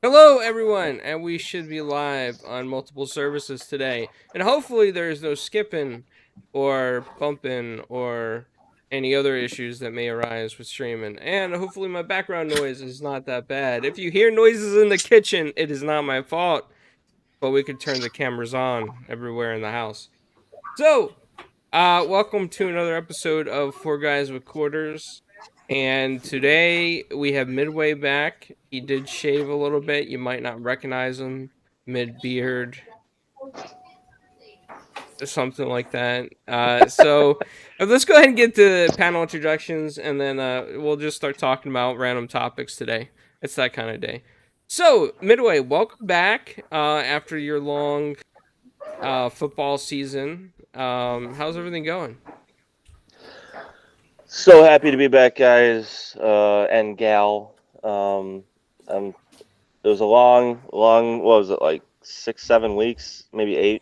Hello, everyone, and we should be live on multiple services today. And hopefully, there is no skipping or bumping or any other issues that may arise with streaming. And hopefully, my background noise is not that bad. If you hear noises in the kitchen, it is not my fault, but we could turn the cameras on everywhere in the house. So, welcome to another episode of Four Guys with Quarters. And today we have Midway back. He did shave a little bit. You might not recognize him mid beard, something like that. Let's go ahead and get to panel introductions, and then we'll just start talking about random topics today. It's that kind of day. So, Midway, welcome back after your long football season. How's everything going? So happy to be back, guys, and gal. It was a long. What was it, like 6, 7 weeks, maybe 8?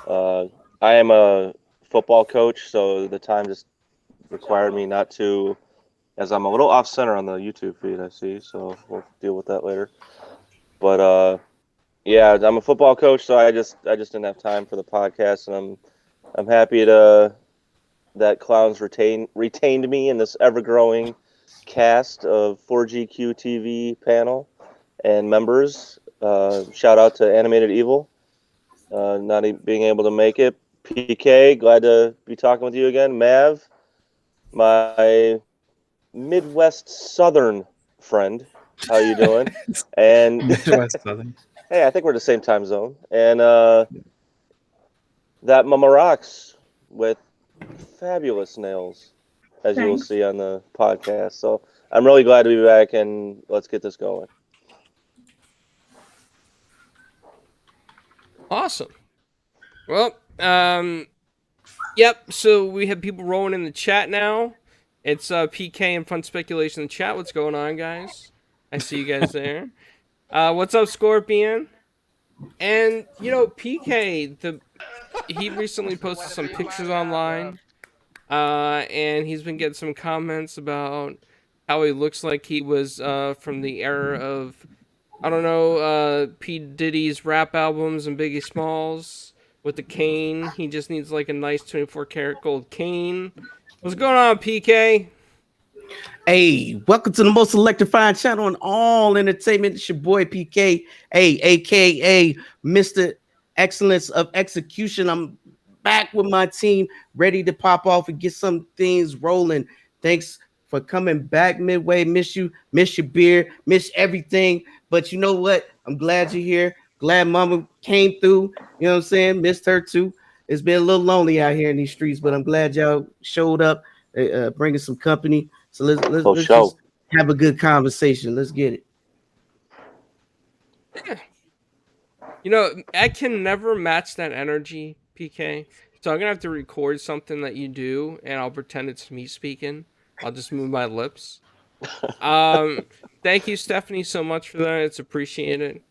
I am a football coach, so the time just required me not to, as I'm a little off center on the YouTube feed. I see, so we'll deal with that later. But yeah, I'm a football coach, so I just didn't have time for the podcast, and I'm happy that Clowns retained me in this ever-growing cast of 4GQ TV panel and members. Shout out to Animated Evil, not being able to make it. PK, glad to be talking with you again. Mav, my Midwest Southern friend, how you doing? And Midwest Southern. hey, I think we're the same time zone. And that Mama Rocks with fabulous nails, as you will see on the podcast. So I'm really glad to be back, and let's get this going. Awesome. Well, yep. So we have people rolling in the chat now. It's PK and Fun Speculation in the chat. What's going on, guys? I see you guys there. What's up, Scorpion? And PK, he recently posted some pictures online, and he's been getting some comments about how he looks like he was from the era of, I don't know, P. Diddy's rap albums and Biggie Smalls with the cane. He just needs like a nice 24-karat gold cane. What's going on, PK? Hey, welcome to the most electrifying channel in all entertainment. It's your boy PK, aka Mr. Excellence of Execution. I'm back with my team, ready to pop off and get some things rolling. Thanks for coming back, Midway. Miss you, miss your beer, miss everything. But you know what? I'm glad you're here. Glad Mama came through. You know what I'm saying? Missed her too. It's been a little lonely out here in these streets, but I'm glad y'all showed up, bringing some company. So let's just have a good conversation. Let's get it. Yeah. I can never match that energy, PK. So I'm gonna have to record something that you do, and I'll pretend it's me speaking. I'll just move my lips. Thank you, Stephanie, so much for that. It's appreciated.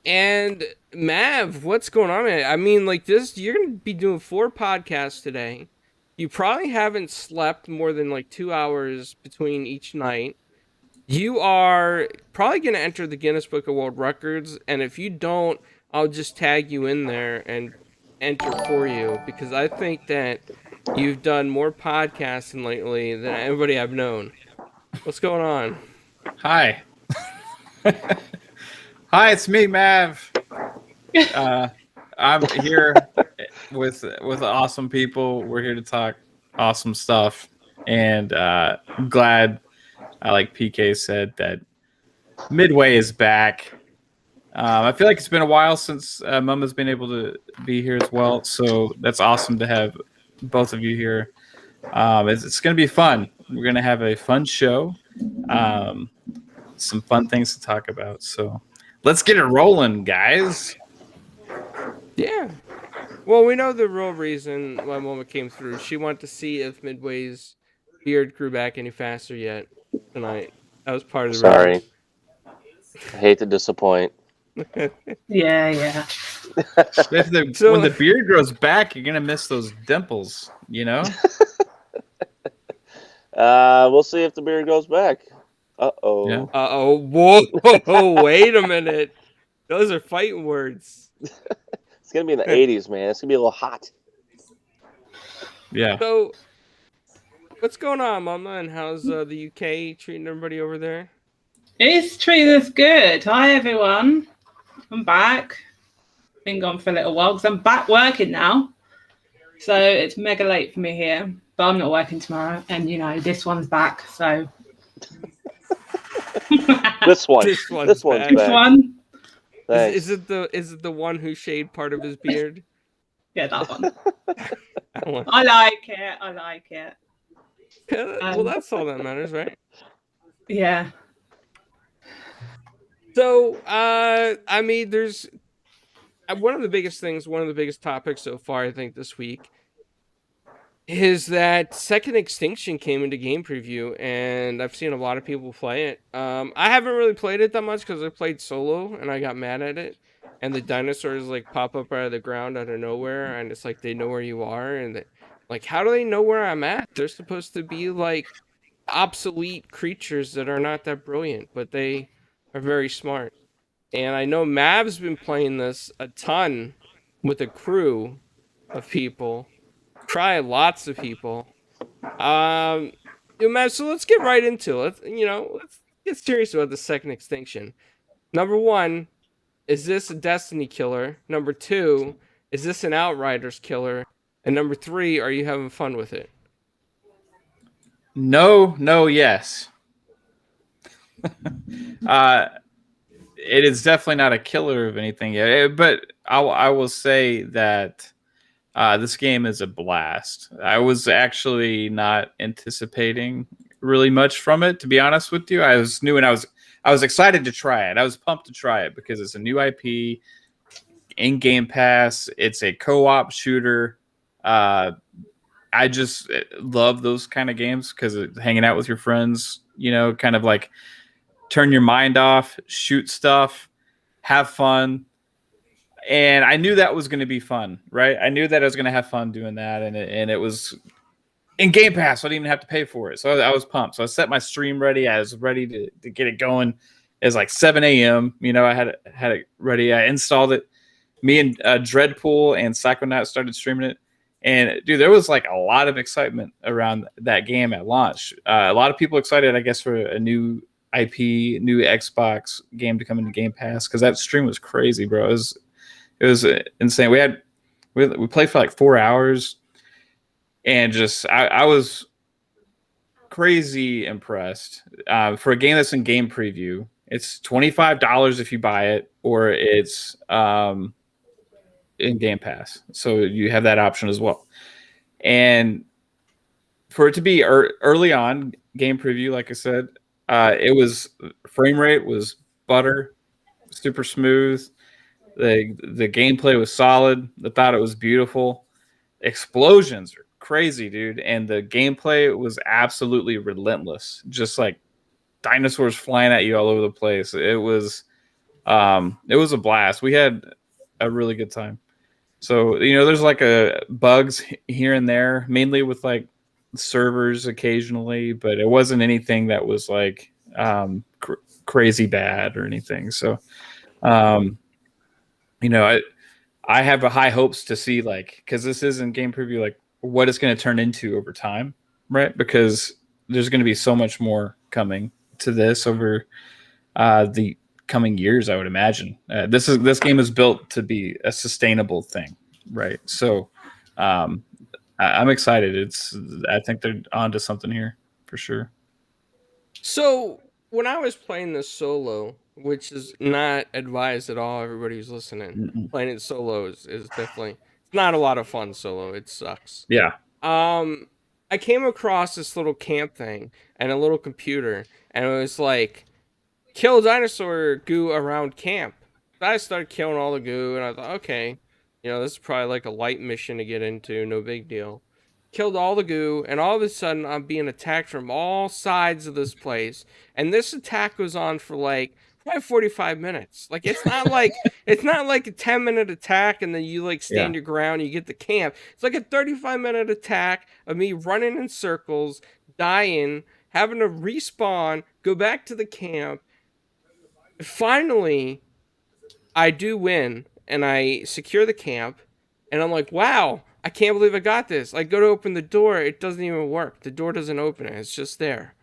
And Mav, what's going on, man? I mean, like this, you're gonna be doing 4 podcasts today. You probably haven't slept more than like 2 hours between each night. You are probably going to enter the Guinness Book of World Records, and if you don't, I'll just tag you in there and enter for you, because I think that you've done more podcasting lately than anybody I've known. What's going on? Hi. Hi, it's me, Mav. I'm here with awesome people. We're here to talk awesome stuff, and I'm glad, like PK said, that Midway is back. I feel like it's been a while since Mama's been able to be here as well, so that's awesome to have both of you here. It's going to be fun. We're going to have a fun show, some fun things to talk about. So let's get it rolling, guys. Yeah. Well, we know the real reason why Mama came through. She wanted to see if Midway's beard grew back any faster yet tonight. That was part of the Sorry. reason. I hate to disappoint. Yeah. When the beard grows back, you're gonna miss those dimples, you know. We'll see if the beard goes back. Uh-oh. Yeah. Uh-oh. Whoa, wait a minute. Those are fighting words. It's gonna be in the 80s, man. It's gonna be a little hot. Yeah. So, what's going on, Mama? And how's the UK treating everybody over there? It's treating us good. Hi, everyone. I'm back. Been gone for a little while because I'm back working now. So it's mega late for me here, but I'm not working tomorrow. And, you know, this one's back. So. This one. This one's This one's back. This back. one. Thanks. Is it the one who shaved part of his beard? Yeah, that one. That one. I like it. I like it. Well, that's all that matters, right? Yeah. So, I mean, there's one of the biggest topics so far, I think, this week is that second Extinction came into game preview, and I've seen a lot of people play it. I haven't really played it that much because I played solo, and I got mad at it. And the dinosaurs like pop up out of the ground out of nowhere, and it's like they know where you are, and like, how do they know where I'm at? They're supposed to be like obsolete creatures that are not that brilliant, but they are very smart. And I know Mav's been playing this a ton with a crew of people. Try lots of people. Mav, so let's get right into it. Let's get serious about the second Extinction. Number one, is this a Destiny killer? Number two, is this an Outriders killer? And number three, are you having fun with it? No, yes. It is definitely not a killer of anything yet, but I will say that this game is a blast. I was actually not anticipating really much from it, to be honest with you. I was new and I was excited to try it. I was pumped to try it because it's a new IP in Game Pass. It's a co-op shooter. I just love those kind of games because hanging out with your friends, kind of like turn your mind off, shoot stuff, have fun. And I knew that was going to be fun, right? I knew that I was going to have fun doing that. And it was in Game Pass. So I didn't even have to pay for it. So I was pumped. So I set my stream ready. I was ready to get it going. It was like 7 a.m. I had it ready. I installed it. Me and Dreadpool and Psychonaut started streaming it. And dude, there was like a lot of excitement around that game at launch. A lot of people excited, I guess, for a new IP, new Xbox game to come into Game Pass because that stream was crazy, bro. It was insane. We played for like 4 hours, and just I was crazy impressed. For a game that's in game preview, it's $25 if you buy it, or it's in Game Pass. So you have that option as well. And for it to be early on game preview, like I said, it was frame rate was butter, super smooth. The gameplay was solid. I thought it was beautiful. Explosions are crazy, dude. And the gameplay was absolutely relentless. Just like dinosaurs flying at you all over the place. It was a blast. We had a really good time. So, there's like bugs here and there, mainly with like servers occasionally, but it wasn't anything that was like crazy bad or anything. So, I have a high hopes to see, like, because this isn't game preview, like what it's going to turn into over time, right? Because there's going to be so much more coming to this over the coming years, I would imagine. This game is built to be a sustainable thing, right? So I'm excited. I think they're onto something here for sure. So when I was playing this solo, which is not advised at all, everybody who's listening, playing it solo is definitely, it's not a lot of fun solo. It sucks. Yeah. I came across this little camp thing and a little computer, and it was like, kill dinosaur goo around camp. I started killing all the goo, and I thought, okay, this is probably like a light mission to get into, no big deal. Killed all the goo, and all of a sudden I'm being attacked from all sides of this place, and this attack goes on for like probably 45 minutes. Like, it's not like a 10-minute attack and then you like stand your ground and you get the camp. It's like a 35-minute attack of me running in circles, dying, having to respawn, go back to the camp. Finally, I do win, and I secure the camp, and I'm like, wow, I can't believe I got this. I go to open the door, it doesn't even work. The door doesn't open, it's just there.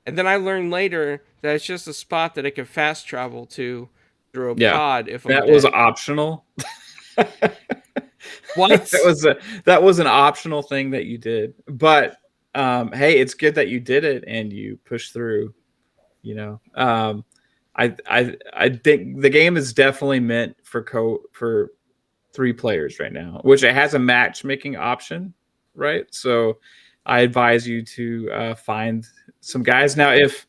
And then I learned later that it's just a spot that I can fast travel to through a pod if I'm that dead. was optional. What? that was an optional thing that you did, but hey, it's good that you did it and you pushed through. You know, I think the game is definitely meant for 3 players right now, which it has a matchmaking option, right? So I advise you to find some guys. Now, if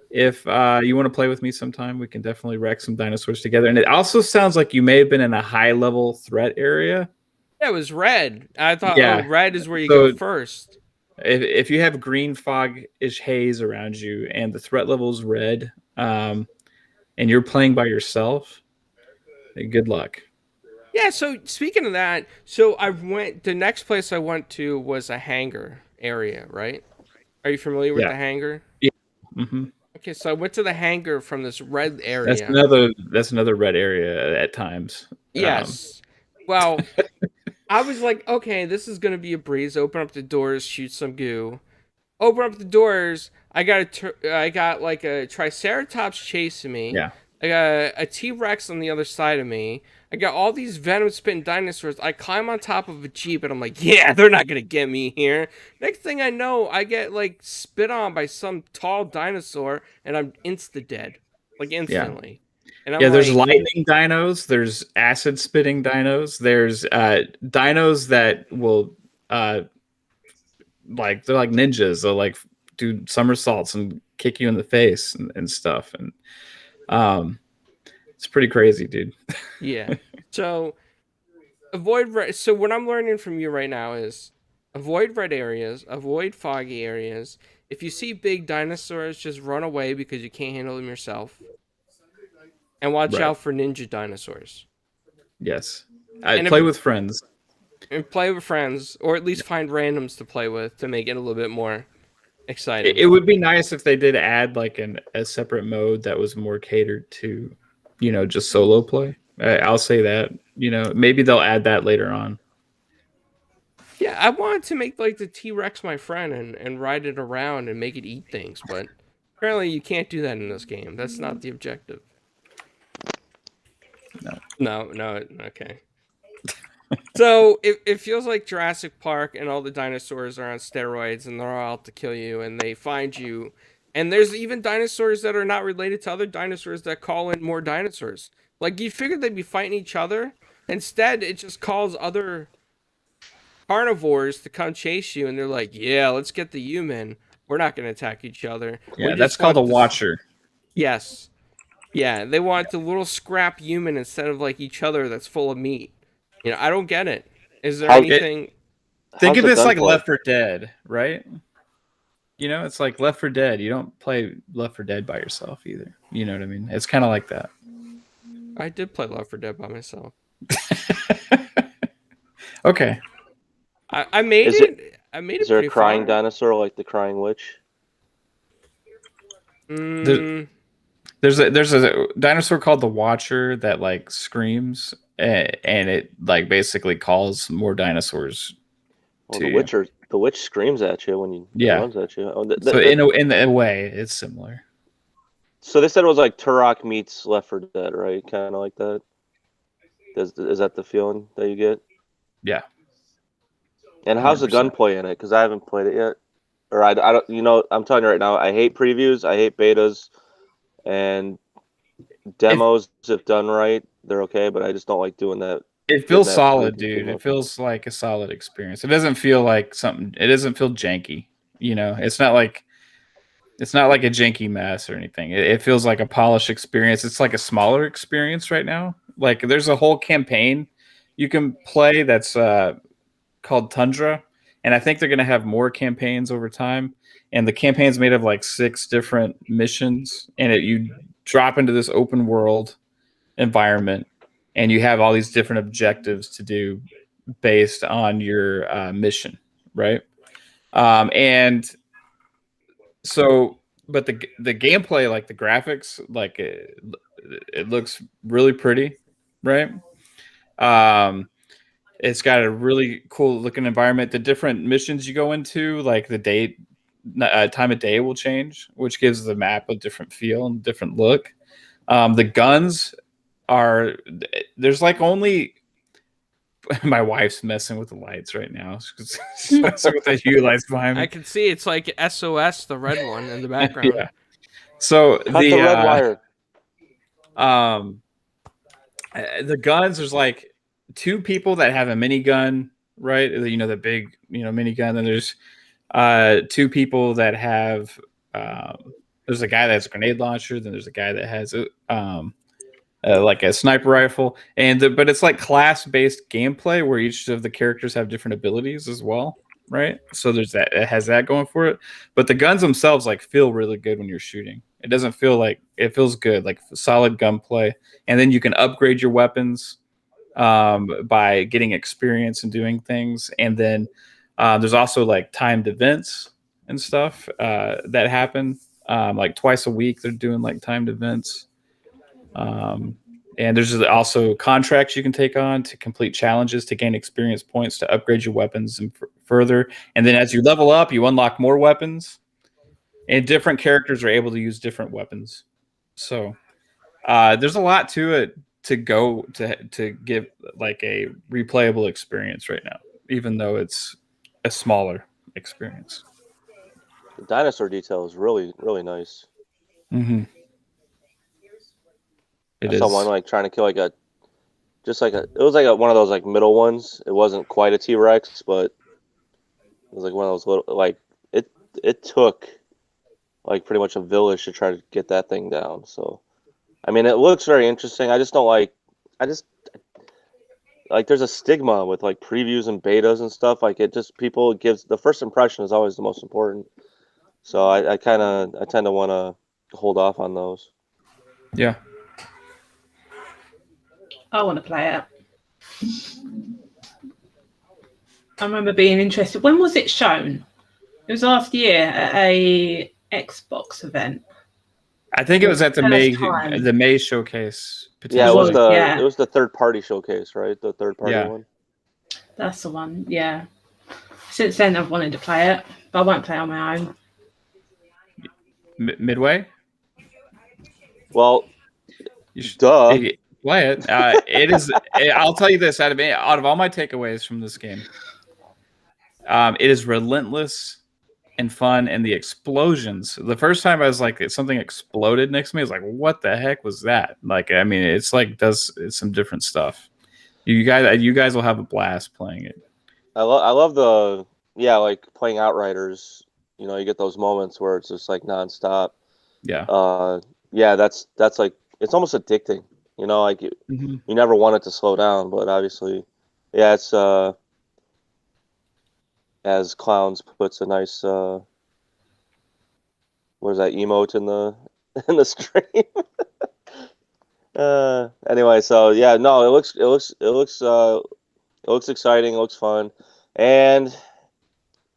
you want to play with me sometime, we can definitely wreck some dinosaurs together. And it also sounds like you may have been in a high level threat area. Yeah, it was red. I thought, Yeah. oh, red is where you go first. If you have green fog-ish haze around you and the threat level is red, and you're playing by yourself, good luck. Yeah, so speaking of that, the next place I went to was a hangar area, right? Are you familiar with the hangar? Yeah. Mm-hmm. Okay, so I went to the hangar from this red area. That's another red area at times. Yes. Well, I was like, okay, this is gonna be a breeze. Open up the doors, shoot some goo. Open up the doors. I got like a Triceratops chasing me. Yeah. I got a T-Rex on the other side of me. I got all these venom-spitting dinosaurs. I climb on top of a Jeep, and I'm like, yeah, they're not going to get me here. Next thing I know, I get, like, spit on by some tall dinosaur, and I'm insta-dead. Like, instantly. Yeah, and I'm there's lightning dinos. There's acid-spitting dinos. There's dinos that will, they're like ninjas. They'll, like, do somersaults and kick you in the face and stuff. And it's pretty crazy, dude. Yeah. So avoid red. So what I'm learning from you right now is avoid red areas, avoid foggy areas. If you see big dinosaurs, just run away because you can't handle them yourself. And watch out for ninja dinosaurs. Yes. Play with friends. And play with friends, or at least find randoms to play with to make it a little bit more exciting. It would be nice if they did add like a separate mode that was more catered to, just solo play. I'll say that. Maybe they'll add that later on. Yeah, I wanted to make like the T-Rex my friend and ride it around and make it eat things, but apparently you can't do that in this game. That's not the objective. No, okay. So it feels like Jurassic Park and all the dinosaurs are on steroids and they're all out to kill you and they find you. And there's even dinosaurs that are not related to other dinosaurs that call in more dinosaurs. Like, you figured they'd be fighting each other. Instead, it just calls other carnivores to come chase you. And they're like, yeah, let's get the human. We're not going to attack each other. Yeah, that's called a watcher. Yes. Yeah, they want the little scrap human instead of, like, each other that's full of meat. I don't get it. Is there anything... Think of this like Left 4 Dead, right? It's like Left 4 Dead. You don't play Left 4 Dead by yourself either. You know what I mean? It's kind of like that. I did play Left 4 Dead by myself. Okay. I made it. I made it. Is there a crying far. dinosaur like the crying witch? There's a dinosaur called the Watcher that like screams and it like basically calls more dinosaurs. Well, the witch screams at you when you runs at you. So in a way, it's similar. So they said it was like Turok meets Left 4 Dead, right? Kind of like that. Is that the feeling that you get? Yeah. And how's 100%. The gunplay in it? Because I haven't played it yet. Or I don't. I'm telling you right now, I hate previews. I hate betas, and demos. If done right, they're okay. But I just don't like doing that. It feels solid, dude. It feels like a solid experience. It doesn't feel like something. It doesn't feel janky. It's not like a janky mess or anything. It feels like a polished experience. It's like a smaller experience right now. Like there's a whole campaign you can play that's called Tundra, and I think they're gonna have more campaigns over time. And the campaign's made of like 6 different missions, and you drop into this open world environment. And you have all these different objectives to do based on your mission, right? And so but the gameplay, like the graphics, like it looks really pretty, right? It's got a really cool looking environment. The different missions you go into, like the time of day will change, which gives the map a different feel and different look. The guns are there's like only my wife's messing with the lights right now. She's messing with the hue lights behind me. I can see it's like SOS, the red one in the background. Yeah. So Cut the red wire. The guns, there's like 2 people that have a minigun, right? You know, the big, minigun. Then there's 2 people that have there's a guy that has a grenade launcher, then there's a guy that has like a sniper rifle, but it's like class-based gameplay where each of the characters have different abilities as well, right? So there's that, it has that going for it. But the guns themselves like feel really good when you're shooting. It doesn't feel like, it feels good, like solid gunplay. And then you can upgrade your weapons by getting experience and doing things. And then there's also like timed events and stuff that happen. Like twice a week, they're doing like timed events. And there's also contracts you can take on to complete challenges to gain experience points to upgrade your weapons and further. And then as you level up, you unlock more weapons, and different characters are able to use different weapons. So there's a lot to it to go to give like a replayable experience right now, even though it's a smaller experience. The dinosaur detail is really, really nice. Mm-hmm. I saw one like trying to kill it was like one of those like middle ones. It wasn't quite a T-Rex, but it was like one of those little, like it took like pretty much a village to try to get that thing down. So, I mean, it looks very interesting. I just there's a stigma with like previews and betas and stuff. Like people gives the first impression is always the most important. So I tend to want to hold off on those. Yeah. I want to play it. I remember being interested. When was it shown? It was last year at a Xbox event. I think it was at the May showcase. Yeah, it was the third party showcase, right? The third party one. That's the one. Yeah. Since then, I've wanted to play it, but I won't play on my own. Midway. Well, duh. Play it. It is. I'll tell you this: out of all my takeaways from this game, it is relentless and fun, and the explosions. The first time I was like, something exploded next to me. I was like, "What the heck was that?" Like, I mean, it's like it's some different stuff. You guys will have a blast playing it. I love like playing Outriders. You know, you get those moments where it's just like nonstop. Yeah. Yeah, that's like it's almost addicting. You know, like you never want it to slow down, but obviously, yeah, it's as Clowns puts a nice what is that emote in the stream? Anyway, so yeah, no, it looks exciting, it looks fun, and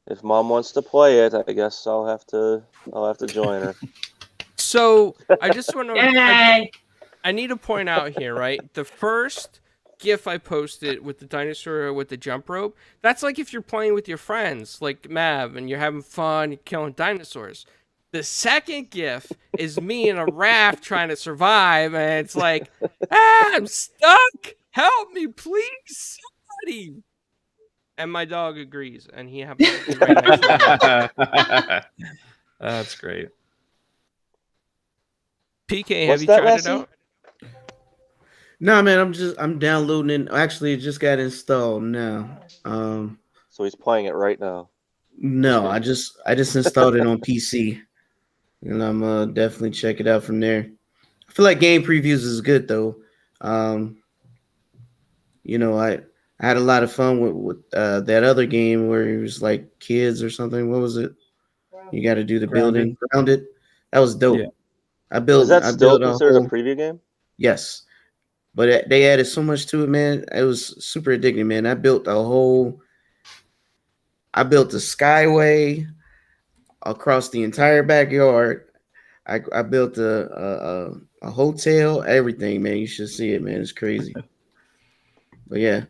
if Mom wants to play it, I guess I'll have to join her. So I just want to. Yay! I need to point out here, right? The first GIF I posted with the dinosaur with the jump rope, that's like if you're playing with your friends, like Mav, and you're having fun, you're killing dinosaurs. The second GIF is me in a raft trying to survive, and it's like, I'm stuck! Help me, please, somebody! And my dog agrees, and he happens to be right next to me. That's great. PK, have you tried it out? No, man, I'm downloading it. Actually, it just got installed now. So he's playing it right now. No, I just installed it on PC, and I'm definitely check it out from there. I feel like game previews is good though. You know, I had a lot of fun with that other game where it was like kids or something. What was it? You got to do the building around it. That was dope. Yeah. Is that still considered a preview game? Yes. But they added so much to it, man. It was super addicting, man. I built the skyway across the entire backyard. I built a hotel, everything, man. You should see it, man. It's crazy. But yeah,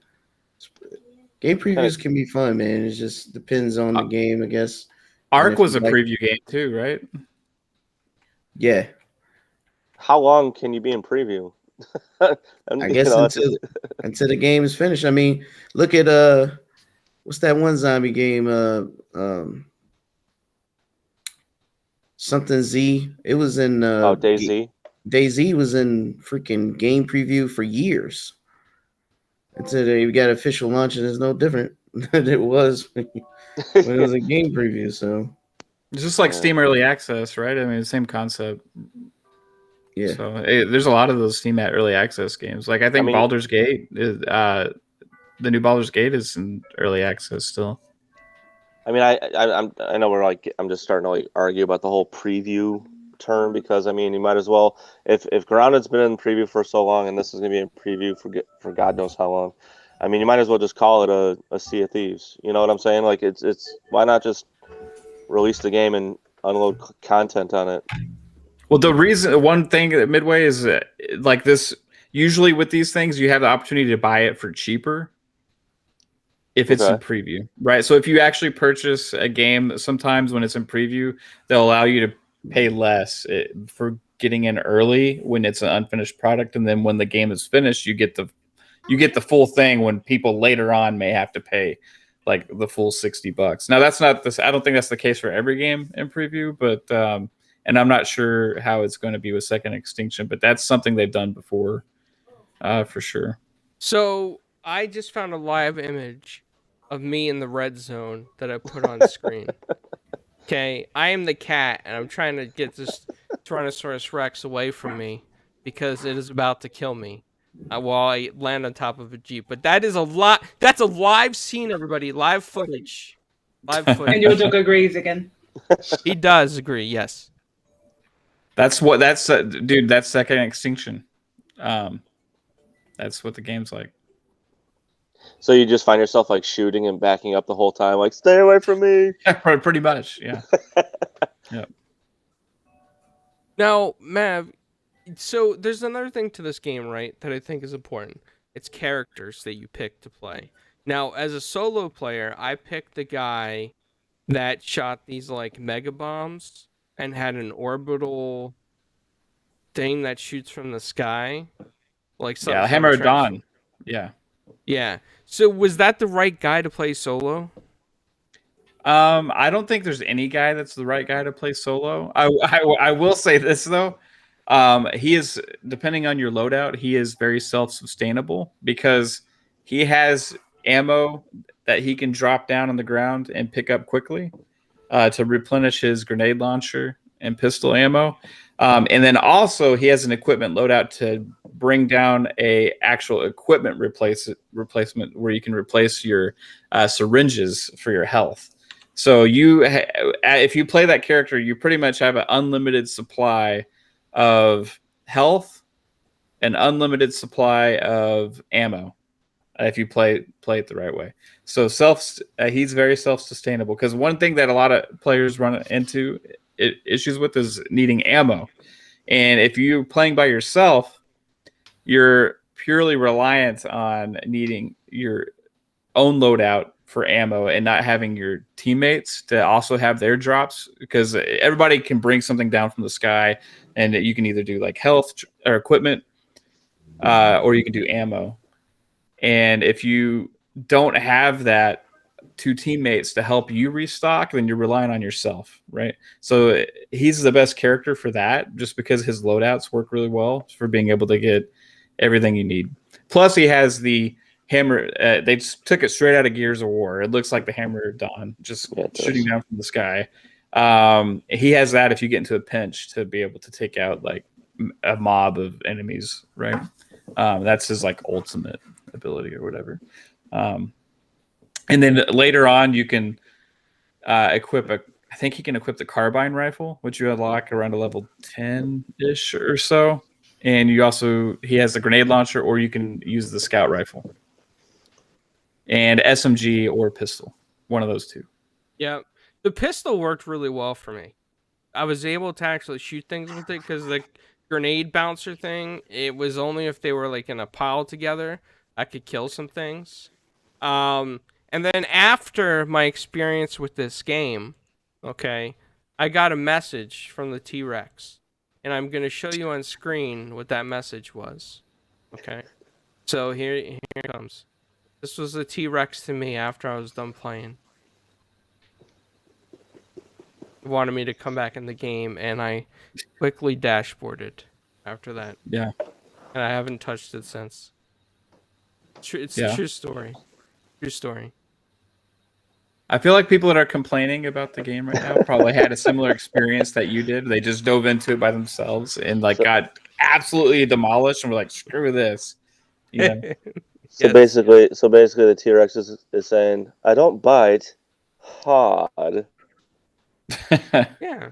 game previews can be fun, man. It just depends on the game, I guess. And Ark if was you a like, preview game too, right? yeah, How long can you be in preview? I guess until the game is finished. I mean, look at what's that one zombie game? Something Z. It was in DayZ. DayZ was in freaking game preview for years until they got official launch, and it's no different than it was when it was a game preview. So It's just like Steam Early Access, right? I mean, the same concept. yeah. So there's a lot of those Steam Early Access games. Like I think Baldur's Gate is the new Baldur's Gate is in early access still. I mean, I know we're like I'm just starting to like argue about the whole preview term because I mean you might as well if Grounded's been in preview for so long and this is gonna be in preview for God knows how long. I mean, you might as well just call it a Sea of Thieves. You know what I'm saying? Like it's why not just release the game and unload content on it? Well, one thing that Midway is like this. Usually with these things, you have the opportunity to buy it for cheaper if it's in preview, right? So if you actually purchase a game, sometimes when it's in preview, they'll allow you to pay less for getting in early when it's an unfinished product, and then when the game is finished, you get the full thing when people later on may have to pay like the full $60. Now that's not this. I don't think that's the case for every game in preview, but and I'm not sure how it's going to be with Second Extinction, but that's something they've done before, for sure. So I just found a live image of me in the red zone that I put on screen. Okay, I am the cat, and I'm trying to get this Tyrannosaurus Rex away from me because it is about to kill me while I land on top of a Jeep. But that is that's a live scene, everybody. Live footage. And your dog agrees again. He does agree, yes. Dude, that's Second Extinction. That's what the game's like. So you just find yourself like shooting and backing up the whole time, like stay away from me. Pretty much, yeah. Yeah. Now, Mav, so there's another thing to this game, right, that I think is important. It's characters that you pick to play. Now, as a solo player, I picked the guy that shot these like mega bombs and had an orbital thing that shoots from the sky, like Hammer of Dawn. Yeah. So was that the right guy to play solo? I don't think there's any guy that's the right guy to play solo. I will say this though. He is, depending on your loadout, he is very self-sustainable because he has ammo that he can drop down on the ground and pick up quickly to replenish his grenade launcher and pistol ammo. And then also he has an equipment loadout to bring down a actual equipment replacement where you can replace your syringes for your health. So if you play that character, you pretty much have an unlimited supply of health, an unlimited supply of ammo, if you play it the right way. So he's very self-sustainable because one thing that a lot of players run into issues with is needing ammo. And if you're playing by yourself, you're purely reliant on needing your own loadout for ammo and not having your teammates to also have their drops, because everybody can bring something down from the sky, and you can either do like health or equipment, or you can do ammo. And if you don't have that two teammates to help you restock, then you're relying on yourself, right? So he's the best character for that, just because his loadouts work really well for being able to get everything you need. Plus, he has the hammer. They took it straight out of Gears of War. It looks like the Hammer of Dawn, just shooting down from the sky. He has that if you get into a pinch to be able to take out like a mob of enemies, right? That's his like ultimate ability or whatever. And then later on, you can equip I think he can equip the carbine rifle, which you unlock around a level 10-ish or so. And he has the grenade launcher, or you can use the scout rifle. And SMG or pistol, one of those two. Yeah, the pistol worked really well for me. I was able to actually shoot things with it because the grenade bouncer thing, it was only if they were like in a pile together I could kill some things. And then after my experience with this game, okay, I got a message from the T-Rex, and I'm gonna show you on screen what that message was. Okay, so here it comes. This was the T-Rex to me after I was done playing. It wanted me to come back in the game, and I quickly dashboarded after that. Yeah. And I haven't touched it since. It's Yeah. a true story. True story. I feel like people that are complaining about the game right now probably had a similar experience that you did. They just dove into it by themselves and like got absolutely demolished and were like, "Screw this." You know? So Yes. basically, the T-Rex is saying, "I don't bite hard." Yeah.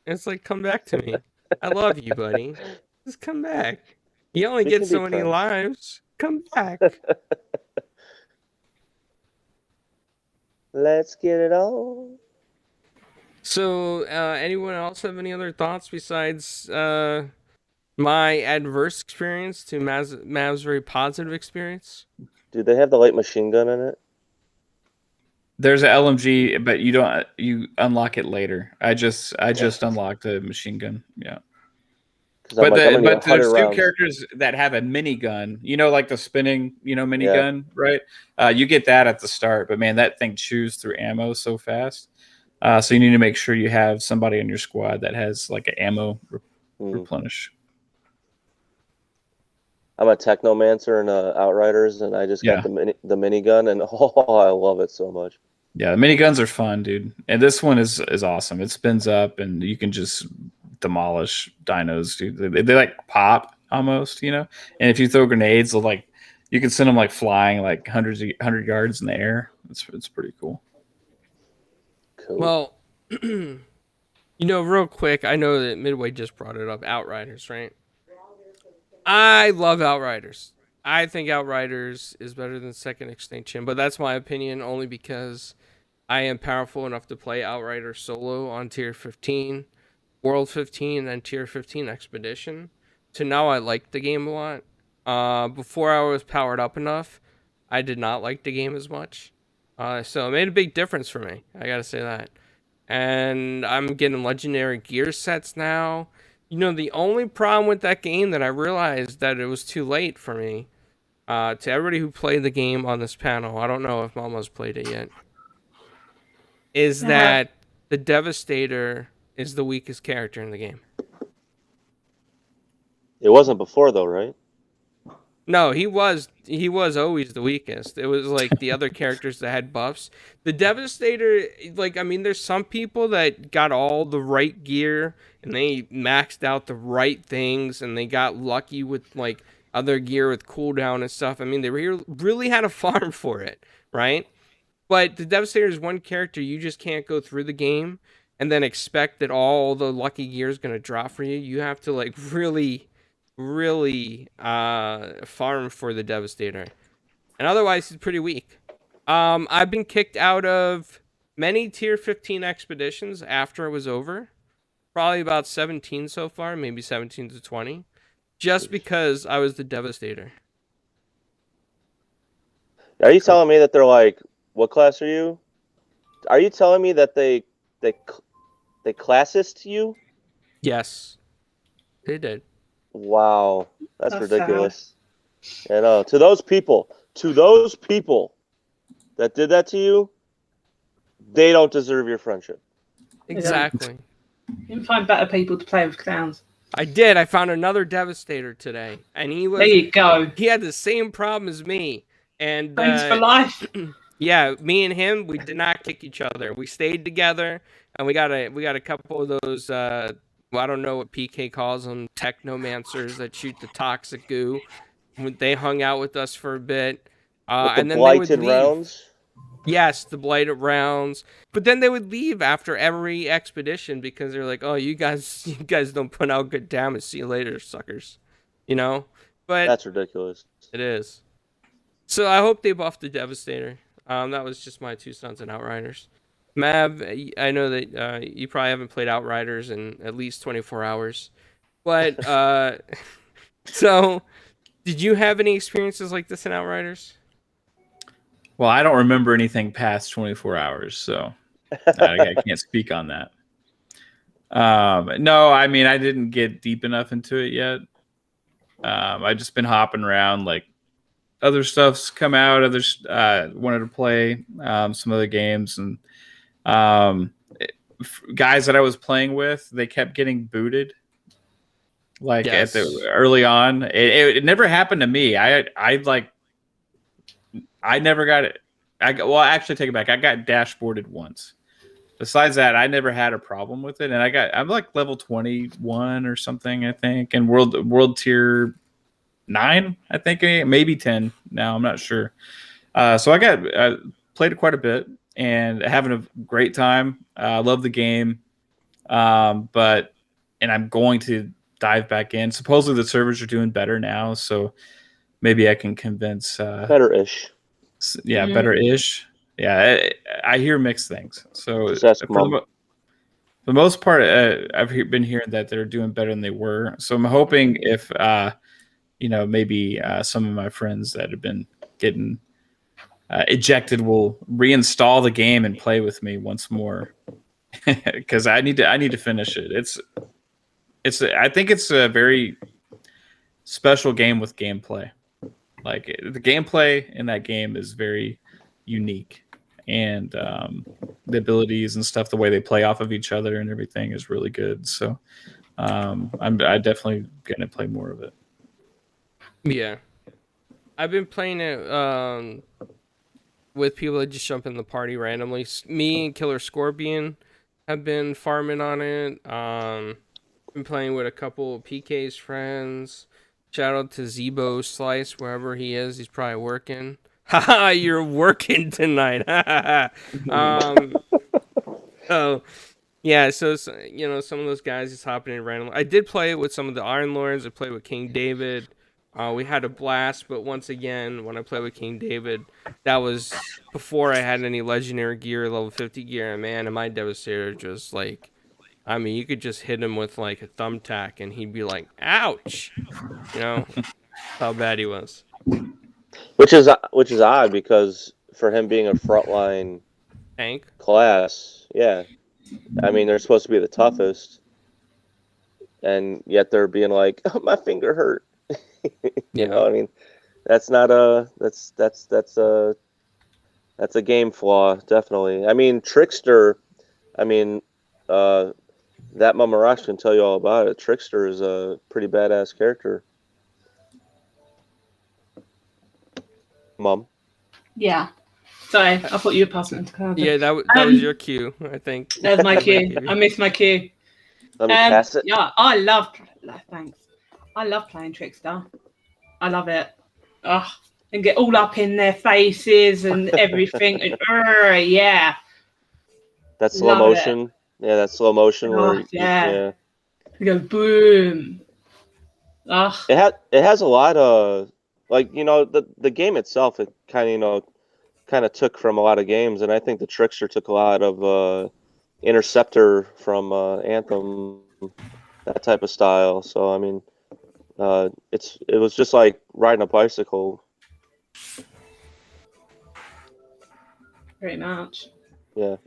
It's like, come back to me. I love you, buddy. Just come back. You only We get can so be many friends. lives. Come back. Let's get it on. So, anyone else have any other thoughts besides my adverse experience to Mav's very positive experience? Do they have the light machine gun in it? There's an LMG, but you unlock it later. I just unlocked a machine gun. Yeah. Because I'm gonna need But 100 there's two rounds. characters that have a minigun, like the spinning, Yeah. minigun, right? You get that at the start, but man, that thing chews through ammo so fast. So you need to make sure you have somebody in your squad that has like an ammo replenish. I'm a Technomancer in Outriders, and I just got the minigun, and I love it so much. Yeah, the miniguns are fun, dude. And this one is awesome. It spins up, and you can just demolish dinos, dude. They like pop almost, And if you throw grenades, you can send them like flying like 100 yards in the air. It's pretty cool. Cool. Well, real quick, I know that Midway just brought it up. Outriders, right? I love Outriders. I think Outriders is better than Second Extinction, but that's my opinion only because I am powerful enough to play Outriders solo on Tier 15, World 15, and Tier 15 Expedition. So now I like the game a lot. Before I was powered up enough, I did not like the game as much. So it made a big difference for me. I gotta say that. And I'm getting legendary gear sets now. The only problem with that game that I realized that it was too late for me, to everybody who played the game on this panel, I don't know if Mama's played it yet, is that the Devastator is the weakest character in the game. It wasn't before, though, right? No, he was always the weakest. It was like the other characters that had buffs. The Devastator, there's some people that got all the right gear and they maxed out the right things and they got lucky with like other gear with cooldown and stuff. They really had a farm for it, right? But the Devastator is one character you just can't go through the game and then expect that all the lucky gear is going to drop for you. You have to really farm for the Devastator, and otherwise he's pretty weak. I've been kicked out of many tier 15 expeditions after it was over, probably about 17 so far, maybe 17 to 20, just because I was the Devastator. Are you telling me that they're like, what class are you? Are you telling me that they classist you? Yes, they did. Wow, that's That's ridiculous. And to those people that did that to you, they don't deserve your friendship. Exactly. You can find better people to play with clowns. I did. I found another Devastator today, and There you go. he had the same problem as me. And Friends for life. yeah, me and him, we did not kick each other. We stayed together, and we got a couple of those. I don't know what PK calls them, technomancers that shoot the toxic goo. They hung out with us for a bit, and then they would leave. Rounds. Yes, the blighted rounds. But then they would leave after every expedition because they're like, "Oh, you guys don't put out good damage. See you later, suckers." But That's ridiculous. it is. So I hope they buffed the Devastator. That was just my 2 cents in Outriders. Mav, I know that you probably haven't played Outriders in at least 24 hours, but so did you have any experiences like this in Outriders? Well, I don't remember anything past 24 hours, so I can't speak on that. No, I mean, I didn't get deep enough into it yet. I just been hopping around, like other stuff's come out. Others wanted to play some other games, and um, guys that I was playing with, they kept getting booted. Like Yes. at the early on, it never happened to me. I never got it. Well, actually, take it back. I got dashboarded once. Besides that, I never had a problem with it, and I'm like level 21 or something, I think, and world tier 9, I think, maybe 10 now. I'm not sure. So I played it quite a bit and having a great time. I love the game, but I'm going to dive back in. Supposedly the servers are doing better now, so maybe I can convince. Better-ish. Yeah, better-ish. Yeah, I hear mixed things. So Just ask for Mom. the most part, I've been hearing that they're doing better than they were. So I'm hoping if maybe some of my friends that have been getting ejected will reinstall the game and play with me once more, because I need to finish it. I think it's a very special game with gameplay. Like the gameplay in that game is very unique, and the abilities and stuff, the way they play off of each other and everything is really good. So I'm definitely gonna play more of it. Yeah, I've been playing it with people that just jump in the party randomly. Me and Killer Scorpion have been farming on it. Been playing with a couple of PK's friends. Shout out to Zebo Slice, wherever he is. He's probably working. Haha, you're working tonight. So yeah, so some of those guys just hopping in randomly. I did play it with some of the Iron Lords. I played with King David. We had a blast, but once again, when I played with King David, that was before I had any legendary gear, level 50 gear, and man, and my Devastator just like, I mean, you could just hit him with like a thumbtack and he'd be like, ouch, how bad he was. Which is odd, because for him being a frontline Tank. class, yeah, I mean, they're supposed to be the toughest, and yet they're being like, oh, my finger hurt. You know, I mean, that's a game flaw, definitely. I mean, Trickster, I mean, that Mumarash can tell you all about it. Trickster is a pretty badass character. Mum. Yeah. Sorry, I thought you were passing it to Carter. Yeah, that was your cue, I think. That was my cue. I missed my cue. Let me pass it. Yeah, thanks. I love playing Trickster. I love it. And get all up in their faces and everything. And yeah. That slow motion. Yeah, that slow motion where yeah. You go boom. It has a lot of, like, the game itself, it kind of took from a lot of games, and I think the Trickster took a lot of Interceptor from Anthem, that type of style. So I mean, it was just like riding a bicycle. Pretty much. Yeah.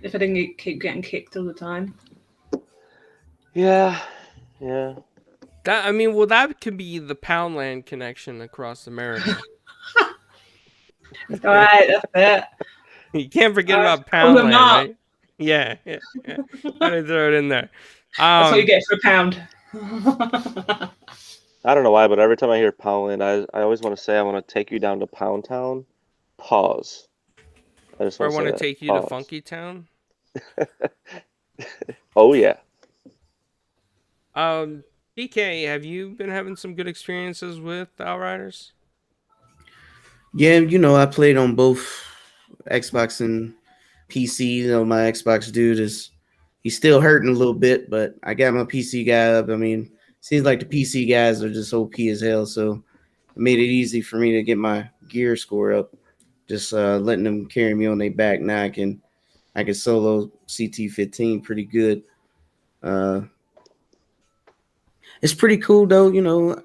If I didn't keep getting kicked all the time. Yeah. That could be the Poundland connection across America. All right, that's it. You can't forget about Poundland, right? Yeah. Gotta throw it in there. That's what you get for a pound. I don't know why, but every time I hear Poundland, I always want to say, I want to take you down to Pound Town. Pause. I want to take you to Funky Town. Oh yeah. PK, have you been having some good experiences with Outriders? Yeah, I played on both Xbox and PC. My Xbox dude he's still hurting a little bit, but I got my PC guy up. I mean, seems like the PC guys are just OP as hell, so it made it easy for me to get my gear score up. Just letting them carry me on their back. Now I can I can solo CT-15 pretty good. It's pretty cool though.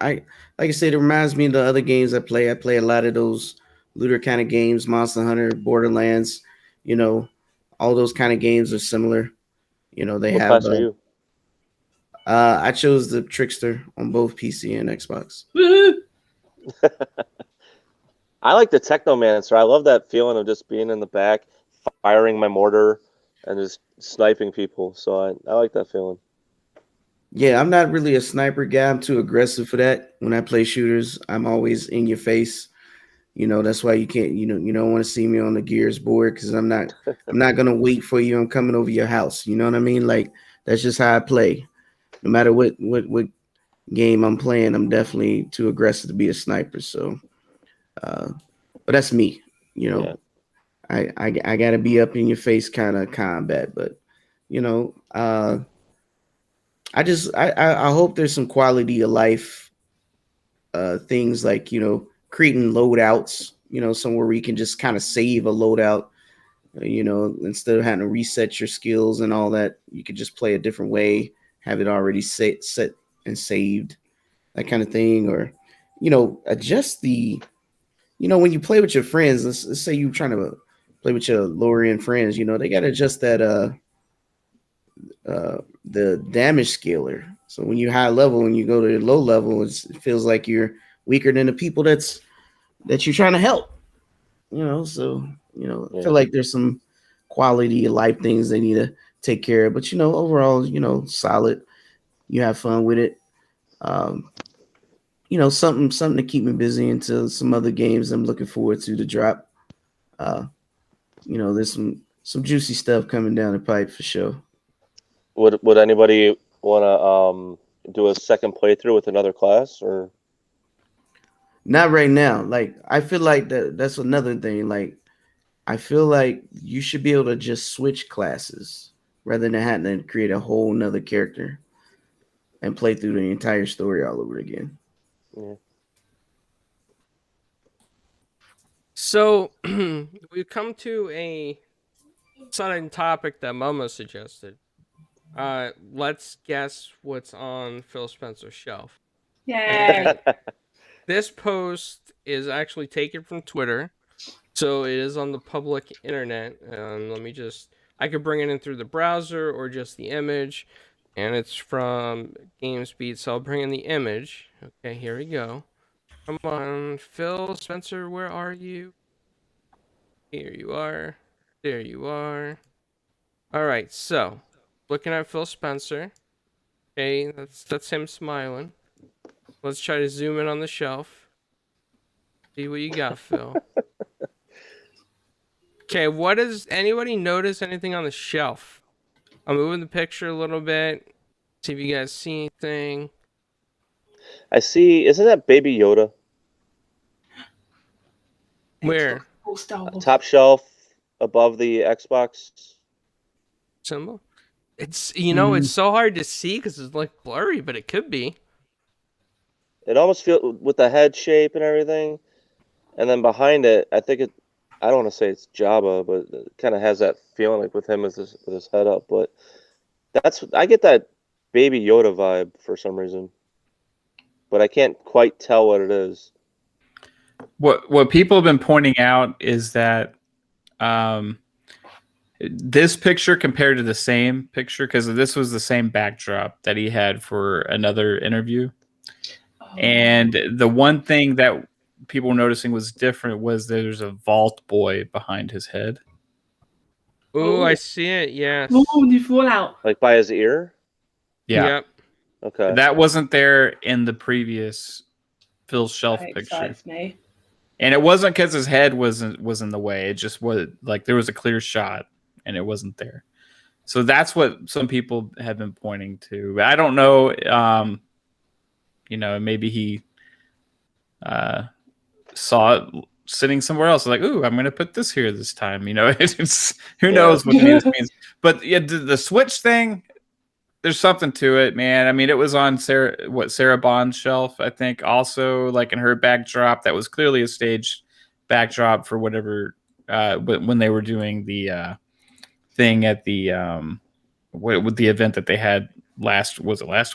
Like I said, it reminds me of the other games I play. I play a lot of those looter kind of games, Monster Hunter, Borderlands. All those kind of games are similar. They What have. class are you? I chose the Trickster on both PC and Xbox. Woo! I like the Technomancer. I love that feeling of just being in the back, firing my mortar, and just sniping people. So I like that feeling. Yeah, I'm not really a sniper guy. I'm too aggressive for that. When I play shooters, I'm always in your face. That's why you can't. You don't want to see me on the Gears board because I'm not gonna wait for you. I'm coming over your house. You know what I mean? Like that's just how I play. No matter what game I'm playing, I'm definitely too aggressive to be a sniper. So, but that's me. Yeah. I gotta be up in your face kind of combat. But I hope there's some quality of life things like creating loadouts. Somewhere where you can just kind of save a loadout. Instead of having to reset your skills and all that, you could just play a different way, have it already set and saved, that kind of thing, or adjust the when you play with your friends. Let's say you're trying to play with your lower end friends. They got to adjust that the damage scaler. So when you're high level and you go to low level, it feels like you're weaker than the people that you're trying to help. So I feel like there's some quality of life things they need to take care of. But overall, solid. You have fun with it. Something to keep me busy until some other games I'm looking forward to drop. There's some juicy stuff coming down the pipe for sure. Would anybody want to do a second playthrough with another class or? Not right now. Like I feel like that's another thing. Like I feel like you should be able to just switch classes rather than having to create a whole nother character and play through the entire story all over again. Yeah. So we've come to a sudden topic that Momo suggested. Let's guess what's on Phil Spencer's shelf. Yay! This post is actually taken from Twitter, so it is on the public internet. I could bring it in through the browser or just the image, and it's from GameSpeed, so I'll bring in the image. Okay, here we go. Come on, Phil Spencer, where are you? Here you are. There you are. All right, so looking at Phil Spencer. Okay, that's him smiling. Let's try to zoom in on the shelf. See what you got, Phil. Okay, does anybody notice anything on the shelf? I'm moving the picture a little bit. See if you guys see anything. I see. Isn't that Baby Yoda? Where? Top shelf above the Xbox. Symbol? It's it's so hard to see because it's like blurry, but it could be. It almost feels with the head shape and everything, and then behind it, I don't want to say it's Jabba, but it kind of has that feeling like with him with his head up. But I get that Baby Yoda vibe for some reason, but I can't quite tell what it is. What people have been pointing out is that this picture compared to the same picture, because this was the same backdrop that he had for another interview. And the one thing that people were noticing was different was there's a vault boy behind his head. Ooh, I see it. Yes. Oh, you fall out. Like by his ear? Yeah. Yep. Okay. That wasn't there in the previous Phil Shelf That picture. excites me. And it wasn't because his head was in the way. It just was like there was a clear shot and it wasn't there. So that's what some people have been pointing to. But I don't know. Maybe he saw it sitting somewhere else. Like, ooh, I'm going to put this here this time. It's who knows what this means. But yeah, the Switch thing, there's something to it, man. I mean, it was on Sarah Bond's shelf, I think, also like in her backdrop. That was clearly a stage backdrop for whatever when they were doing the thing at the with the event that they had last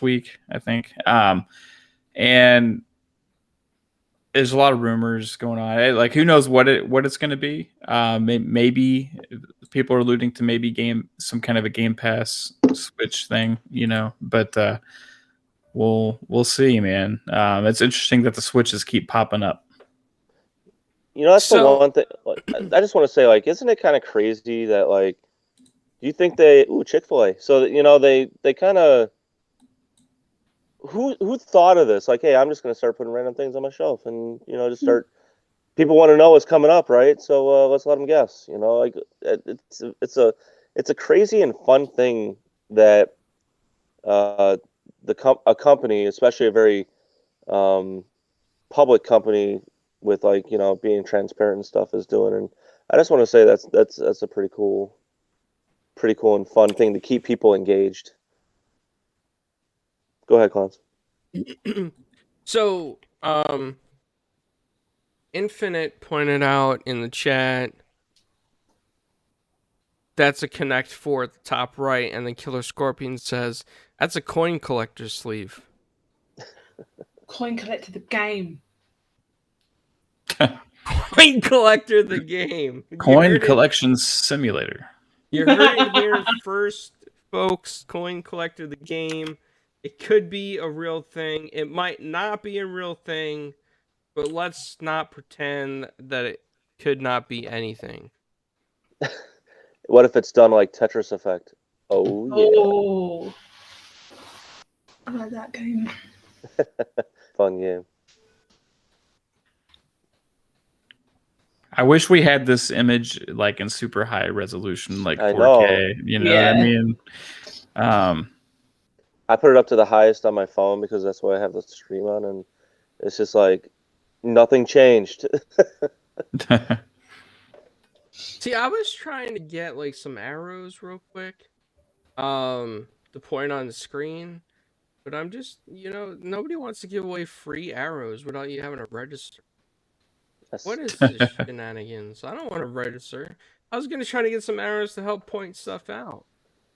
week, I think. And there's a lot of rumors going on. Like, who knows what it's going to be? Maybe people are alluding to maybe some kind of a Game Pass Switch thing, But we'll see, man. It's interesting that the Switches keep popping up. That's the one thing. I just want to say, like, isn't it kind of crazy that, like, do you think Chick-fil-A? So they kind of. Who thought of this? Like, hey, I'm just going to start putting random things on my shelf, and just start. People want to know what's coming up, right? So let's let them guess. Like it's a crazy and fun thing that a company, especially a very public company with being transparent and stuff, is doing. And I just want to say that's a pretty cool and fun thing to keep people engaged. Go ahead, Clowns. So, Infinite pointed out in the chat that's a Connect 4 at the top right, and then Killer Scorpion says that's a coin collector sleeve. Coin collector the game. Coin collector the game. Coin collection simulator. You heard it here first, folks. Coin collector the game. It could be a real thing. It might not be a real thing, but let's not pretend that it could not be anything. What if it's done like Tetris Effect? Oh, yeah. Oh. I like that game. Fun game. I wish we had this image like in super high resolution, like 4K. Know. What I mean? I put it up to the highest on my phone because that's what I have the stream on, and it's just like nothing changed. See, I was trying to get like some arrows real quick, to point on the screen, but I'm just, nobody wants to give away free arrows without you having to register. What is this shenanigans? I don't want to register. I was gonna try to get some arrows to help point stuff out.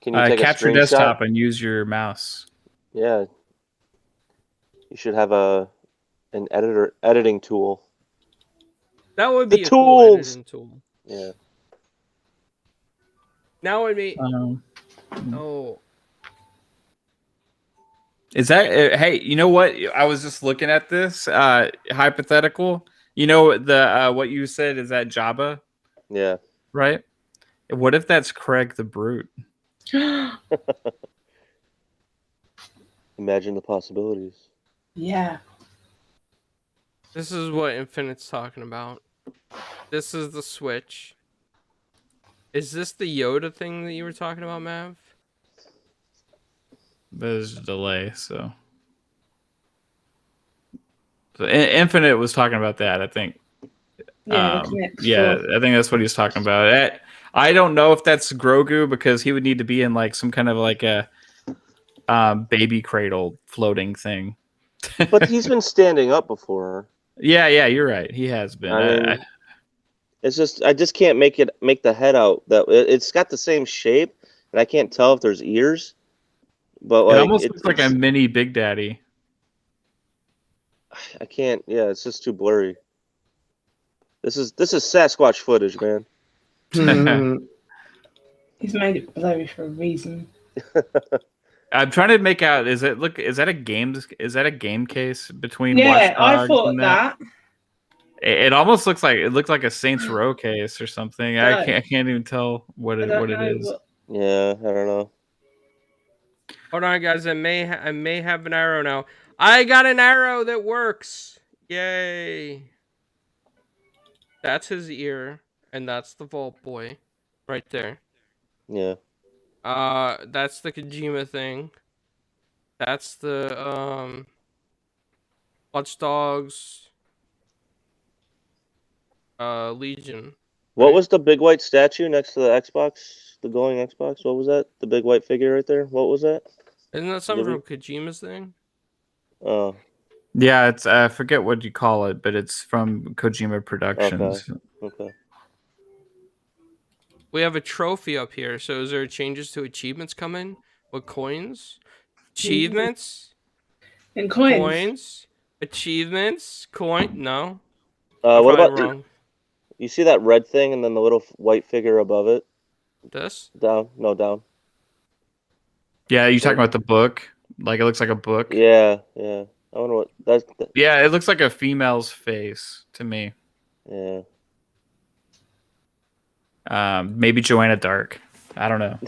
Can you take capture a desktop and use your mouse? Yeah. You should have an editing tool. That would be the a tools. Cool editing tool. Yeah. Now I mean, oh. Is that hey? You know what? I was just looking at this hypothetical. The what you said, is that Jabba? Yeah. Right. What if that's Craig the Brute? Imagine the possibilities. Yeah. This is what Infinite's talking about. This is the Switch. Is this the Yoda thing that you were talking about, Mav? There's a delay, so Infinite was talking about that, I think. Yeah, I think that's what he's talking about. I don't know if that's Grogu, because he would need to be in like some kind of like a baby cradle floating thing. But he's been standing up before. Yeah, you're right. He has been. It's just I just can't make the head out. That it's got the same shape, and I can't tell if there's ears. But like, it almost looks like a mini Big Daddy. I can't. Yeah, it's just too blurry. This is Sasquatch footage, man. He's made it blurry for a reason. I'm trying to make out. Is that a game case between? Yeah, Watchdogs I thought and that. It almost looks like a Saints Row case or something. Yeah. I can't even tell what it is. Yeah, I don't know. Hold on, guys. I may have an arrow now. I got an arrow that works. Yay! That's his ear, and that's the Vault Boy, right there. Yeah. That's the Kojima thing. That's the Watchdogs Legion. What was the big white statue next to the Xbox? The glowing Xbox? What was that? The big white figure right there? What was that? Isn't that something from Kojima's thing? Oh. Yeah, it's I forget what you call it, but it's from Kojima Productions. Okay. We have a trophy up here. So is there changes to achievements coming? What coins? Achievements? In coins. Coins? Achievements? Coin? No. I'm What probably about wrong. you see that red thing and then the little white figure above it? This? Down? No, down. Yeah, you talking about the book? Like it looks like a book. Yeah, yeah. I wonder what that's. Yeah, it looks like a female's face to me. Yeah. Maybe Joanna Dark. I don't know.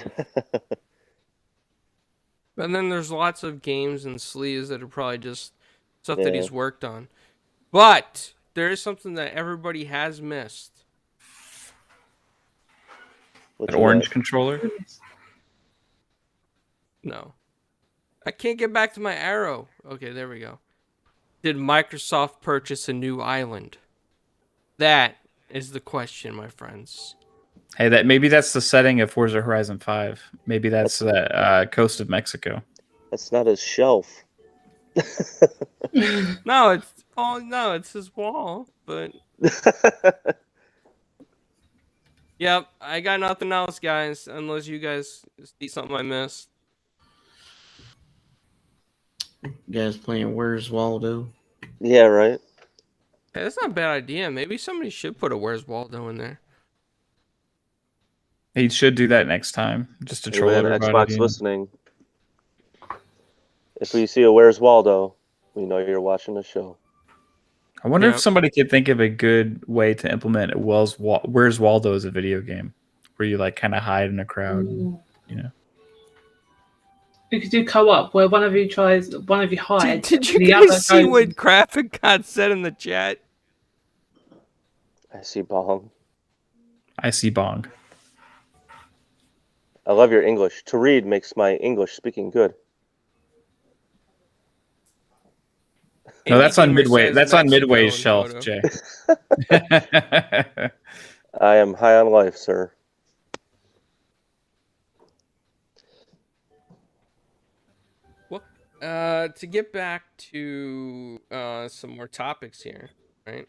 And then there's lots of games and sleeves that are probably just stuff that Yeah. he's worked on. But there is something that everybody has missed. What An you orange got? controller. No. I can't get back to my arrow. Okay, there we go. Did Microsoft purchase a new island? That is the question, my friends. Hey, maybe that's the setting of Forza Horizon 5. Maybe that's the coast of Mexico. That's not his shelf. No, it's his wall. But yep, I got nothing else, guys. Unless you guys see something I missed. You guys playing Where's Waldo? Yeah, right. Hey, that's not a bad idea. Maybe somebody should put a Where's Waldo in there. He should do that next time, just to Hey, troll man, everybody. Xbox listening. If we see a Where's Waldo, we know you're watching the show. I wonder Yep. if somebody could think of a good way to implement Where's Waldo as a video game, where you like kind of hide in a crowd. You know. We could do co-op where one of you hides. Did you and the guys other see goes- what Graphic God said in the chat? I see Bong. I see Bong. I love your English. To read makes my English speaking good. No, that's on Indie Gamer Midway. says That's on Mexico Midway's in shelf, photo. Jay. I am high on life, sir. To get back to some more topics here, right?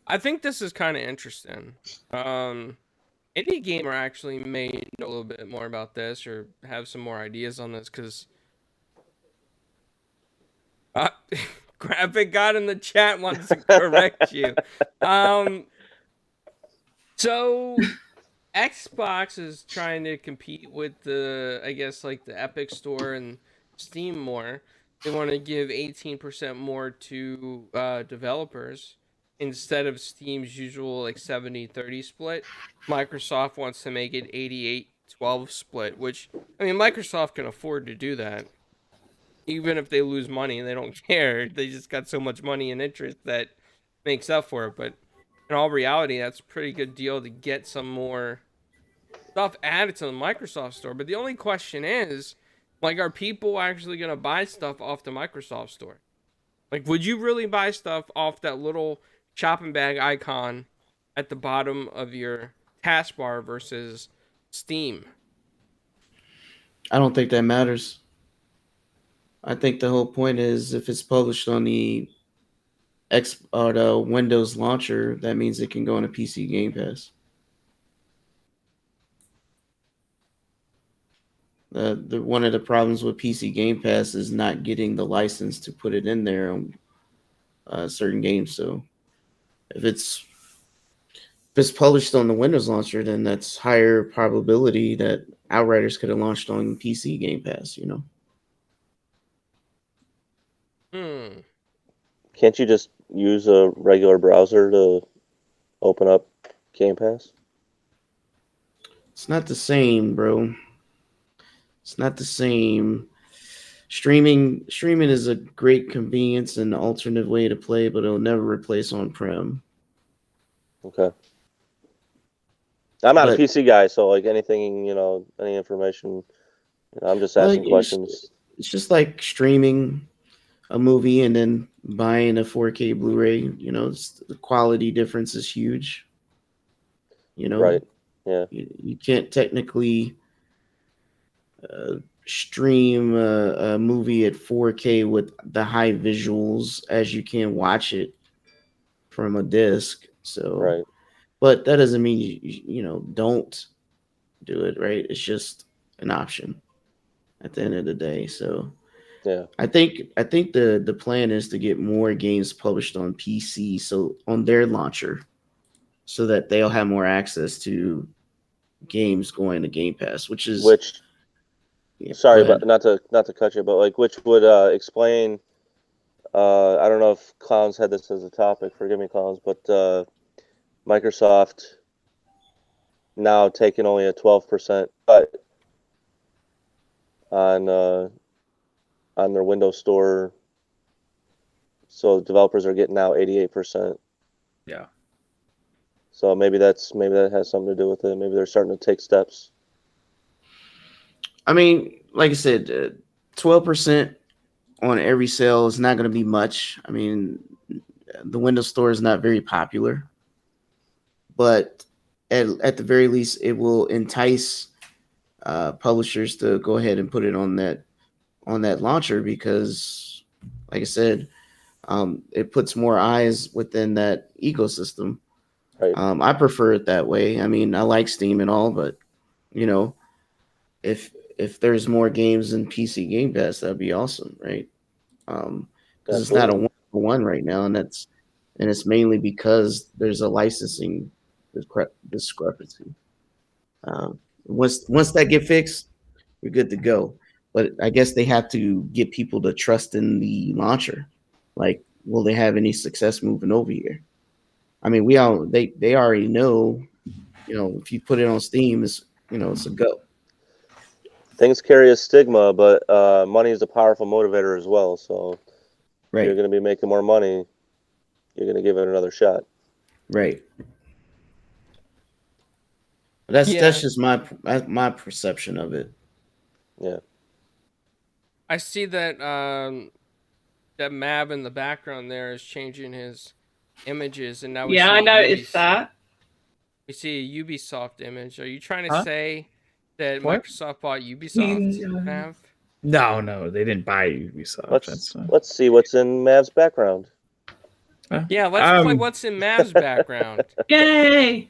I think this is kind of interesting. Indie Gamer actually may know a little bit more about this or have some more ideas on this because Graphic God in the chat wants to correct you. So Xbox is trying to compete with the, I guess, like the Epic Store and Steam more. They want to give 18% more to developers instead of Steam's usual like 70-30 split. Microsoft wants to make it 88-12 split, which, I mean, Microsoft can afford to do that. Even if they lose money, they don't care. They just got so much money and interest that makes up for it. But in all reality, that's a pretty good deal to get some more stuff added to the Microsoft Store. But the only question is, like, are people actually going to buy stuff off the Microsoft Store? Like, would you really buy stuff off that little shopping bag icon at the bottom of your taskbar versus Steam? I don't think that matters. I think the whole point is if it's published on the the Windows launcher, that means it can go on a PC Game Pass. One of the problems with PC Game Pass is not getting the license to put it in there on certain games. So if it's published on the Windows launcher, then that's higher probability that Outriders could have launched on PC Game Pass, you know? Can't you just use a regular browser to open up Game Pass? It's not the same, bro. It's not the same. Streaming is a great convenience and alternative way to play, but it'll never replace on-prem. Okay. I'm not a But- PC guy, so like anything, any information, I'm just asking Well, questions. It's just like streaming a movie and then buying a 4K Blu-ray. The quality difference is huge. Right. Yeah. You can't technically stream a movie at 4K with the high visuals as you can watch it from a disc. So, Right. but that doesn't mean you don't do it, right? It's just an option at the end of the day. So Yeah. I think the plan is to get more games published on PC, so on their launcher, so that they'll have more access to games going to Game Pass, which is Which, yeah, sorry, go ahead. but not to cut you, but like, which would explain. I don't know if Clowns had this as a topic. Forgive me, Clowns, but Microsoft now taking only a 12% cut on their Windows Store, so developers are getting now 88%. Yeah. So maybe that has something to do with it. Maybe they're starting to take steps. I mean, like I said, 12% on every sale is not going to be much. I mean, the Windows Store is not very popular, but at the very least, it will entice publishers to go ahead and put it on that launcher because, like I said, it puts more eyes within that ecosystem. Right. I prefer it that way. I mean, I like Steam and all, but you know, if there's more games in PC Game Pass, that'd be awesome, right? Because it's not a one-for-one right now, and it's mainly because there's a licensing discrepancy. Once that get fixed, we're good to go. But I guess they have to get people to trust in the launcher. Like, will they have any success moving over here? I mean, they already know, if you put it on Steam, it's a go. Things carry a stigma, but money is a powerful motivator as well. So if Right. you're going to be making more money, you're going to give it another shot. Right. That's Yeah. that's just my perception of it. Yeah. I see that that Mav in the background there is changing his images, and now we Yeah, see I noticed that. We see a Ubisoft image. Are you trying to Huh? say that What? Microsoft bought Ubisoft, Mav? No, they didn't buy Ubisoft. Let's see what's in Mav's background. Yeah, let's play what's in Mav's background. Yay! Is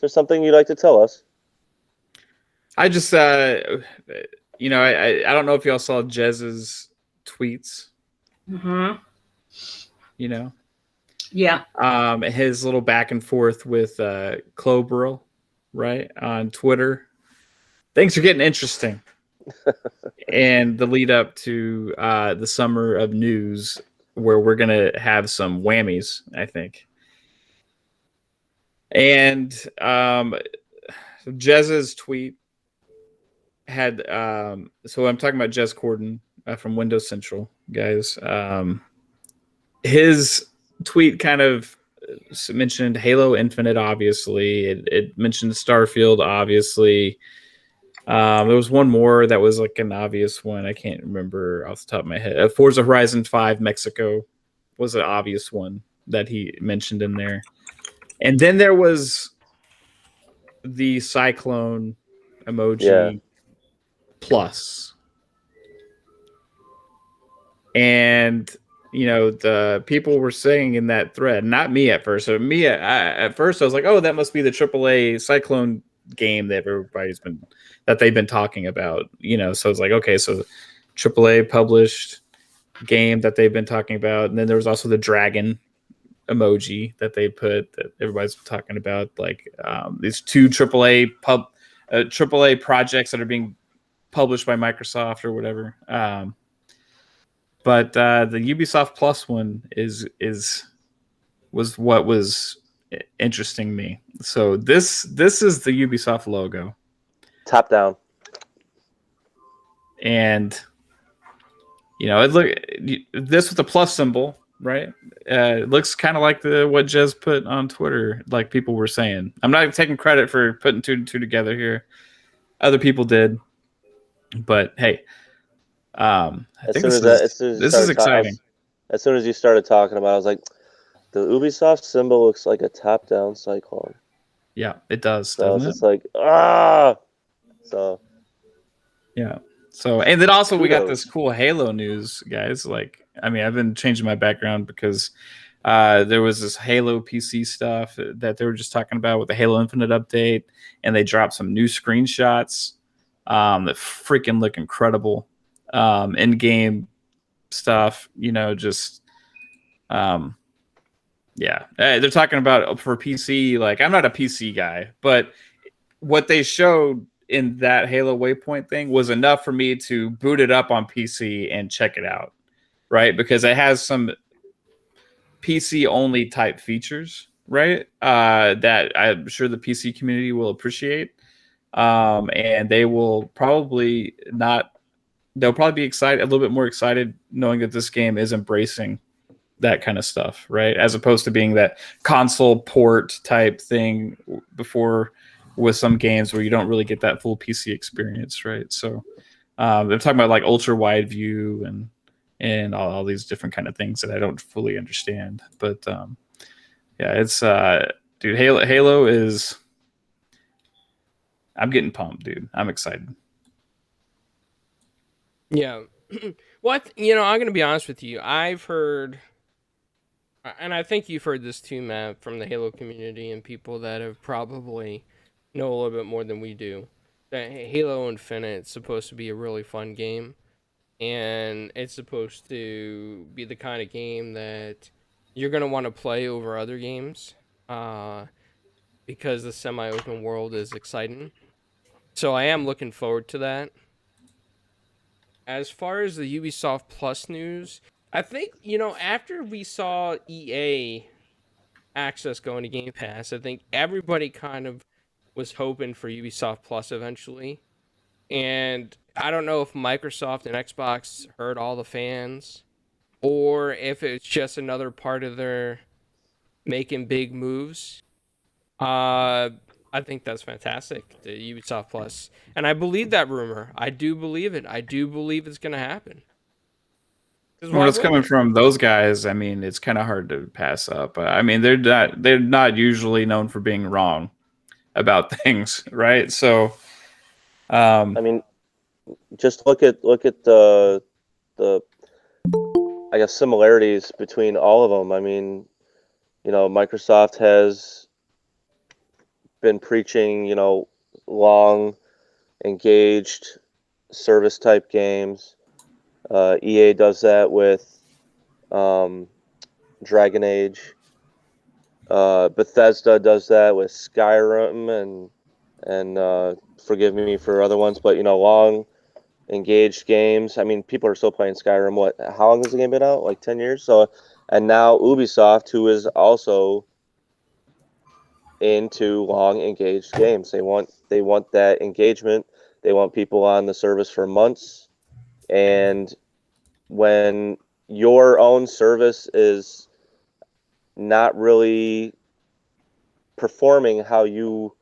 there something you'd like to tell us? I just, I don't know if y'all saw Jez's tweets. Uh-huh. Yeah. His little back and forth with Clobril, right, on Twitter. Things are getting interesting. And the lead up to the summer of news, where we're gonna have some whammies, I think. And Jez's tweet had so I'm talking about Jez Corden from Windows Central, guys. His tweet kind of mentioned Halo Infinite, obviously. It mentioned Starfield, obviously. There was one more that was like an obvious one. I can't remember off the top of my head. Forza Horizon 5 Mexico was an obvious one that he mentioned in there. And then there was the Cyclone emoji plus. And the people were saying in that thread, not me at first. So at first I was like, oh, that must be the AAA Cyclone game that they've been talking about. So it's like, okay, so AAA published game that they've been talking about, and then there was also the dragon emoji that they put that everybody's talking about, like these two AAA projects that are being published by Microsoft or whatever. But the Ubisoft Plus one was what was interesting me. So this is the Ubisoft logo, top down, and this with the plus symbol, right? It looks kind of like what Jez put on Twitter, like people were saying. I'm not taking credit for putting two and two together here. Other people did, but hey. I think this is exciting. As soon as you started talking about it, I was like, the Ubisoft symbol looks like a top-down cyclone. Yeah, it does. So it's like, So. Yeah. So, and then also we got this cool Halo news, guys. Like, I mean, I've been changing my background because There was this Halo PC stuff that they were just talking about with the Halo Infinite update, and they dropped some new screenshots that freaking look incredible. In-game stuff, just yeah. They're talking about for PC. Like, I'm not a PC guy, but what they showed in that Halo Waypoint thing was enough for me to boot it up on PC and check it out, right? Because it has some PC only type features, right? That I'm sure the PC community will appreciate. And they will probably not, they'll probably be excited, a little bit more excited knowing that this game is embracing that kind of stuff, right? As opposed to being that console port type thing before with some games where you don't really get that full PC experience, right? So they're talking about like ultra wide view and all these different kind of things that I don't fully understand. But yeah, it's dude, Halo is, I'm getting pumped, dude. I'm excited. Yeah. What, I'm going to be honest with you. I've heard, and I think you've heard this too, Matt, from the Halo community and people that have probably know a little bit more than we do, that Halo Infinite is supposed to be a really fun game. And it's supposed to be the kind of game that you're going to want to play over other games because the semi-open world is exciting. So I am looking forward to that. As far as the Ubisoft Plus news, I think, after we saw EA access going to Game Pass, I think everybody kind of was hoping for Ubisoft Plus eventually. And I don't know if Microsoft and Xbox heard all the fans or if it's just another part of their making big moves. I think that's fantastic, the Ubisoft Plus. And I believe that rumor. I do believe it. I do believe it's going to happen. When it's coming from those guys, I mean, it's kind of hard to pass up. I mean, they're not usually known for being wrong about things, right? So, I mean, just look at the I guess similarities between all of them. I mean, Microsoft has been preaching, long, engaged service type games. EA does that with Dragon Age. Bethesda does that with Skyrim and forgive me for other ones, but long engaged games. I mean, people are still playing Skyrim. How long has the game been out? Like 10 years? So, and now Ubisoft, who is also into long engaged games. They want that engagement. They want people on the service for months. And when your own service is not really performing how you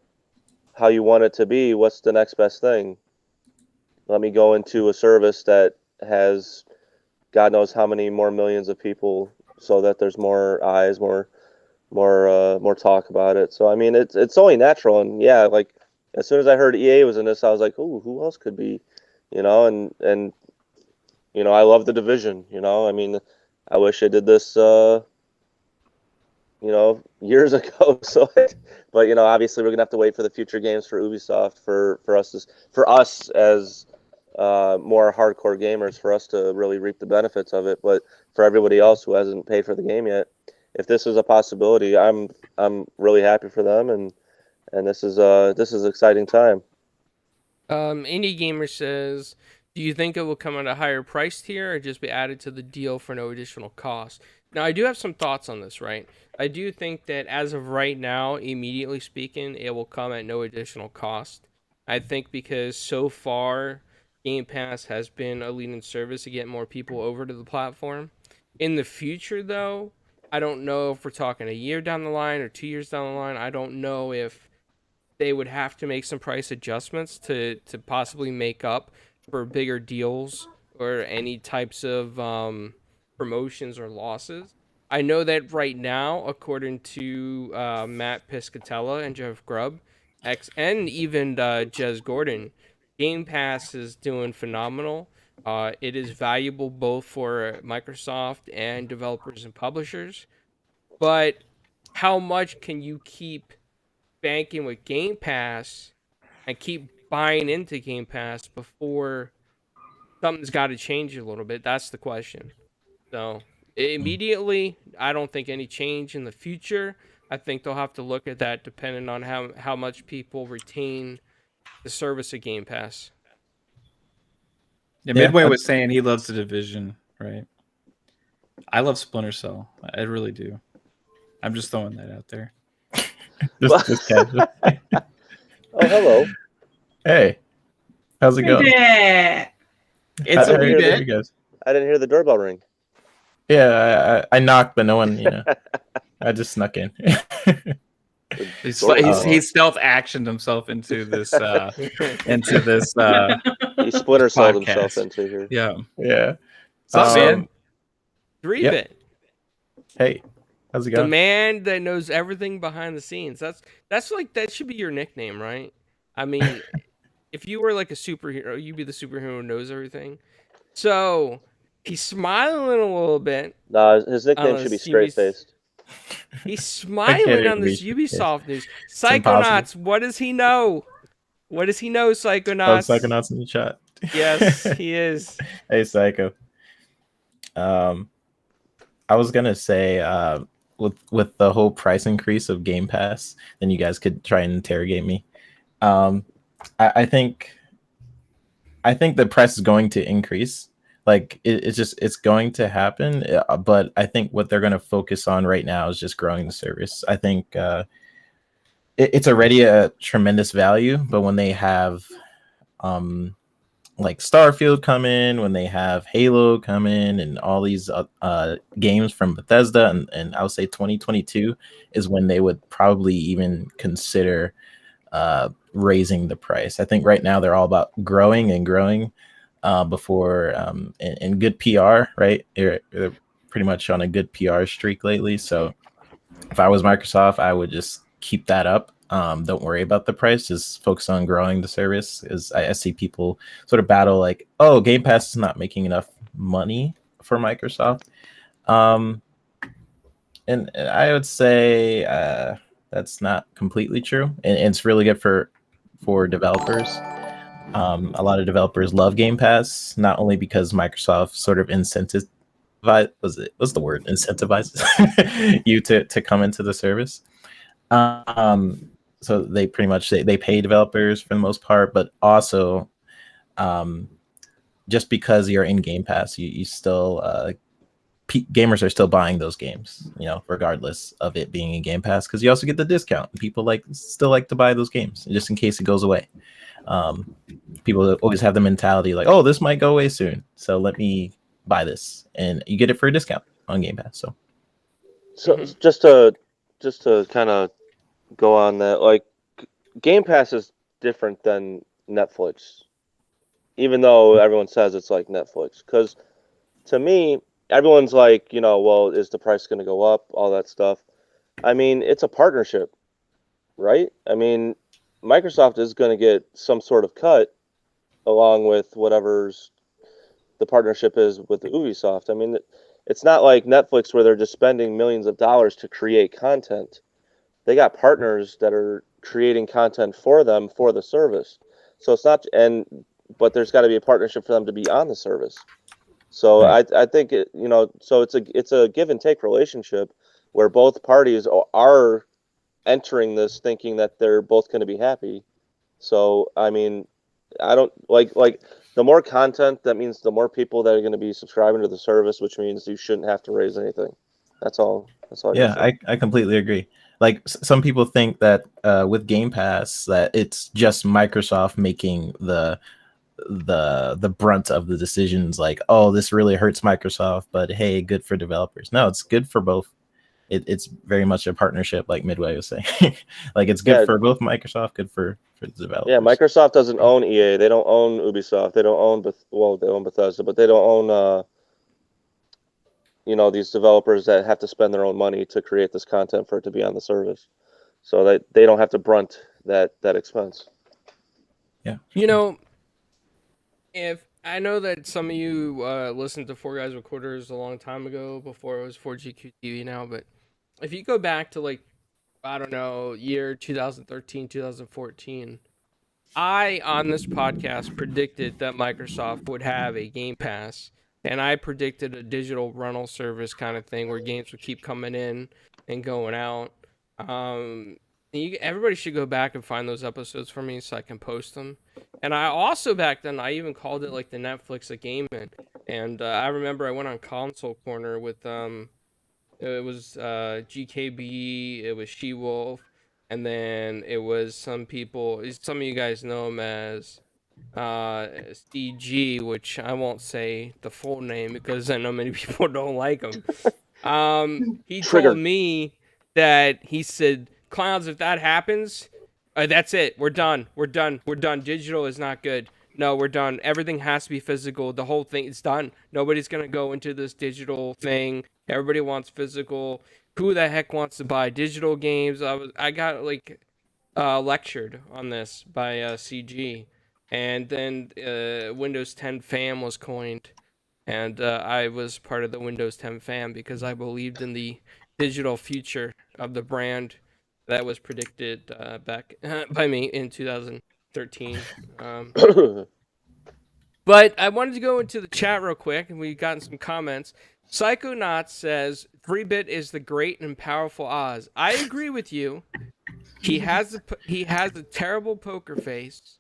want it to be, what's the next best thing? Let me go into a service that has God knows how many more millions of people, so that there's more eyes, more talk about it. So I mean, it's only natural. And yeah, like as soon as I heard EA was in this, I was like, oh, who else could be, and I love The Division. I mean, I wish I did this, years ago. So, but obviously we're gonna have to wait for the future games for Ubisoft for us as more hardcore gamers, for us to really reap the benefits of it. But for everybody else who hasn't paid for the game yet, if this is a possibility, I'm really happy for them, and this is exciting time. Indie Gamer says, do you think it will come at a higher price tier or just be added to the deal for no additional cost? Now, I do have some thoughts on this, right? I do think that as of right now, immediately speaking, it will come at no additional cost. I think because so far, Game Pass has been a leading service to get more people over to the platform. In the future, though, I don't know if we're talking a year down the line or 2 years down the line. I don't know if they would have to make some price adjustments to possibly make up for bigger deals or any types of promotions or losses. I know that right now, according to Matt Piscatella and Jeff Grubb, and even Jez Gordon, Game Pass is doing phenomenal. It is valuable both for Microsoft and developers and publishers. but how much can you keep banking with Game Pass and keep buying into Game Pass before something's got to change a little bit? That's the question. So immediately, I don't think any change in the future. I think they'll have to look at that depending on how much people retain the service of Game Pass. Yeah, Midway was saying he loves the Division, right? I love Splinter Cell. I really do. I'm just throwing that out there. just casual. Oh, hello. Hey, how's it going? Yeah. It's How a are new you day. You guys? I didn't hear the doorbell ring. Yeah, I knocked, but no one, I just snuck in. He Doorbell. stealth actioned himself into this He splinter celled podcast. himself into here. Yeah. Yeah. What's up, man? 3-bit. Hey, how's it The going? man that knows everything behind the scenes. That's like, that should be your nickname, right? I mean, if you were like a superhero, you'd be the superhero who knows everything. So he's smiling a little bit. Nah, his nickname on should be this straight faced. He's smiling on this reach this. Ubisoft news. impossible. Psychonauts, what does he know? What does he know, Oh, Psychonauts? Psychonauts in the chat. Yes, he is. Hey, Psycho. I was gonna say, with the whole price increase of Game Pass, then you guys could try and interrogate me. I think the price is going to increase. Like it's going to happen. But I think what they're going to focus on right now is just growing the service. I think it's already a tremendous value, but when they have like Starfield come in, when they have Halo come in, and all these games from Bethesda, and I would say 2022 is when they would probably even consider raising the price. I think right now they're all about growing and growing before and good PR, right? They're pretty much on a good PR streak lately. So if I was Microsoft, I would just keep that up. Don't worry about the price. Just focus on growing the service. Is I see people sort of battle like, oh, Game Pass is not making enough money for Microsoft. And I would say that's not completely true. And it's really good for developers. A lot of developers love Game Pass, not only because Microsoft sort of incentivizes you to come into the service. So they pretty much they pay developers for the most part, but also just because you're in Game Pass, you still gamers are still buying those games, regardless of it being in Game Pass, because you also get the discount. People still like to buy those games just in case it goes away. People always have the mentality like, oh, this might go away soon, so let me buy this, and you get it for a discount on Game Pass. So just to kind of go on that, like Game Pass is different than Netflix, even though everyone says it's like Netflix. Because to me, everyone's like, well, is the price going to go up? All that stuff. I mean, it's a partnership, right? I mean, Microsoft is going to get some sort of cut along with whatever's the partnership is with the Ubisoft. I mean, it's not like Netflix where they're just spending millions of dollars to create content. They got partners that are creating content for them for the service. So it's not, but there's got to be a partnership for them to be on the service. So right. I think so it's a give and take relationship where both parties are entering this thinking that they're both going to be happy. So I mean, I don't like the more content, that means the more people that are going to be subscribing to the service, which means you shouldn't have to raise anything. That's all. Yeah, I completely agree. Like some people think that with Game Pass that it's just Microsoft making the brunt of the decisions. Like, oh, this really hurts Microsoft, but hey, good for developers. No, it's good for both. It's very much a partnership, like Midway was saying. Like it's good for both Microsoft, good for the developers. Yeah, Microsoft doesn't own EA. They don't own Ubisoft. They don't own they own Bethesda, but they don't own these developers that have to spend their own money to create this content for it to be on the service. So that they don't have to brunt that expense. Yeah. If I know that some of you listened to Four Guys Recorders a long time ago before it was 4GQ TV now, but if you go back to like, I don't know, year 2013, 2014, I on this podcast predicted that Microsoft would have a Game Pass, and I predicted a digital rental service kind of thing where games would keep coming in and going out. Everybody should go back and find those episodes for me so I can post them. And I also back then I even called it like the Netflix of gaming. And I remember I went on Console Corner with it was GKB, it was She Wolf, and then it was some people. Some of you guys know him as CG, which I won't say the full name because I know many people don't like him. He Trigger. told me that he said, "Clowns, if that happens, that's it. We're done. We're done. We're done. Digital is not good. No, we're done. Everything has to be physical. The whole thing is done. Nobody's gonna go into this digital thing. Everybody wants physical. Who the heck wants to buy digital games?" I got like lectured on this by CG, and then Windows 10 Fam was coined, and I was part of the Windows 10 Fam because I believed in the digital future of the brand that was predicted back by me in 2013. But I wanted to go into the chat real quick, and we've gotten some comments. Psychonaut says 3-bit is the great and powerful Oz. I agree with you. He has a terrible poker face,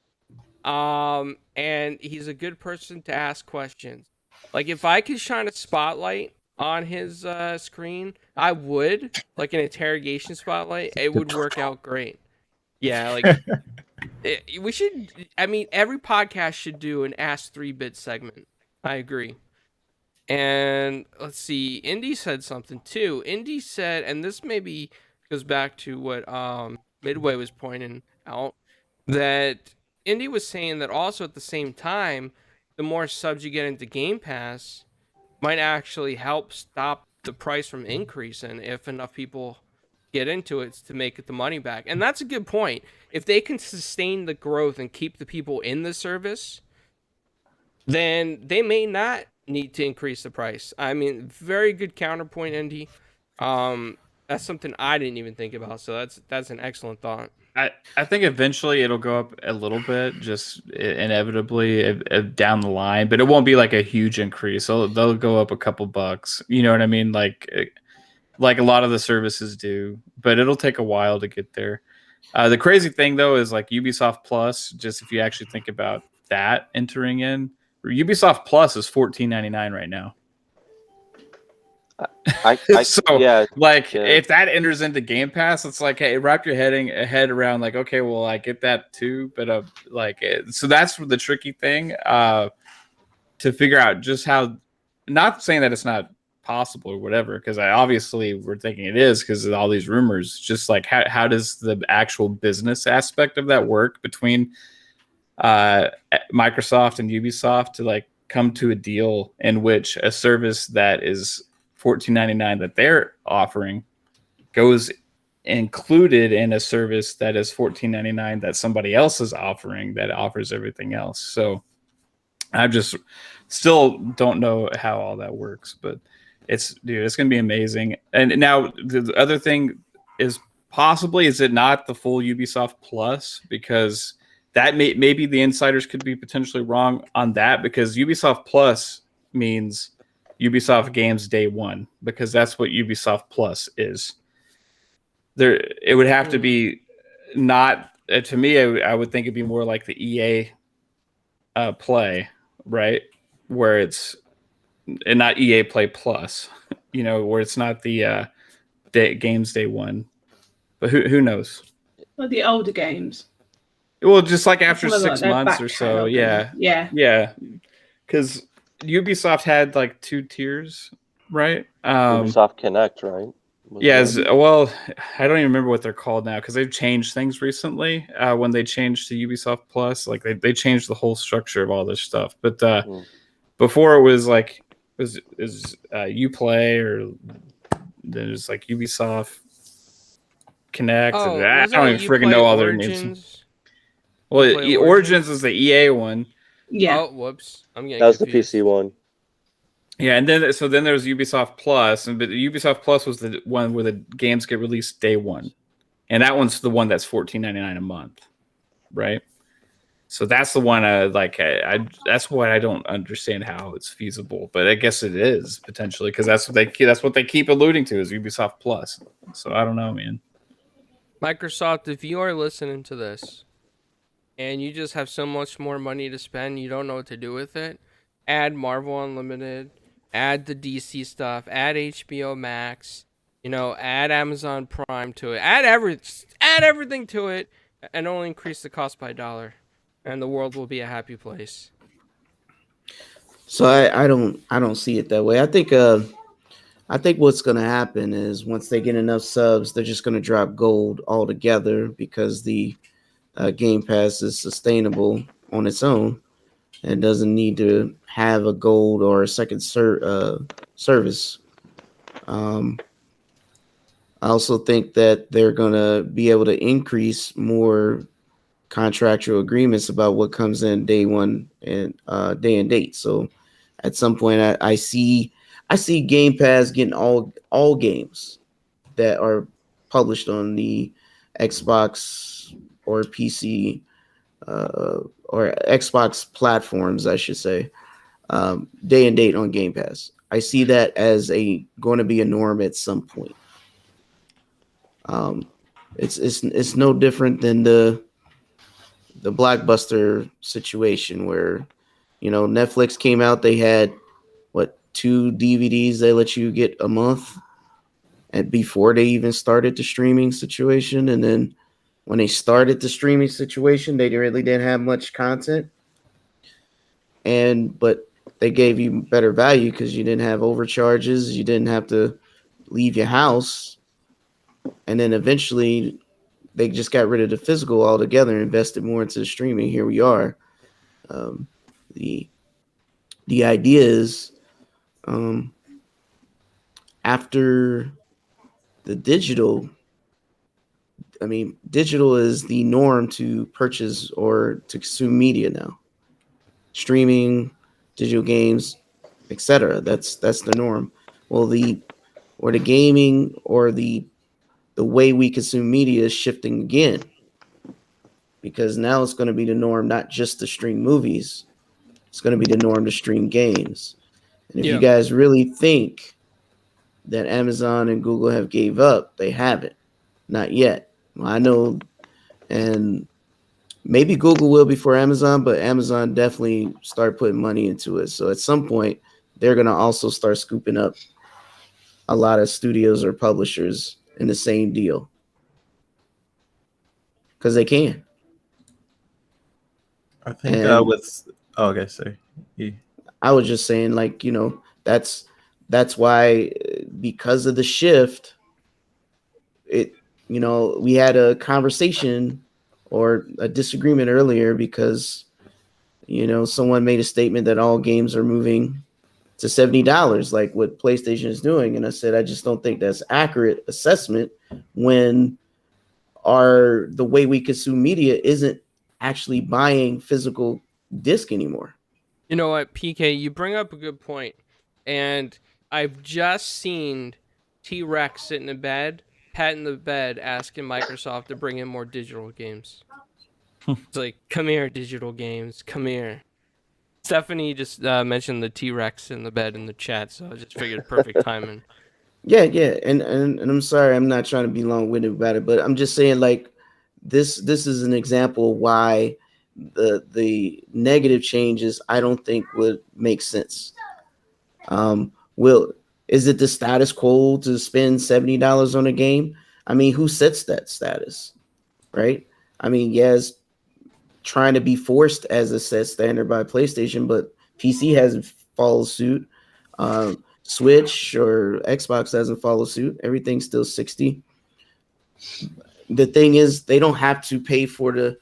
and he's a good person to ask questions. Like if I could shine a spotlight on his screen, I would, like an interrogation spotlight. It would work out great. Yeah, like we should. I mean, every podcast should do an Ask 3-bit segment. I agree. And let's see, Indy said something too. Indy said, and this maybe goes back to what Midway was pointing out, that Indy was saying that also at the same time, the more subs you get into Game Pass might actually help stop the price from increasing if enough people get into it to make the money back. And that's a good point. If they can sustain the growth and keep the people in the service, then they may not need to increase the price. I mean, very good counterpoint, Indy. That's something I didn't even think about. So that's an excellent thought. I think eventually it'll go up a little bit, just inevitably down the line, but it won't be like a huge increase. They'll go up a couple bucks. You know what I mean? Like a lot of the services do, but it'll take a while to get there. The crazy thing though is like Ubisoft Plus. Just if you actually think about that entering in, Ubisoft Plus is $14.99 right now. If that enters into Game Pass, it's like, hey, wrap your head around like, okay, well, I get that too, but so that's the tricky thing to figure out just how. Not saying that it's not possible or whatever, because we're thinking it is because of all these rumors. Just like how does the actual business aspect of that work between Microsoft and Ubisoft to like come to a deal in which a service that is $14.99 that they're offering goes included in a service that is $14.99 that somebody else is offering that offers everything else. So I just still don't know how all that works, but it's going to be amazing. And now the other thing is possibly, is it not the full Ubisoft Plus? Because that maybe the insiders could be potentially wrong on that, because Ubisoft Plus means Ubisoft games day one, because that's what Ubisoft Plus is. It would have to be not, to me, I would think it'd be more like the EA Play, right? Where it's, and not EA Play Plus, where it's not the games day one. But who knows? Well, the older games. Well, just like after 6 months or so, yeah. Because Ubisoft had like 2 tiers, right? Ubisoft Connect, right? Well, I don't even remember what they're called now because they've changed things recently. When they changed to Ubisoft Plus, like they changed the whole structure of all this stuff. But before it was like Uplay, or there's like Ubisoft Connect. I don't even freaking know all their names. Well, Origins is the EA one. Yeah. Oh, whoops! I'm getting that was confused. the PC one. Yeah, and then there's Ubisoft Plus, but Ubisoft Plus was the one where the games get released day one, and that one's the one that's $14.99 a month, right? So that's the one I that's what I don't understand how it's feasible, but I guess it is potentially because that's what they keep alluding to is Ubisoft Plus. So I don't know, man. Microsoft, if you are listening to this and you just have so much more money to spend, you don't know what to do with it, add Marvel Unlimited, add the DC stuff, add HBO Max, add Amazon Prime to it, add everything to it, and only increase the cost by $1, and the world will be a happy place. So I don't see it that way. I think what's going to happen is once they get enough subs, they're just going to drop gold altogether because the Game Pass is sustainable on its own and doesn't need to have a gold or a second service. I also think that they're going to be able to increase more contractual agreements about what comes in day one and day and date. So at some point, I see Game Pass getting all games that are published on the Xbox or PC or Xbox platforms, I should say, day and date on Game Pass. I see that as going to be a norm at some point. It's no different than the Blockbuster situation where, Netflix came out, they had 2 DVDs they let you get a month and before they even started the streaming situation. And then when they started the streaming situation, they really didn't have much content. But they gave you better value because you didn't have overcharges. You didn't have to leave your house. And then eventually they just got rid of the physical altogether and invested more into the streaming. Here we are. The idea is after the digital is the norm to purchase or to consume media now. Streaming, digital games, etc. That's the norm. Well, the gaming or the way we consume media is shifting again, because now it's going to be the norm not just to stream movies, it's going to be the norm to stream games. And if you guys really think that Amazon and Google have gave up, they haven't. Not yet. Well, I know, and maybe Google will before Amazon, but Amazon definitely start putting money into it. So at some point, they're going to also start scooping up a lot of studios or publishers in the same deal. Because they can. I think okay, sorry. I was just saying, that's why, because of the shift, we had a conversation or a disagreement earlier because, someone made a statement that all games are moving to $70, like what PlayStation is doing. And I said, I just don't think that's accurate assessment when the way we consume media isn't actually buying physical disc anymore. You know what, PK, you bring up a good point. And I've just seen T-Rex sitting in bed, patting the bed, asking Microsoft to bring in more digital games. It's like, come here, digital games, come here. Stephanie just mentioned the T-Rex in the bed in the chat, so I just figured perfect timing. Yeah, and I'm sorry, I'm not trying to be long-winded about it, but I'm just saying, this is an example why the negative changes I don't think would make sense. Is it the status quo to spend $70 on a game? I mean, who sets that status, right? I mean, yes, trying to be forced as a set standard by PlayStation, but PC hasn't followed suit. Switch or Xbox hasn't followed suit. Everything's still 60. The thing is, they don't have to pay for the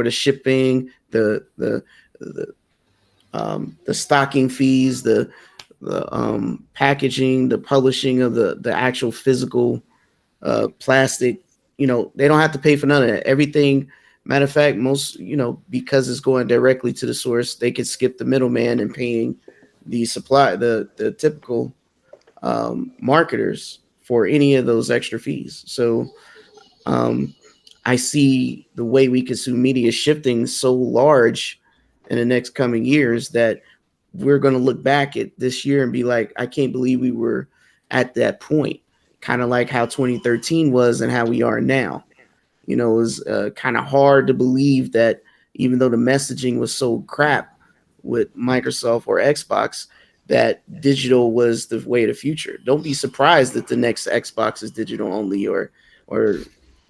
shipping, the stocking fees, the packaging, the publishing of the actual physical plastic. They don't have to pay for none of that. Everything. Matter of fact, most, because it's going directly to the source, they could skip the middleman and paying the typical marketers for any of those extra fees. So I see the way we consume media shifting so large in the next coming years that we're going to look back at this year and be like, I can't believe we were at that point. Kind of like how 2013 was and how we are now. You know, it was kind of hard to believe that even though the messaging was so crap with Microsoft or Xbox, that digital was the way of the future. Don't be surprised that the next Xbox is digital only, or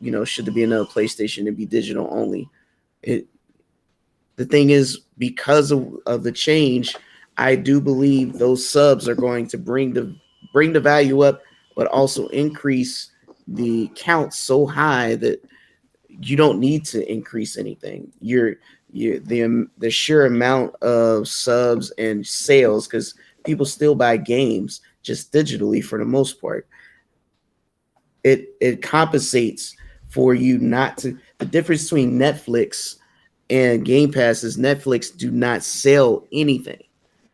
you know, should there be another PlayStation to be digital only. The thing is, because of the change, I do believe those subs are going to bring the value up, but also increase the count so high that you don't need to increase anything. The sheer amount of subs and sales, because people still buy games just digitally for the most part. It compensates for you not to. The difference between Netflix and Game Pass is Netflix do not sell anything.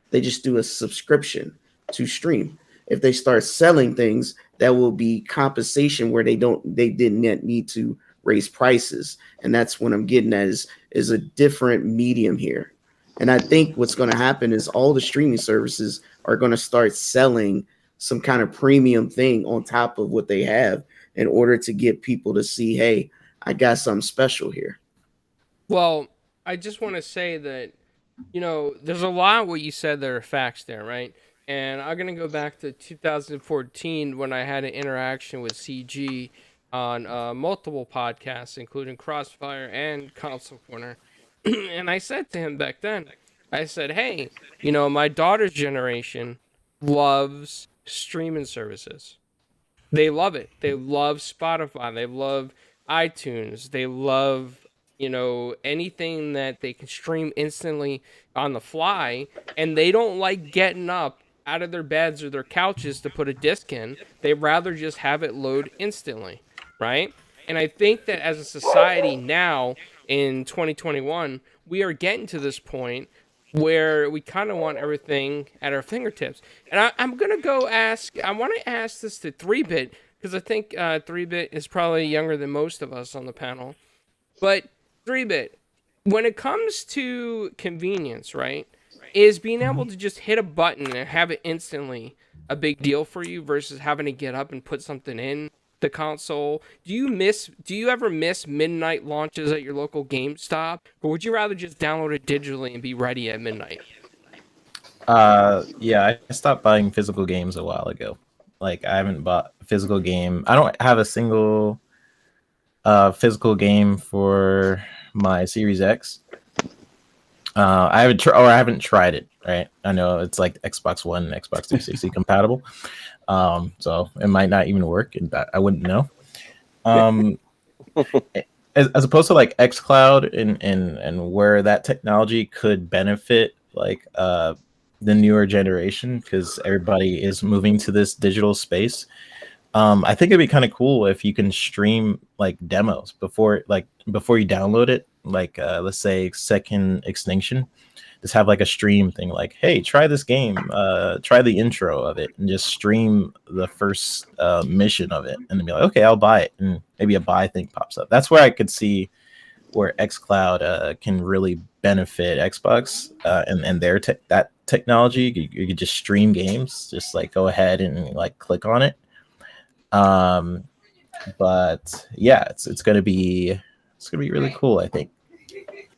They just do a subscription to stream. If they start selling things, that will be compensation where they didn't need to raise prices. And that's what I'm getting at is a different medium here. And I think what's going to happen is all the streaming services are going to start selling some kind of premium thing on top of what they have in order to get people to see, hey, I got something special here. Well, I just want to say that, you know, there's a lot of what you said that are facts there, right? And I'm going to go back to 2014 when I had an interaction with CG on multiple podcasts, including Crossfire and Console Corner. And I said to him back then, I said, hey, you know, my daughter's generation loves streaming services. They love it. They love Spotify. They love iTunes. They love, you know, anything that they can stream instantly on the fly. And they don't like getting up out of their beds or their couches to put a disc in. They rather just have it load instantly, right? And I think that as a society now in 2021, we are getting to this point where we kind of want everything at our fingertips. And I'm going to I want to ask this to 3-Bit, because I think 3-Bit is probably younger than most of us on the panel. But 3-Bit, when it comes to convenience, right, is being able to just hit a button and have it instantly a big deal for you versus having to get up and put something in the console? Do you ever miss midnight launches at your local GameStop, or would you rather just download it digitally and be ready at midnight? Yeah, I stopped buying physical games a while ago. Like, I haven't bought a physical game. I don't have a single physical game for my Series X. I haven't tried it. Right, I know it's like Xbox One, Xbox 360 compatible. So it might not even work, and I wouldn't know. As opposed to like xCloud and where that technology could benefit like the newer generation, because everybody is moving to this digital space. I think it'd be kind of cool if you can stream like demos before you download it. Like let's say second Extinction. Just have like a stream thing, like, hey, try this game, try the intro of it, and just stream the first mission of it, and then be like, okay, I'll buy it, and maybe a buy thing pops up. That's where I could see where xCloud can really benefit Xbox and their that technology. You could just stream games, just like go ahead and like click on it. But yeah, it's gonna be really cool, I think.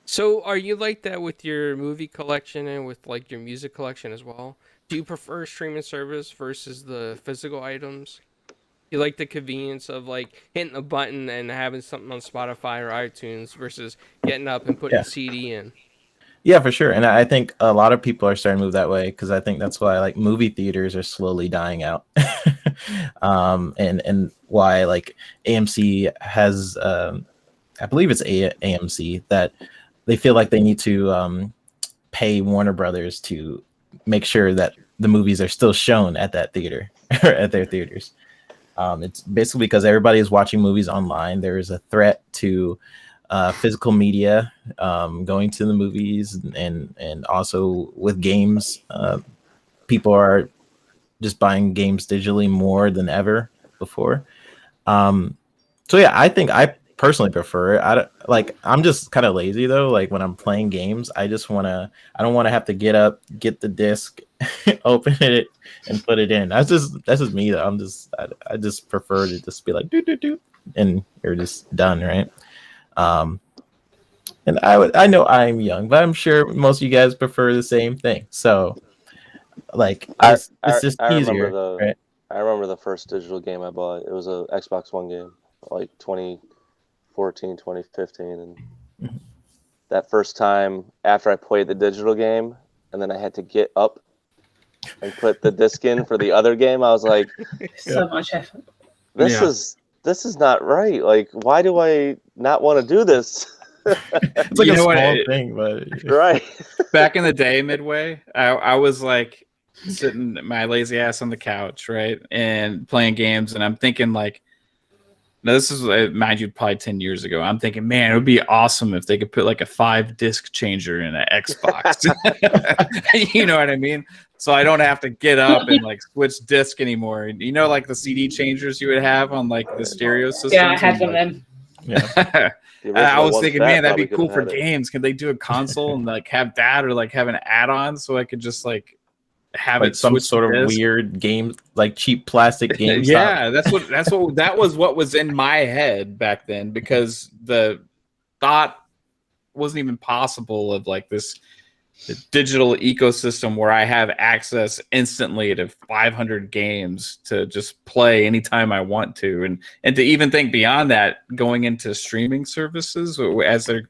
So are you like that with your movie collection and with like your music collection as well? Do you prefer streaming service versus the physical items? You like the convenience of like hitting a button and having something on Spotify or iTunes versus getting up and putting a CD in? Yeah, for sure. And I think a lot of people are starting to move that way, because I think that's why like movie theaters are slowly dying out. And why like AMC has I believe it's AMC that they feel like they need to pay Warner Brothers to make sure that the movies are still shown at that theater or at their theaters. It's basically because everybody is watching movies online. There is a threat to physical media going to the movies, and also with games. people are just buying games digitally more than ever before. So yeah, I think I personally prefer it. I'm just kind of lazy though. Like when I'm playing games, I don't want to have to get up, get the disc, open it, and put it in. That's just me though. I just prefer to just be like do do do, and you're just done, right? And I know I'm young, but I'm sure most of you guys prefer the same thing. So like it's just easier, right? I remember the first digital game I bought. It was a Xbox One game, like 2014, 2015, and that first time after I played the digital game, and then I had to get up and put the disc in for the other game. I was like, So much effort. this is not right. Like, why do I not want to do this? It's like You a know what, small thing, but Right. Back in the day, Midway, I was like sitting my lazy ass on the couch, right, and playing games, and I'm thinking like, now this is, mind you, probably 10 years ago. I'm thinking, man, it would be awesome if they could put like a 5-disc changer in an Xbox. You know what I mean? So I don't have to get up and like switch disc anymore. You know, like the CD changers you would have on like the stereo systems. Yeah, I had one of them. yeah. I was thinking, man, that'd be cool for games. Can they do a console and like have that, or like have an add-on so I could just like have Like it some switch sort of disc? weird game, like cheap plastic game. Yeah, that was what was in my head back then, because the thought wasn't even possible of like this digital ecosystem where I have access instantly to 500 games to just play anytime I want to, and to even think beyond that, going into streaming services as they're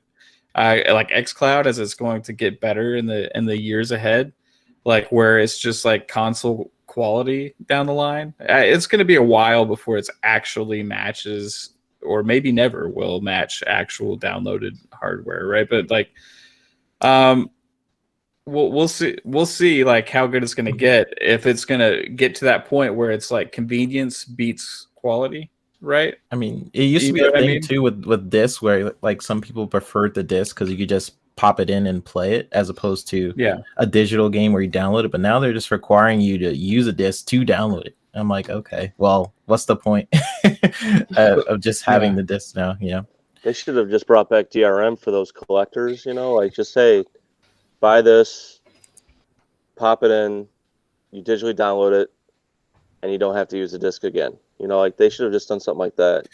like xCloud, as it's going to get better in the years ahead, like where it's just like console quality down the line. It's going to be a while before it's actually matches, or maybe never will match actual downloaded hardware, right? But like we'll see like how good it's going to get, if it's going to get to that point where it's like convenience beats quality, right? I mean, it used to be a thing too with discs, where like some people preferred the disc because you could just pop it in and play it, as opposed to a digital game where you download it. But now they're just requiring you to use a disc to download it. I'm like, okay, well, what's the point of just having the disc now? You know, they should have just brought back DRM for those collectors. You know, like just say, buy this, pop it in, you digitally download it, and you don't have to use the disc again. You know, like they should have just done something like that,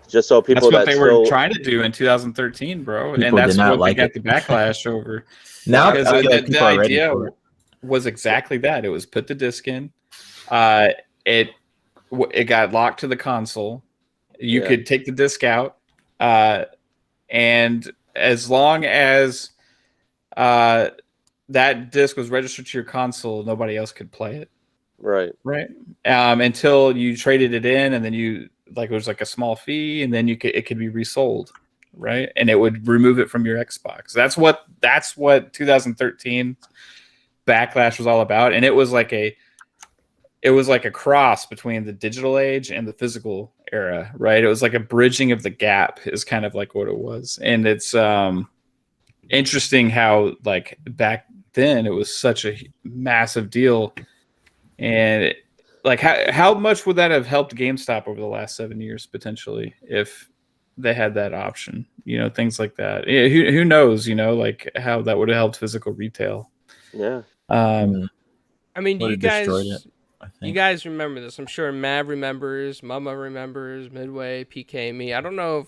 just so people that's what they were trying to do in 2013, bro, and that's what they got the backlash over. Now because the idea was exactly that. It was put the disc in, it got locked to the console. You could take the disc out, and as long as that disc was registered to your console, nobody else could play it. Right. Until you traded it in, and then you like, it was like a small fee, and then it could be resold, right? And it would remove it from your Xbox. That's what 2013 backlash was all about. And it was like a cross between the digital age and the physical era, right? It was like a bridging of the gap, is kind of like what it was. And it's interesting how like back then it was such a massive deal. And like how much would that have helped GameStop over the last 7 years potentially, if they had that option? You know, things like that. Yeah, who knows? You know, like how that would have helped physical retail. Yeah. I mean, do you guys remember this? I'm sure Mav remembers, Mama remembers, Midway, PK, me. I don't know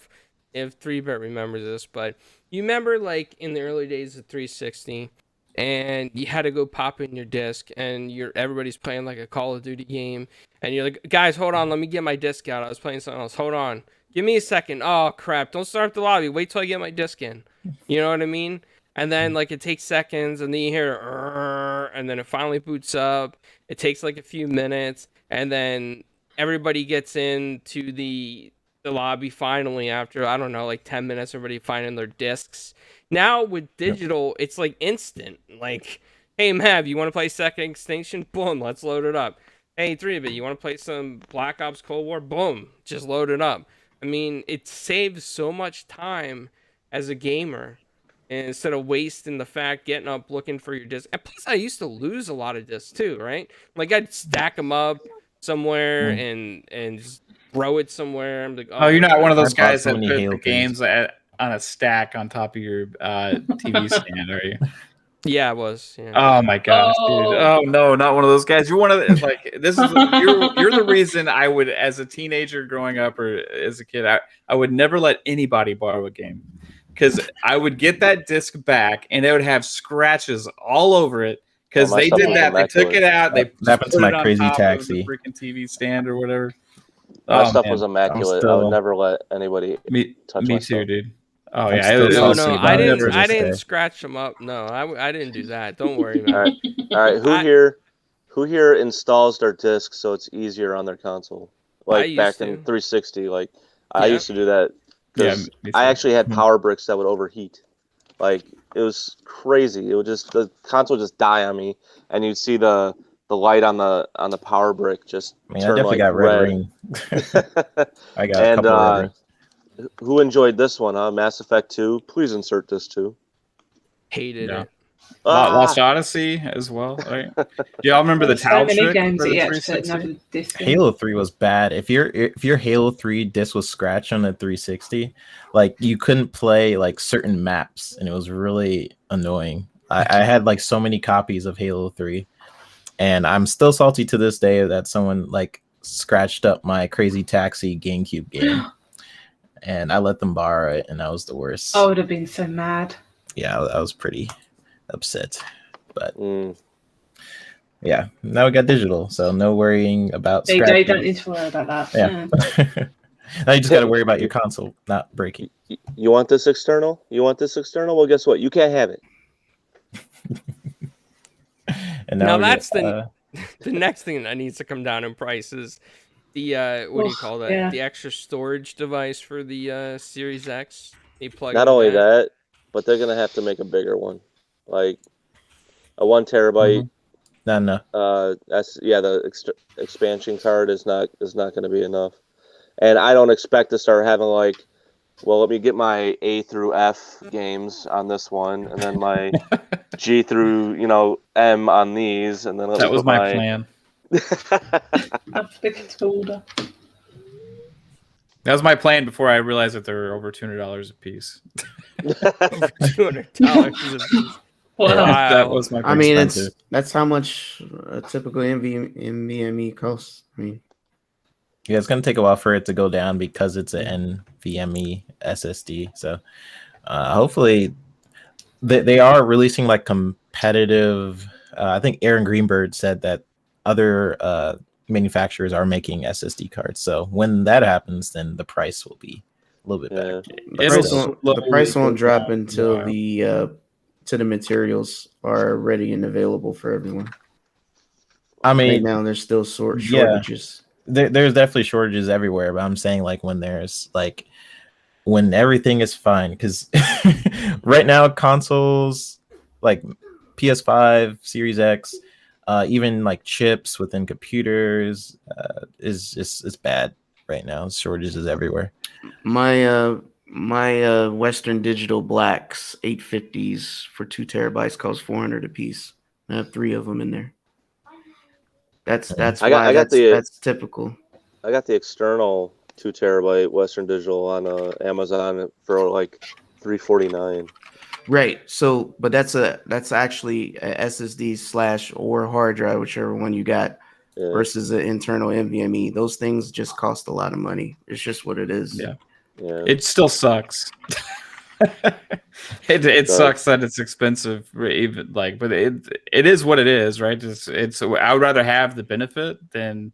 if 3-Bit remembers this, but you remember like in the early days of 360, and you had to go pop in your disc, and everybody's playing like a Call of Duty game, and you're like, guys, hold on, let me get my disc out. I was playing something else. Hold on, give me a second. Oh crap! Don't start the lobby. Wait till I get my disc in. You know what I mean? And then like it takes seconds, and then you hear, and then it finally boots up. It takes like a few minutes, and then everybody gets into the lobby finally after, I don't know, like 10 minutes. Everybody finding their discs. Now with digital, it's like instant. Like, hey Mav, you want to play Second Extinction? Boom, let's load it up. Hey 3-Bit, you want to play some Black Ops Cold War? Boom, just load it up. I mean, it saves so much time as a gamer And instead of wasting the fact getting up looking for your disc. And plus, I used to lose a lot of discs too, right? Like I'd stack them up somewhere and just throw it somewhere. I'm like, Oh, you're not one of I those bought guys so that many put Halo the games on a stack on top of your TV stand, are you? Yeah, I was. Yeah. Oh my gosh, dude! Oh. Oh no, not one of those guys. You're one of the, like this is you're the reason I would, as a teenager growing up or as a kid, I would never let anybody borrow a game because I would get that disc back and it would have scratches all over it because Oh, my they stuff did was that. They took it out. They That just happened to put my it on Crazy top Taxi. of the freaking TV stand or whatever. My Oh, stuff man. was immaculate. I would never let anybody touch Me my too, stuff. dude. Oh I'm yeah, still it No, was, salty no, about I it didn't. to I this didn't day. scratch them up. No, I didn't do that. Don't worry, All man. right, all right. Who here installs their disc so it's easier on their console? Like used back to. in 360, like I Yeah. used to do that yeah. because Me I too. actually had power bricks that would overheat. Like it was crazy. It would just the console would just die on me, and you'd see the light on the power brick just I mean, I turn definitely like got red red. ring. I got a And couple of red rings. who enjoyed this one? Mass Effect 2. Please insert this too. Hated Yeah. it. Lost Odyssey as well, right? Do y'all remember the So towel many trick games for that the you had to put 360? another disc in. Halo 3 was bad. If your Halo 3 disc was scratched on the 360, like you couldn't play like certain maps, and it was really annoying. I had like so many copies of Halo 3, and I'm still salty to this day that someone like scratched up my Crazy Taxi GameCube game, and I let them borrow it, and that was the worst. I would have been so mad. Yeah, I was pretty upset, but Mm. yeah, now we got digital, so no worrying about They scratching. don't need to worry about that. Yeah. Now you just got to worry about your console not breaking. You want this external? You want this external? Well, guess what? You can't have it. And Now we're that's gonna- the next thing that needs to come down in price is the what do you call that? Yeah. The extra storage device for the Series X. You plug Not into only that, but they're gonna have to make a bigger one, like a 1 terabyte. no. That's the expansion card is not going to be enough, and I don't expect to start having like, well, let me get my A through F games on this one, and then my G through M on these, and then let That me was put my plan. Alphabetical order. That was my plan before I realized that they were over $200 a piece. $200. Wow. That was my. I mean, expensive. that's how much a typical NVMe costs. I mean, Yeah, it's gonna take a while for it to go down because it's an NVMe SSD. So hopefully they are releasing like competitive. I think Aaron Greenberg said that other manufacturers are making SSD cards. So when that happens, then the price will be a little bit better. the price won't drop until Yeah. the materials are ready and available for everyone. I Right mean, now there's still shortages. there's definitely shortages everywhere, but I'm saying like when everything is fine, because right now consoles like PS5, Series X, even like chips within computers is bad right now. Shortages everywhere. My Western Digital Blacks 850s for 2 terabytes cost $400 a piece. I have 3 of them in there. That's that's typical. I got the external 2 terabyte Western Digital on Amazon for like $349. Right. So, but that's actually a SSD / or hard drive, whichever one you got, versus an internal NVMe. Those things just cost a lot of money. It's just what it is. Yeah. Yeah. It still sucks. it sucks that it's expensive, even like, but it is what it is, right? It's I would rather have the benefit than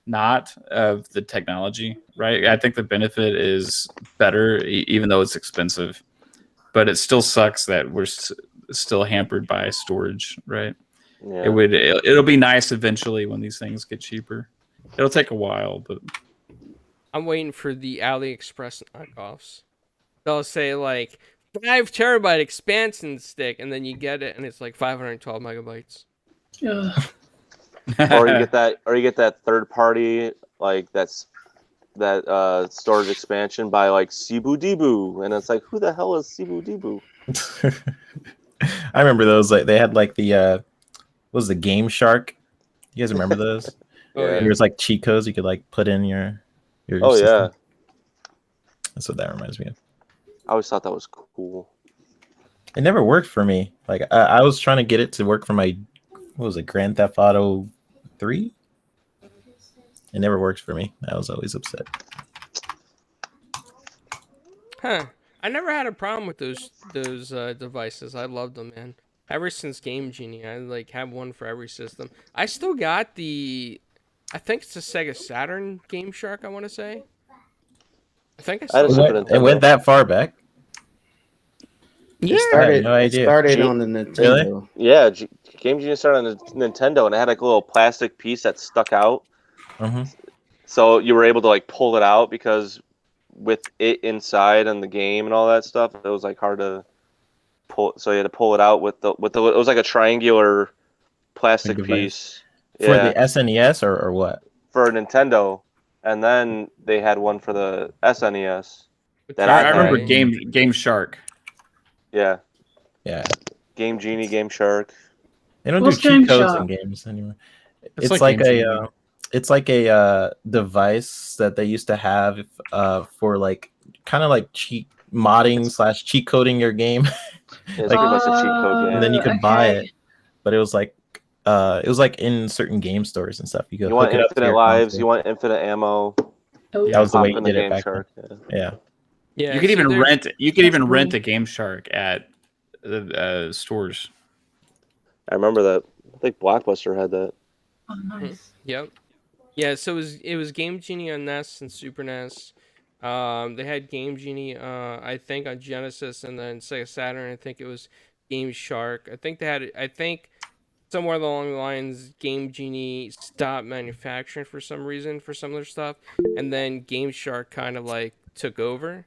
not of the technology, right? I think the benefit is better, even though it's expensive, but it still sucks that we're still hampered by storage, right? Yeah. It'll be nice eventually when these things get cheaper. It'll take a while, but I'm waiting for the AliExpress knockoffs. They'll say like 5 terabyte expansion stick, and then you get it, and it's like 512 megabytes. Ugh. or you get that third party like that storage expansion by like Cebu Debu, and it's like, who the hell is Cebu Debu? I remember those. Like they had like the what was the Game Shark? You guys remember those? Oh, yeah. There was like cheat codes you could like put in your Oh system. yeah, That's what that reminds me of. I always thought that was cool. It never worked for me. Like I was trying to get it to work for my what was it, Grand Theft Auto 3? It never worked for me. I was always upset. Huh. I never had a problem with those devices. I loved them, man. Ever since Game Genie, I like have one for every system. I still got I think it's a Sega Saturn Game Shark, I want to say. I think I I had a still Super have it. Nintendo. It went that far back. Yeah. no idea. It started Gee, on the Nintendo. Yeah, Game Genie started on the Nintendo, and it had like a little plastic piece that stuck out, so you were able to like pull it out because with it inside and the game and all that stuff, it was like hard to pull. So you had to pull it out with the it was like a triangular plastic Device. piece. For Yeah, the SNES or what? for Nintendo, and then they had one for the SNES. That I remember Right. Game Shark. Yeah, Yeah. Game Genie, Game Shark. They don't What's do cheat Game codes Shark? in games anymore. It's It's like like Game a Genie. it's like a device that they used to have for like kind of like modding / cheat coding your game. Yeah, it's Like- pretty much a cheat code game. And then you could buy okay. it. But it was like in certain game stores and stuff. You could You want hook it up to infinite your lives. console. You want infinite ammo. Oh, That was the Hop way in you the did it Game back Shark. then. Yeah. Yeah. Yeah. You could so even they're- rent. You could even That's rent cool. a Game Shark at stores. I remember that. I think Blockbuster had that. oh, nice. Yep. Yeah, so it was Game Genie on NES and Super NES. They had Game Genie, I think, on Genesis, and then Sega Saturn. I think it was Game Shark. I think they had. I think somewhere along the lines, Game Genie stopped manufacturing for some reason for some of their stuff, and then Game Shark kind of like took over.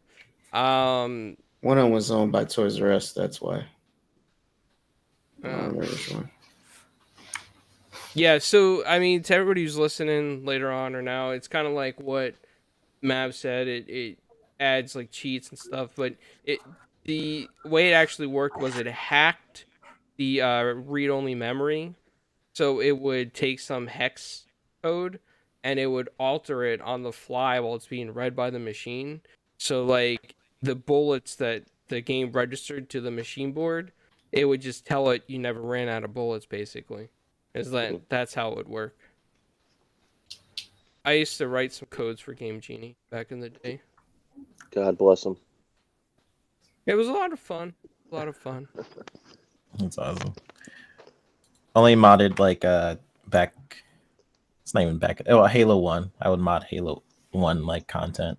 One of them was owned by Toys R Us. That's why. I don't Um, remember which one. Yeah, so I mean, to everybody who's listening later on or now, it's kind of like what Mav said. It adds like cheats and stuff, but the way it actually worked was it hacked the read-only memory, so it would take some hex code and it would alter it on the fly while it's being read by the machine. So like the bullets that the game registered to the machine board, it would just tell it you never ran out of bullets, basically. That's how it would work. I used to write some codes for Game Genie back in the day. God bless them. It was a lot of fun. A lot of fun. That's awesome. Only modded like back. It's not even back. Oh, Halo 1. I would mod Halo 1 like content.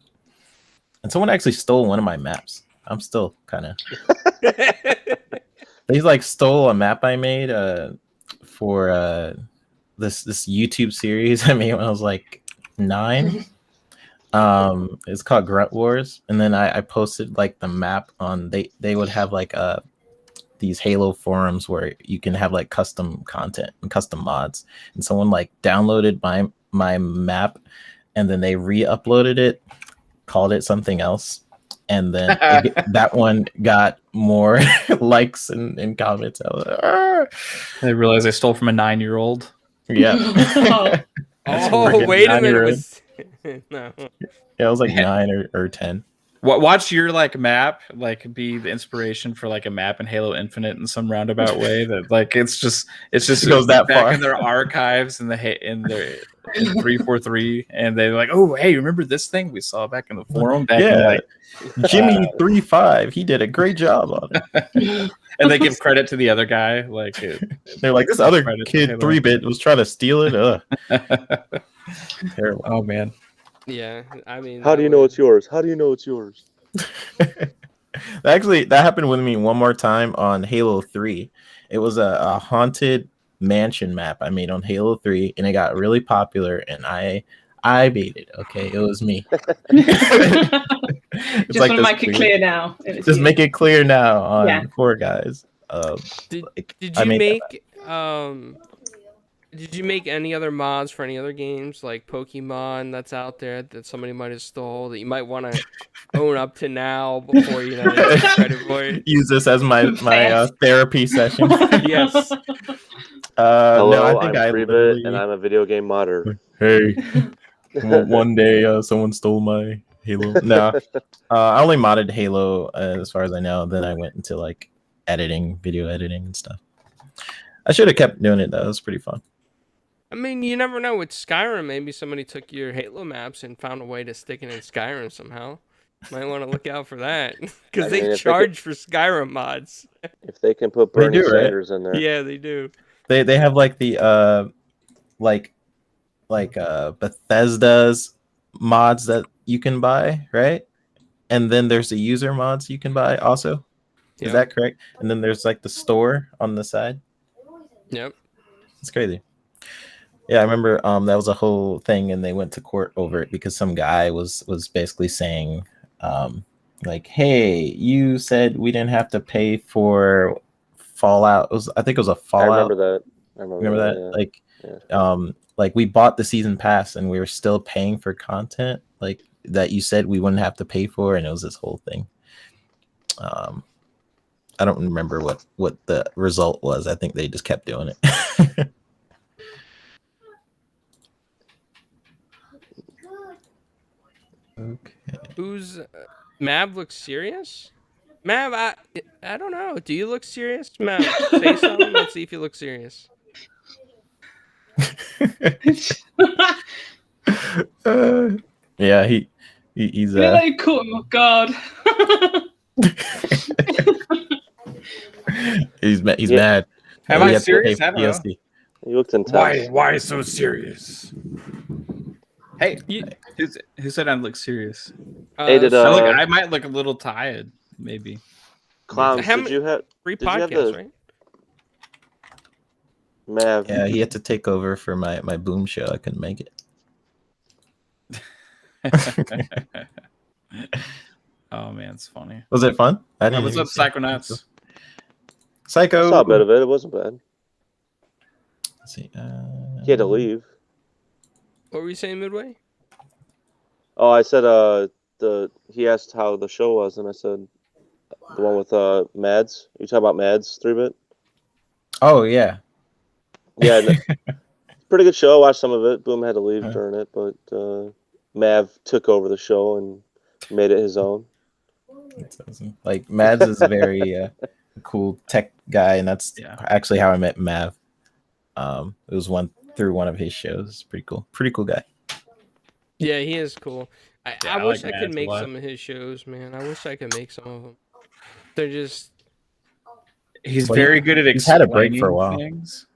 And someone actually stole one of my maps. I'm still kind of. They like stole a map I made for this YouTube series I made when I was like 9. It's called Grunt Wars, and then I posted like the map on they would have like these Halo forums where you can have like custom content and custom mods, and someone like downloaded my map and then they re-uploaded it, called it something else, and then that one got more likes and comments. I was like, "Arr!" They realized they stole from a 9-year-old. Yeah. Oh, Freaking wait a minute. 9-year-old. No. Yeah, I was like 9 or 10. Watch your like map like be the inspiration for like a map in Halo Infinite in some roundabout way that like it's just It goes that back far. in their archives in 343 and they're like, oh hey, remember this thing we saw back in the forum back in Yeah. like Jimmy 35, he did a great job on it. and they give credit to the other guy like They're like, this other Credit to kid Halo. 3-bit was trying to steal it. Terrible. oh man. Yeah, I mean. How do you know it's yours? How do you know it's yours? Actually, that happened with me one more time on Halo 3. It was a haunted mansion map I made on Halo 3, and it got really popular, and I made it. Okay, it was me. It's Just like want to this make it weird- clear now. It was Just you. make it clear now on Yeah. Poor Guys. Did like, Did I you made make Did you make any other mods for any other games like Pokemon that's out there that somebody might have stole that you might want to own up to now before they take credit for it? Use this as my therapy session. Yes. Hello, No, I think I'm I 3-bit, literally. and I'm a video game modder. Hey, one day someone stole my Halo. No, I only modded Halo as far as I know. Then I went into like editing, video editing and stuff. I should have kept doing it though. It was pretty fun. I mean, you never know with Skyrim. Maybe somebody took your Halo maps and found a way to stick it in Skyrim somehow. Might want to look out for that because I mean, they if charge for Skyrim mods. If they can put They Bernie do, right? Sanders in there. Yeah, they do. They have like the like Bethesda's mods that you can buy, right? And then there's the user mods you can buy also. Is Yep. that correct? And then there's like the store on the side. Yep. It's crazy. Yeah, I remember that was a whole thing, and they went to court over it because some guy was basically saying like, hey, you said we didn't have to pay for Fallout. I think it was a Fallout. I remember that. Remember that? Yeah. Like, Yeah. Like we bought the season pass and we were still paying for content like that you said we wouldn't have to pay for, and it was this whole thing. I don't remember what the result was. I think they just kept doing it. Okay. Who's Mav looks serious? Mav, I don't know. Do you look serious? Mav, say something. Let's see if you look serious. Yeah, he's Yeah, they caught him off guard. he's Yeah. mad. Am We I have to serious? pay I don't know. PLC. You looked intense. Why so serious? Hey, You- who said I look serious? Hey, did, so I might look a little tired, maybe. Clowns, How did many- you have free did you have podcast, the- right? Mav? Yeah, he had to take over for my Boom show. I couldn't make it. Oh man, it's funny. Was it fun? I Hey, what's hear up, you say- Psychonauts? Psycho. I saw a bit of it. It wasn't bad. Let's see. He had to leave. What were you saying, Midway? Oh, I said he asked how the show was, and I said the one with Mads. You talking about Mads 3-bit? Oh yeah. Yeah, pretty good show. I watched some of it. Boom had to leave during it, but Mav took over the show and made it his own. That's awesome. Like Mads is a very cool tech guy, and that's actually how I met Mav. It was through one of his shows. It's pretty cool guy. Yeah, he is cool. I I wish like I could Mads a make lot. some of his shows, man. I wish I could make some of them. They're just He's Well, very good at he's had a break explaining for a while. things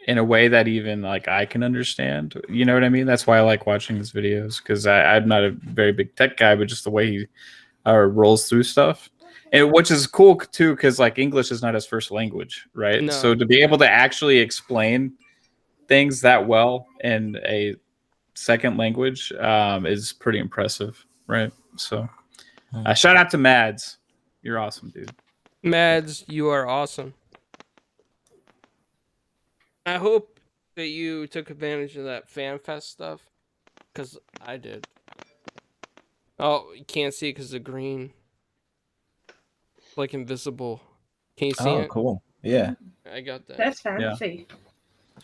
in a way that even like I can understand. You know what I mean? That's why I like watching his videos, because I'm not a very big tech guy, but just the way he rolls through stuff, and which is cool too, because like English is not his first language, right? No. So to be able to actually explain things that well in a second language is pretty impressive, right? So shout out to Mads. You're awesome, dude. Mads, you are awesome. I hope that you took advantage of that FanFest stuff, because I did. Oh, you can't see it because of green. Like invisible. Can you see Oh, it? cool. Yeah. I got that. That's fancy.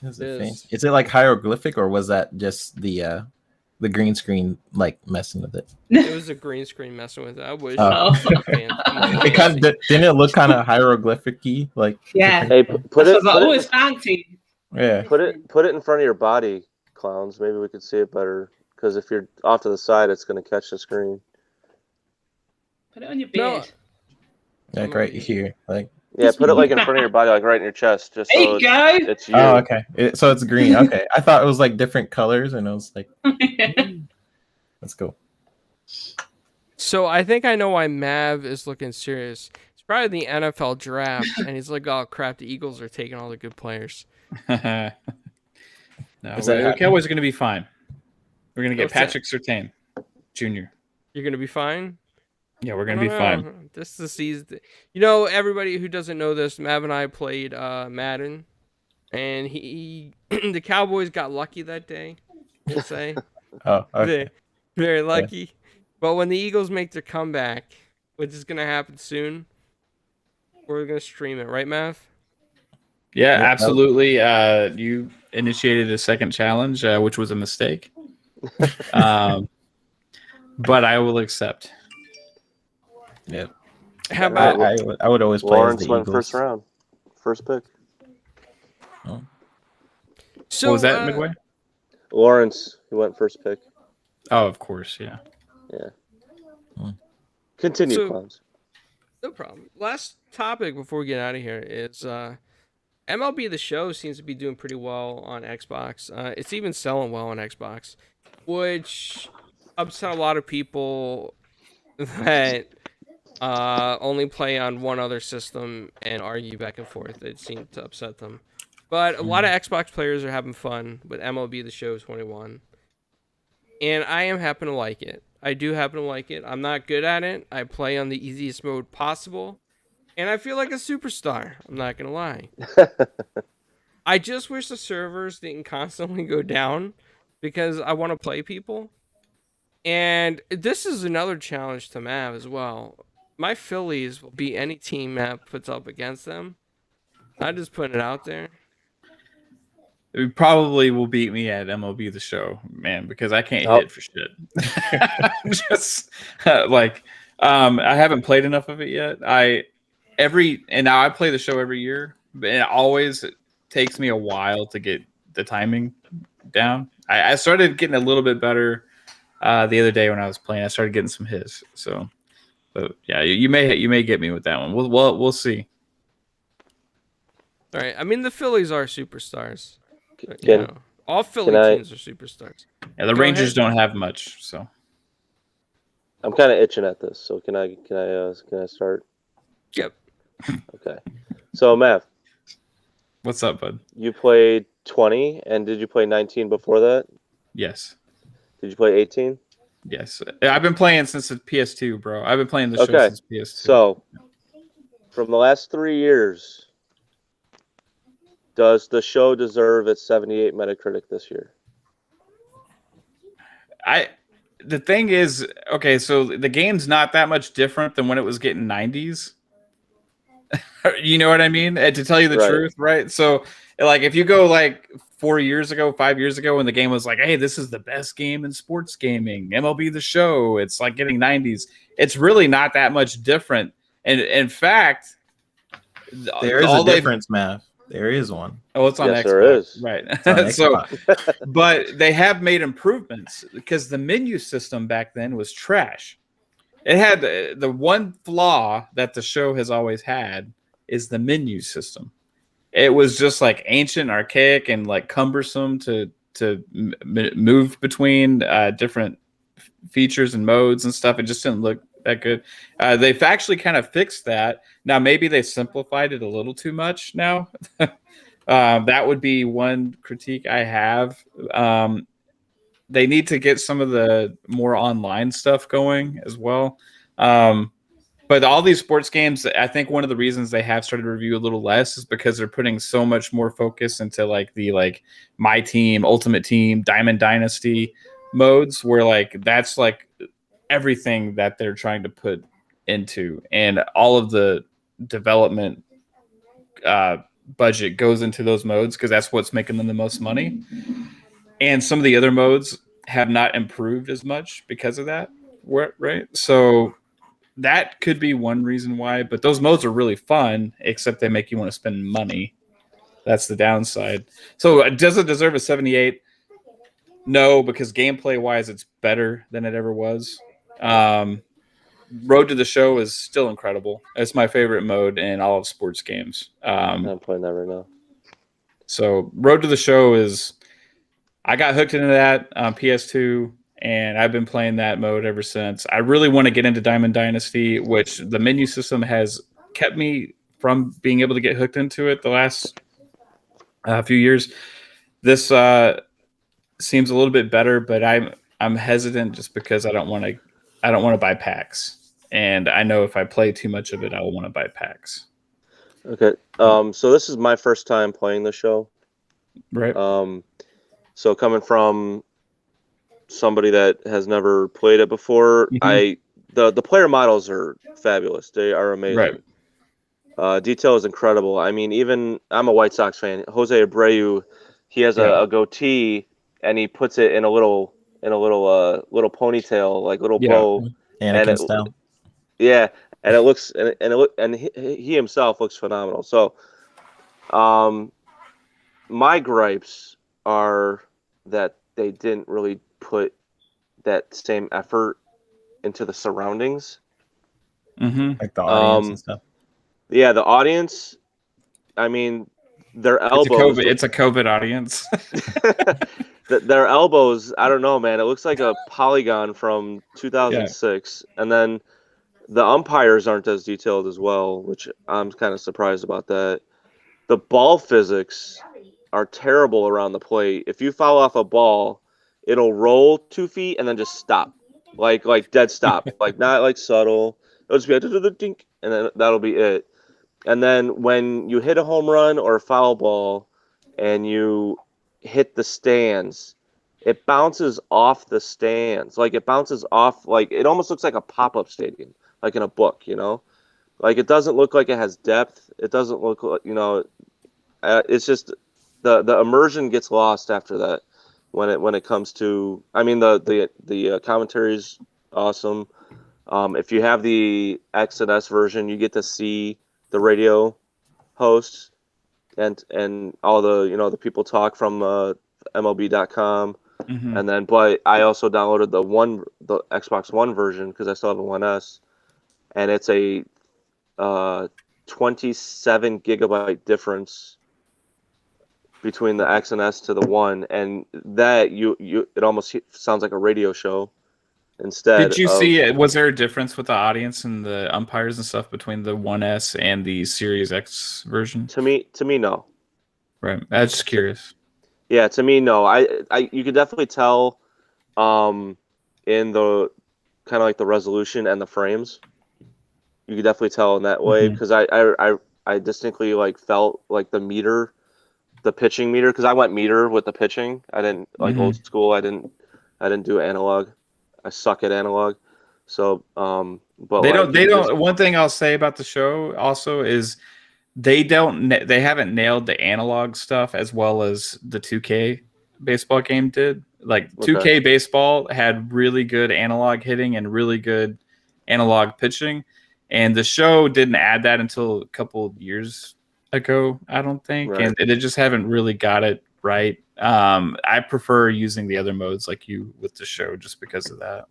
Is It is. it like hieroglyphic, or was that just the green screen like messing with it? It was a green screen messing with it. I wish. Oh. it was fancy. It kind of didn't it look kind of hieroglyphic-y? Like Yeah. Hey, put That's it, what I always fancy. yeah. put it in front of your body, Clowns. Maybe we could see it better. Because if you're off to the side, it's going to catch the screen. Put it on your No. beard. Like right here. Like Yeah, put it like in front of your body, like right in your chest, just There so you go. it's you. oh, okay. So it's green. Okay. I thought it was like different colors, and I was like, that's cool. So I think I know why Mav is looking serious. It's probably the NFL draft, and he's like, "Oh crap, the Eagles are taking all the good players." No, Is that happening? Cowboys are going to be fine. We're going to get What's that? Patrick Surtain, Jr. You're gonna be fine. Yeah, we're I going to be don't fine. know. This is the season. You know, everybody who doesn't know this, Mav and I played Madden and the Cowboys got lucky that day. We'll say Oh, okay. very lucky. But when the Eagles make their comeback, which is gonna happen soon, we're gonna stream it, right, Math? Yeah, Yeah. absolutely. You initiated a second challenge, which was a mistake. But I will accept. Yep. How about I would always play as Lawrence the went Eagles. first round, first pick. so? What was that, Midway? Lawrence, he went first pick. Oh, of course, yeah. Yeah. Continue, So- clowns. No problem. Last topic before we get out of here is MLB The Show seems to be doing pretty well on Xbox. It's even selling well on Xbox, which upset a lot of people that only play on one other system and argue back and forth. It seemed to upset them. But a lot of Xbox players are having fun with MLB The Show 21. And I am happen to like it. I do happen to like it. I'm not good at it. I play on the easiest mode possible. And I feel like a superstar. I'm not going to lie. I just wish the servers didn't constantly go down because I want to play people. And this is another challenge to Mav as well. My Phillies will beat any team Mav puts up against them. I just putting it out there. It probably will beat me at MLB The Show, man, because I can't hit for shit. Just I haven't played enough of it yet. And now I play the show every year, but it always takes me a while to get the timing down. I started getting a little bit better the other day when I was playing. I started getting some hits. So, but yeah, you may get me with that one. We'll see. All right. I mean, the Phillies are superstars. Can- all Philly can I- teams are superstars. Yeah, the Go Rangers ahead. don't have much, so I'm kind of itching at this, so can I start? Yep. Okay. So, Mav, what's up, bud? you played 20, and did you play 19 before that? Yes. Did you play 18? Yes, I've been playing since the PS2, bro. I've been playing the show Okay. since PS2. So, from the last 3 years, does the show deserve its 78 Metacritic this year? The thing is, okay, so the game's not that much different than when it was getting 90s. You know what I mean? And to tell you the Right. truth, right? So, like, if you go like 4 years ago, 5 years ago, when the game was like, hey, this is the best game in sports gaming, MLB The Show, it's like getting 90s. It's really not that much different. And in fact, There is a difference, Mav. There is one. Oh, it's on Yes, Xbox. there is. Right. It's on So, Xbox. but they have made improvements because the menu system back then was trash. It had the one flaw that the show has always had is the menu system. It was just like ancient, archaic, and like cumbersome to move between different features and modes and stuff. It just didn't look that good. They've actually kind of fixed that. Now maybe they simplified it a little too much now. That would be one critique I have. They need to get some of the more online stuff going as well. But all these sports games, I think one of the reasons they have started to review a little less is because they're putting so much more focus into like the My Team, Ultimate Team, Diamond Dynasty modes, where like that's like everything that they're trying to put into, and all of the development budget goes into those modes because that's what's making them the most money. And some of the other modes have not improved as much because of that, right? So that could be one reason why, but those modes are really fun, except they make you want to spend money. That's the downside. So does it deserve a 78? No, because gameplay-wise, it's better than it ever was. Road to the Show is still incredible. It's my favorite mode in all of sports games. I'm playing that right now. So Road to the Show is... I got hooked into that on PS2, and I've been playing that mode ever since. I really want to get into Diamond Dynasty, which the menu system has kept me from being able to get hooked into it the last few years. This seems a little bit better, but I'm hesitant just because I don't want to buy packs, and I know if I play too much of it, I will want to buy packs. Okay. So this is my first time playing the show. Right. So coming from somebody that has never played it before, Mhm. the player models are fabulous. They are amazing. Right. Detail is incredible. I mean, even I'm a White Sox fan. Jose Abreu, he has Yeah. a goatee, and he puts it in a little little ponytail, like little Yeah. bow, and Anakin style. yeah, and it looks and he himself looks phenomenal. So, um, my gripes are that they didn't really put that same effort into the surroundings. Mm-hmm. Like the audience and Um, stuff. yeah, the audience. I mean, their It's a elbows. COVID. It's a COVID audience. Their elbows. I don't know, man. It looks like a polygon from Yeah. 2006, and then the umpires aren't as detailed as well, which I'm kind of surprised about that. The ball physics are terrible around the plate. If you foul off a ball, it'll roll 2 feet and then just stop, like dead stop, like not like subtle. It'll just be a dink, and then that'll be it. And then when you hit a home run or a foul ball, and you hit the stands, it bounces off the stands. Like it bounces off, like it almost looks like a pop-up stadium, like in a book, you know? Like it doesn't look like it has depth. It doesn't look like, it's just the immersion gets lost after that when it comes to. I mean, the commentary is awesome. If you have the X and S version, you get to see the radio hosts and all the the people talk from MLB.com. Mm-hmm. And then, but I also downloaded the Xbox One version because I still have a One S, and it's a 27 gigabyte difference between the X and S to the One, and that it almost sounds like a radio show instead Did you of. see it? Was there a difference with the audience and the umpires and stuff between the 1S and the Series X version? To me, no. Right. I was just curious. Yeah, to me, no. You could definitely tell, in the kind of like the resolution and the frames. You could definitely tell in that way Mhm. because I distinctly like felt like the pitching meter, because I went meter with the pitching. I didn't like old school. I didn't do analog. I suck at analog. So, but They like don't. you They could just. don't. One thing I'll say about the show also is they don't. They haven't nailed the analog stuff as well as the 2K baseball game did. Like Okay. 2K baseball had really good analog hitting and really good analog pitching, and the show didn't add that until a couple of years ago, I don't think, Right. and they just haven't really got it right. I prefer using the other modes like you with the show just because of that.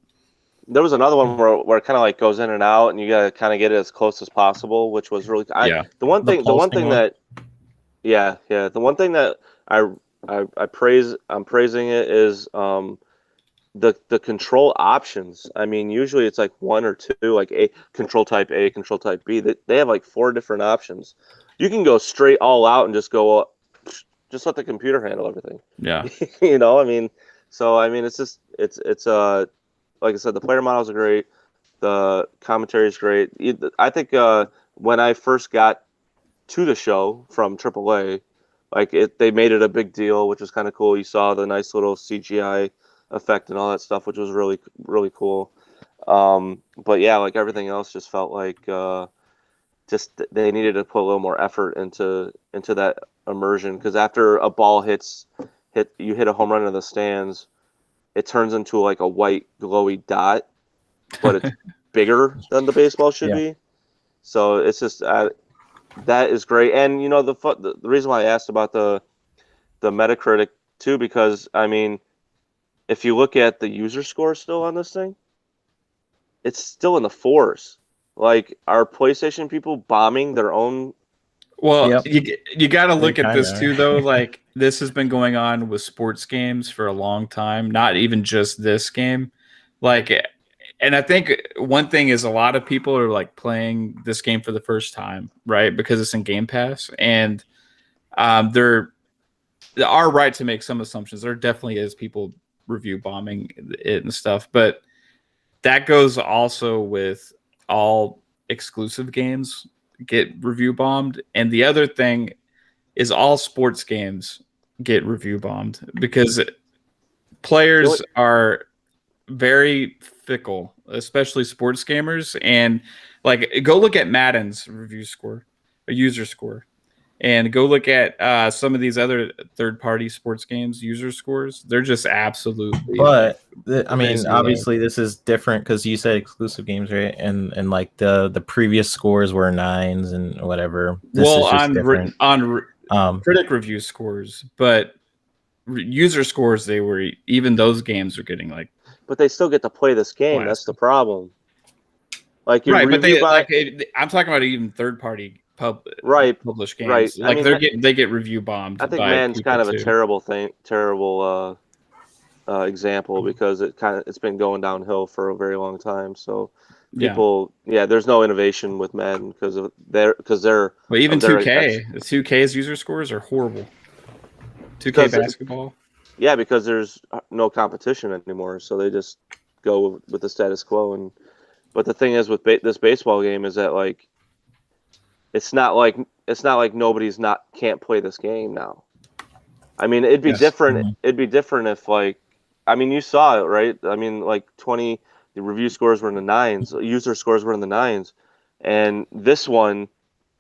There was another one where it kind of like goes in and out, and you gotta kind of get it as close as possible, which was really. Yeah. The one The thing pulsing one. that. Yeah, yeah. The one thing that I praise, I'm praising it is the control options. I mean, usually it's like one or two, like A, control type B. They have like four different options. You can go straight all out and just go, just let the computer handle everything. Yeah. I mean, so I mean, it's like I said, the player models are great. The commentary is great. I think when I first got to the show from AAA, they made it a big deal, which was kind of cool. You saw the nice little CGI effect and all that stuff, which was really really cool. But yeah, like everything else, just felt like just they needed to put a little more effort into that immersion, because after a ball hit a home run in the stands, it turns into like a white glowy dot, but it's bigger than the baseball should Yeah. be. So it's just that is great. And the reason why I asked about the Metacritic too, because I mean, if you look at the user score still on this thing, it's still in the fours. Like, are PlayStation people bombing their own? Well, Yep. you got to look at this kinda too, are. though. Like this has been going on with sports games for a long time. Not even just this game. Like, and I think one thing is a lot of people are like playing this game for the first time, right? Because it's in Game Pass, and they're are right to make some assumptions. There definitely is people review bombing it and stuff, but that goes also with all exclusive games get review bombed. And the other thing is all sports games get review bombed because players are very fickle, especially sports gamers. And like, go look at Madden's review score, a user score, and go look at some of these other third-party sports games user scores. They're just absolutely. But I mean, crazy obviously, this is different because you said exclusive games, right? And like the previous scores were 9s and whatever. This is just different. Critic review scores, but user scores, they were, even those games are getting like. But they still get to play this game. That's the problem. Like right, but I'm talking about even third-party published games. Right. Like, I mean, they get review bombed. I think Madden's kind of a terrible example because it's been going downhill for a very long time. So people, there's no innovation with Madden because they're. Well, even 2K, the 2K's user scores are horrible. 2K basketball. Yeah, because there's no competition anymore, so they just go with the status quo. But the thing is with this baseball game is that like, it's not like nobody's can't play this game now. I mean, it'd be different. Mm-hmm. It'd be different if like, I mean, you saw it, right? I mean, like the review scores were in the 9s, user scores were in the 9s, and this one,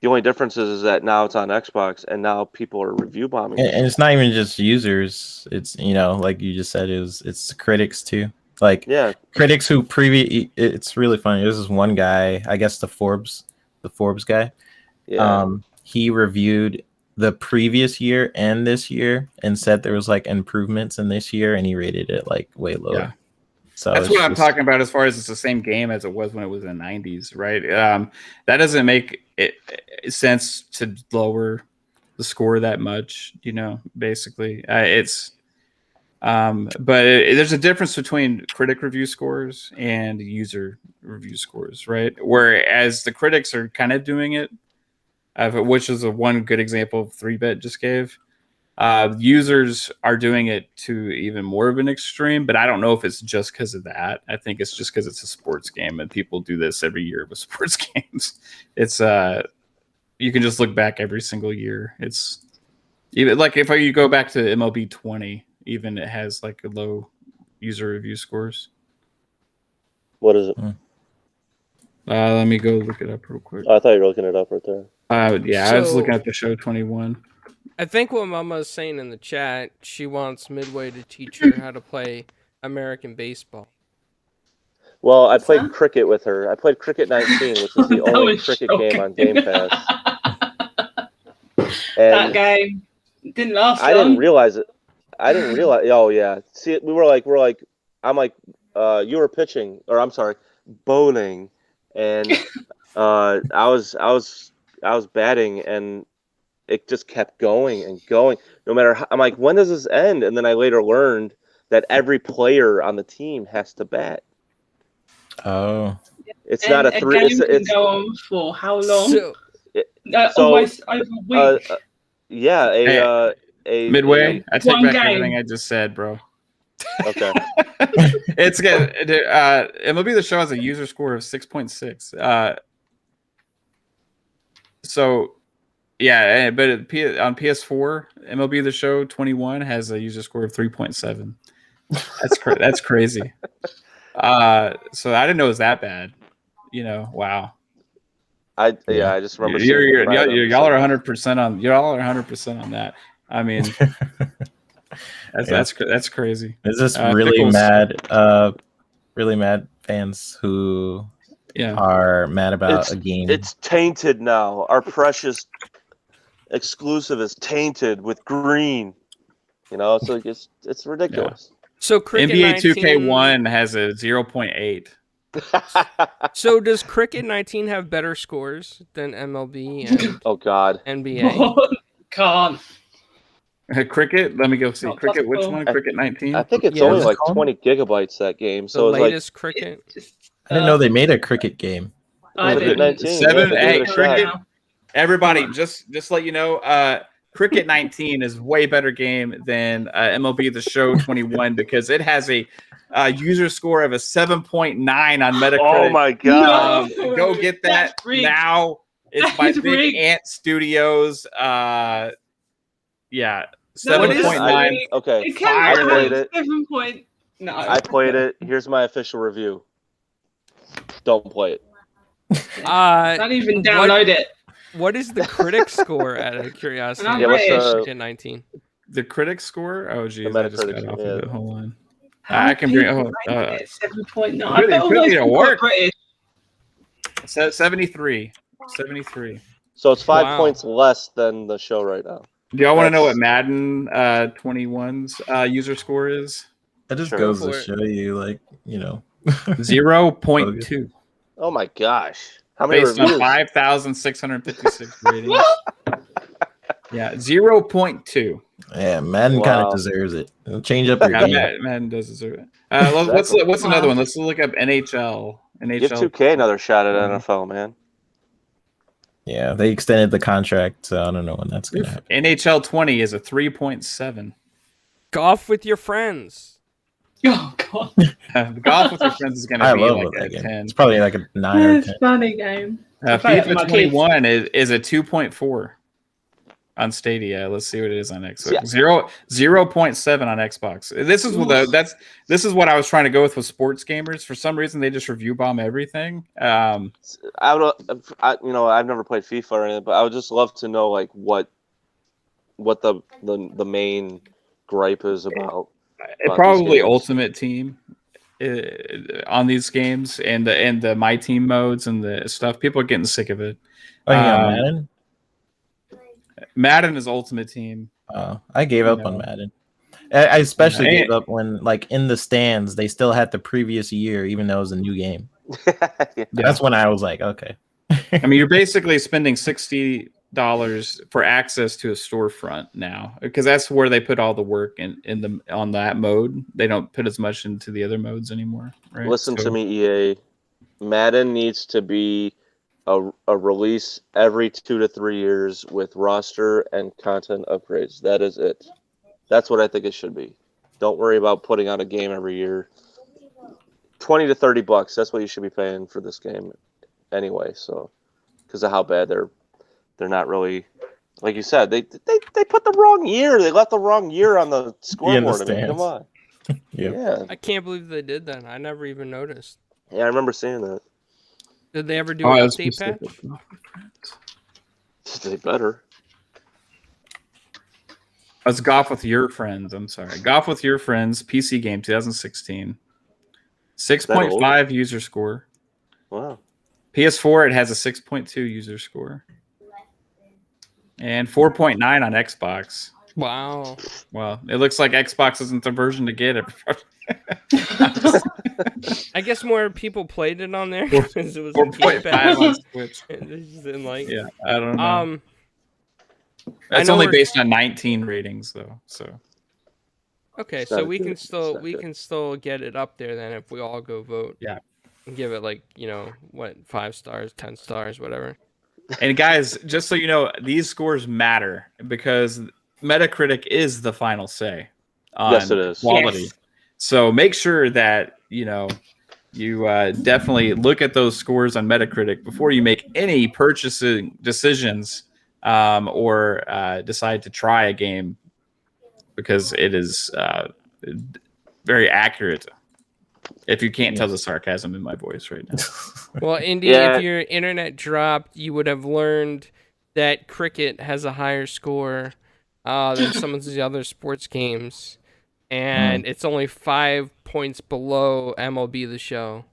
the only difference is that now it's on Xbox and now people are review bombing. And it's not even just users. It's, like you just said, it's critics too. Like critics who it's really funny. This is one guy, I guess the Forbes guy. Yeah. He reviewed the previous year and this year and said there was like improvements in this year, and he rated it like way lower. Yeah. So that's what I'm talking about as far as it's the same game as it was when it was in the 90s, right? That doesn't make it sense to lower the score that much, basically. There's a difference between critic review scores and user review scores, right? Whereas the critics are kind of doing it, which is one good example of 3-Bit just gave. Users are doing it to even more of an extreme, but I don't know if it's just because of that. I think it's just because it's a sports game and people do this every year with sports games. It's you can just look back every single year. It's even like if you go back to MLB 20, even it has like a low user review scores. What is it? Let me go look it up real quick. I thought you were looking it up right there. I was looking at the show 21. I think what Mama is saying in the chat, she wants Midway to teach her how to play American baseball. Well, I played cricket with her. I played Cricket 19, which is the only cricket game on Game Pass. That game didn't last long. I didn't realize it. Oh yeah. See, we're like, I'm like, you were pitching, or I'm sorry, bowling, and I was batting, and it just kept going and going. No matter how, I'm like, when does this end? And then I later learned that every player on the team has to bat. Oh, it's not a three. Game can go on for how long? Almost over a week. Midway. I take back everything I just said, bro. Okay. It's good. MLB The Show has a user score of 6.6. So, yeah, but on PS4, MLB The Show 21 has a user score of 3.7. That's crazy. So I didn't know it was that bad. Wow. I just remember. Y'all are 100% on. Y'all are 100% on that. I mean, that's crazy. There's just really mad fans who are mad about a game. It's tainted now. Our precious exclusive is tainted with green. So it's ridiculous. Yeah. So Cricket NBA 19... 2K1 has a 0.8. So does Cricket 19 have better scores than MLB and oh God, NBA? Can't. Cricket? Let me go see. Cricket, which one? Cricket 19? I think it's only like 20 gigabytes, that game. So the latest Cricket. I didn't know they made a cricket game. Cricket 19. 7, 8, Cricket. Everybody, just let you know, Cricket 19 is a way better game than MLB The Show 21 because it has a user score of a 7.9 on Metacritic. Oh my God! Go get that now. It's by Big Ant Studios. What is- 7.9. Okay, It I can played have it. 7 point. No. I played it. Here's my official review. Don't play it. Don't even download it. What is the critic score out of curiosity? And I'm Yeah, what's British. the At 19. The critic score? Oh, geez, I just got Metacritic, off yeah. of it. Hold on. How I can bring. people Oh, rate it 7.9. I really bet all put those me to people are work. British. 73. 73. So it's 5 Wow. points less than the show right now. Do y'all want to know what That's- Madden 21's user score is? It just Sure. goes Go to for it. show you, like, you know. 0.2. Oh my gosh! How many Based on reviews? 5,656 ratings. Yeah, 0.2. Yeah, Madden kind Wow. of deserves it. It'll change up your Yeah, game. Madden does deserve it. Exactly. What's another one? Let's look up NHL. Give NHL. 2K another shot at NFL, man. Yeah, they extended the contract, so I don't know when that's gonna happen. NHL 20 is a 3.7. Golf with your friends. Oh god, The golf with your friends is going I to be love like that a game. 10. It's probably like a 9 or 10. it's a funny game. I play it with my FIFA kids. 21 is a 2.4 on Stadia. Let's see what it is on Xbox. Yeah. 0.7 on Xbox. This is what I was trying to go with sports gamers. For some reason, they just review bomb everything. I've never played FIFA or anything, but I would just love to know like what the main gripe is about. Probably these games. Ultimate Team on these games and the My Team modes and the stuff. People are getting sick of it. Oh, yeah, Um, Madden? Madden is Ultimate Team. I gave up on Madden. I especially Yeah. gave up when, like, in the stands, they still had the previous year, even though it was a new game. Yeah. That's when I was like, okay. I mean, you're basically spending $60 for access to a storefront now, because that's where they put all the work on that mode. They don't put as much into the other modes anymore. Right? Listen So- to me, EA. Madden needs to be a release every 2 to 3 years with roster and content upgrades. That is it. That's what I think it should be. Don't worry about putting out a game every year. $20 to $30. That's what you should be paying for this game, anyway. So, because of how bad they're not really, like you said, they put the wrong year. They left the wrong year on the scoreboard. I mean, come on. Yep. Yeah, I can't believe they did that. I never even noticed. yeah, I remember seeing that. Did they ever do Oh, an that's update patch? specific. They better. Let's golf with your friends. I'm sorry. Golf with your friends. PC game 2016. 6.5 user score. Wow. PS4, it has a 6.2 user score. And 4.9 on Xbox. Wow. Well, it looks like Xbox isn't the version to get it. I guess more people played it on there because it was a 4.5 patch. on Switch. They just didn't like. Yeah, I don't know. I It's know only we're- based on 19 ratings, though. So Okay, It's so not we good. can still It's not good. get it up there then if we all go vote. Yeah. And give it like, 5 stars, 10 stars, whatever. And guys, just so you know, these scores matter because Metacritic is the final say on Yes, it is. quality. Yes. So make sure that you definitely look at those scores on Metacritic before you make any purchasing decisions or decide to try a game, because it is very accurate. If you can't tell the sarcasm in my voice right now. Well, Indy, Yeah. if your internet dropped, you would have learned that cricket has a higher score than some of the other sports games. And it's only 5 points below MLB The Show.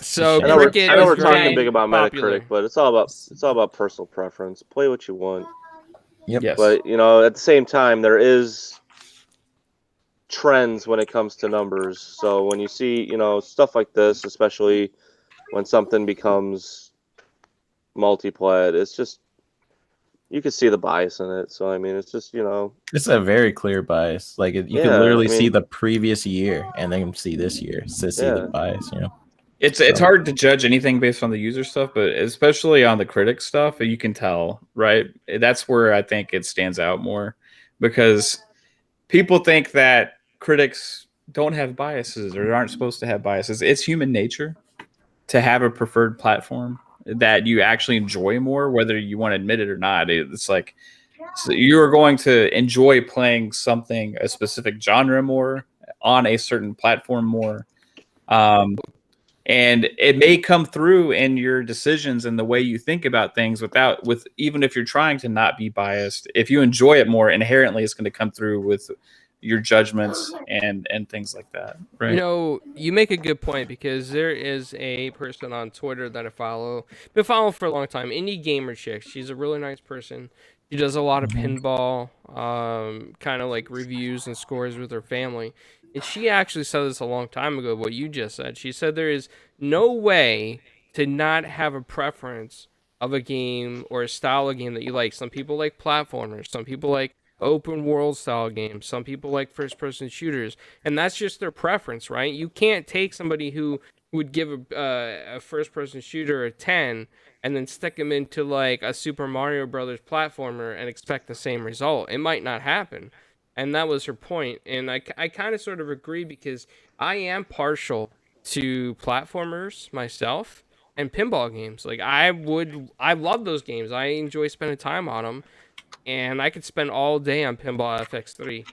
So I I know, cricket we're is talking very big about popular. Metacritic, but it's all about personal preference. Play what you want. Yes. But at the same time, there is trends when it comes to numbers. So when you see stuff like this, especially when something becomes multiplat, it's just you can see the bias in it. So I mean, it's just It's a very clear bias. Like, you Yeah, can literally I mean- see the previous year and then see this year to see the Yeah. bias, It's hard to judge anything based on the user stuff, but especially on the critic stuff, you can tell, right? That's where I think it stands out more, because people think that critics don't have biases or aren't supposed to have biases. It's human nature to have a preferred platform. that you actually enjoy more, whether you want to admit it or not. It's like, so you're going to enjoy playing something, a specific genre more, on a certain platform more. And it may come through in your decisions and the way you think about things even if you're trying to not be biased. If you enjoy it more, inherently it's going to come through with your judgments and things like that. Right. You know, you make a good point, because there is a person on Twitter that I follow. Been following for a long time. Indie Gamer Chick. She's a really nice person. She does a lot of pinball, kind of like reviews and scores with her family. And she actually said this a long time ago, what you just said. She said there is no way to not have a preference of a game or a style of game that you like. Some people like platformers. Some people like open world style games. Some people like first person shooters. And that's just their preference, right? You can't take somebody who would give a first person shooter a 10 and then stick them into like a Super Mario Brothers platformer and expect the same result. It might not happen. And that was her point. And I kind of sort of agree, because I am partial to platformers myself and pinball games. Like I love those games. I enjoy spending time on them, and I could spend all day on Pinball FX3.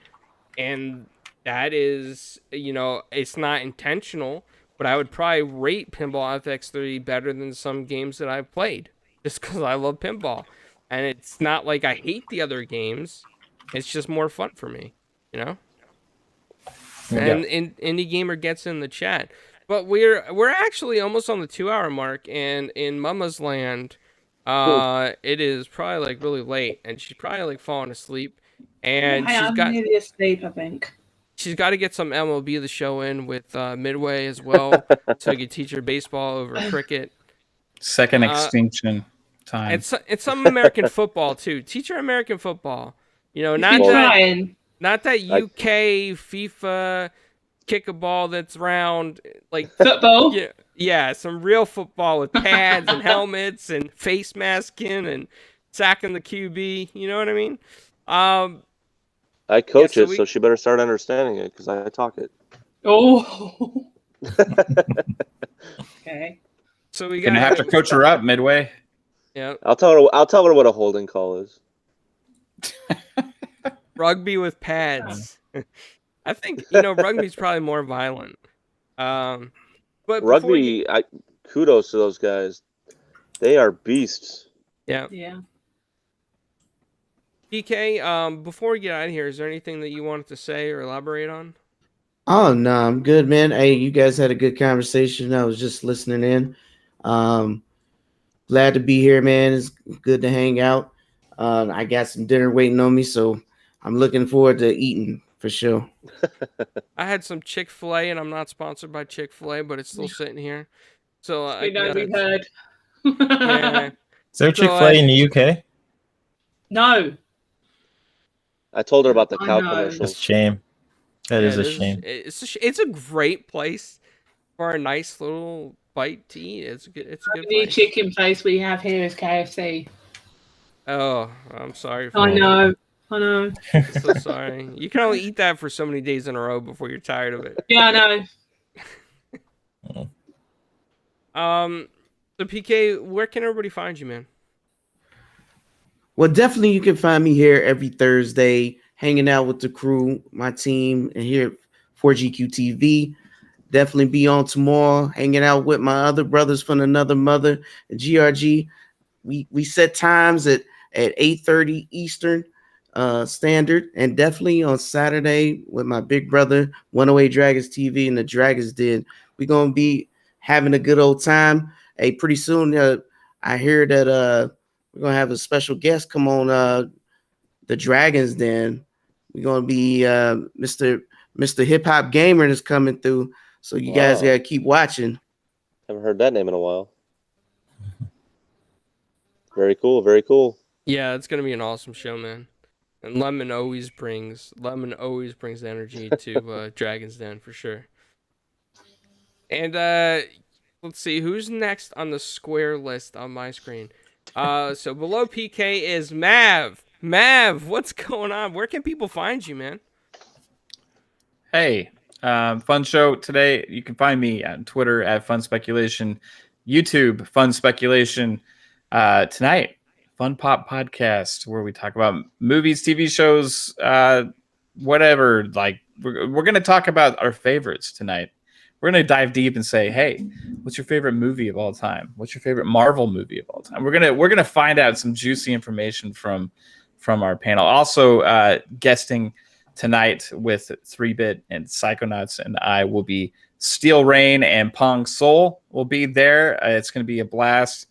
And that is, it's not intentional, but I would probably rate Pinball FX3 better than some games that I've played, just because I love pinball. And it's not like I hate the other games. It's just more fun for me, And Indie Gamer gets in the chat. But we're actually almost on the 2-hour mark, and in Mama's land, it is probably like really late, and she's probably like falling asleep. And I'm nearly asleep, I think. She's got to get some MLB The Show in with Midway as well, so I can teach her baseball over cricket. Second Extinction time. It's some American football too. Teach her American football. Not that UK FIFA kick a ball that's round, like football. Yeah, some real football with pads and helmets and face masking and sacking the QB. You know what I mean? I coach it, so she better start understanding it, because I talk it. Oh. Okay. So we gonna have to coach her up midway. Yeah. I'll tell her what a holding call is. Rugby with pads. I think rugby's probably more violent. But rugby, kudos to those guys. They are beasts. Yeah. Yeah. PK, before we get out of here, is there anything that you wanted to say or elaborate on? Oh no, I'm good, man. Hey, you guys had a good conversation. I was just listening in. Glad to be here, man. It's good to hang out. I got some dinner waiting on me, so I'm looking forward to eating for sure. I had some Chick-fil-A, and I'm not sponsored by Chick-fil-A, but it's still sitting here. So we heard. Yeah. Is there Chick-fil-A in the UK? No. I told her about the cow commercials. That's a shame. That is a shame. It's a great place for a nice little bite to eat. It's a good The new chicken place we have here is KFC. Oh, I'm sorry. I know. I'm so sorry. You can only eat that for so many days in a row before you're tired of it. Yeah, I know. So PK, where can everybody find you, man? Well, definitely you can find me here every Thursday, hanging out with the crew, my team, and here for GQ TV. Definitely be on tomorrow, hanging out with my other brothers from another mother, GRG. We set times at 8:30 Eastern Standard, and definitely on Saturday with my big brother, 108 Dragons TV and the Dragons Den. We're gonna be having a good old time. Hey, pretty soon I hear that we're gonna have a special guest come on the Dragons Den. We're gonna be Mr. Hip Hop Gamer is coming through. So you guys gotta keep watching. Haven't heard that name in a while. Very cool, very cool. Yeah, it's gonna be an awesome show, man. And Lemon always brings energy to Dragon's Den for sure. And let's see who's next on the square list on my screen. So below PK is Mav. Mav, what's going on? Where can people find you, man? Hey, fun show today. You can find me on Twitter at Fun Speculation. YouTube, Fun Speculation. Tonight, Fun Pop Podcast, where we talk about movies, TV shows, whatever. Like we're gonna talk about our favorites tonight. We're gonna dive deep and say, hey, what's your favorite movie of all time? What's your favorite Marvel movie of all time? We're gonna find out some juicy information from our panel. Also, guesting tonight with 3-Bit and Psychonauts, and I will be Steel Rain, and Pong Soul will be there. It's going to be a blast.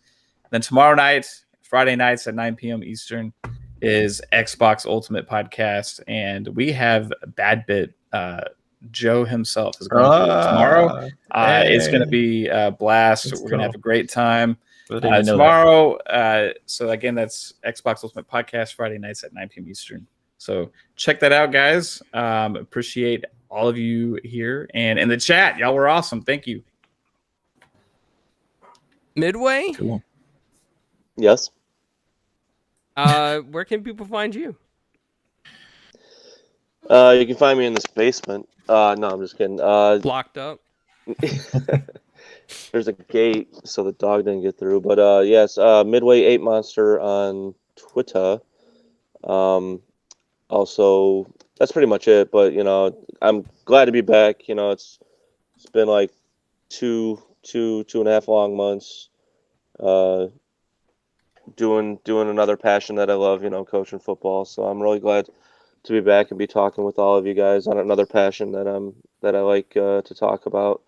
Then tomorrow night, Friday nights at 9 p.m. Eastern, is Xbox Ultimate Podcast, and we have Bad Bit. Joe himself is going to do it tomorrow. It's going to be a blast. We're going to have a great time tomorrow. So again, that's Xbox Ultimate Podcast, Friday nights at 9 p.m. Eastern. So check that out, guys. Appreciate all of you here and in the chat. Y'all were awesome. Thank you. Midway? Cool. Yes. Where can people find you? You can find me in this basement. No, I'm just kidding. Locked up. There's a gate, so the dog didn't get through. But yes, Midway 8 Monster on Twitter. Also, that's pretty much it. But I'm glad to be back. It's been like two and a half long months. Doing another passion that I love. Coaching football. So I'm really glad to be back and be talking with all of you guys on another passion that I like to talk about.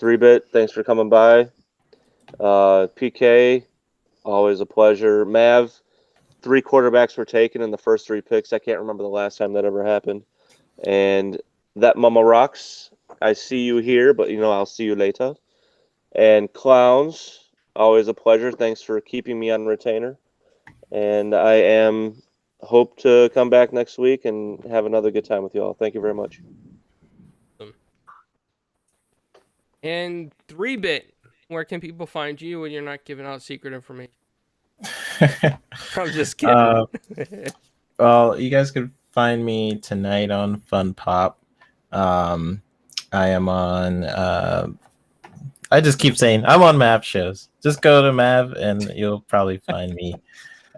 3-Bit, thanks for coming by. PK, always a pleasure. Mav, 3 quarterbacks were taken in the first 3 picks. I can't remember the last time that ever happened. And that Mama Rocks, I see you here, but I'll see you later. And Clowns, always a pleasure. Thanks for keeping me on retainer. And I hope to come back next week and have another good time with you all. Thank you very much. And 3-Bit, where can people find you when you're not giving out secret information? I'm just kidding. Well, you guys can find me tonight on Fun Pop. I am on. I just keep saying I'm on Mav shows. Just go to Mav and you'll probably find me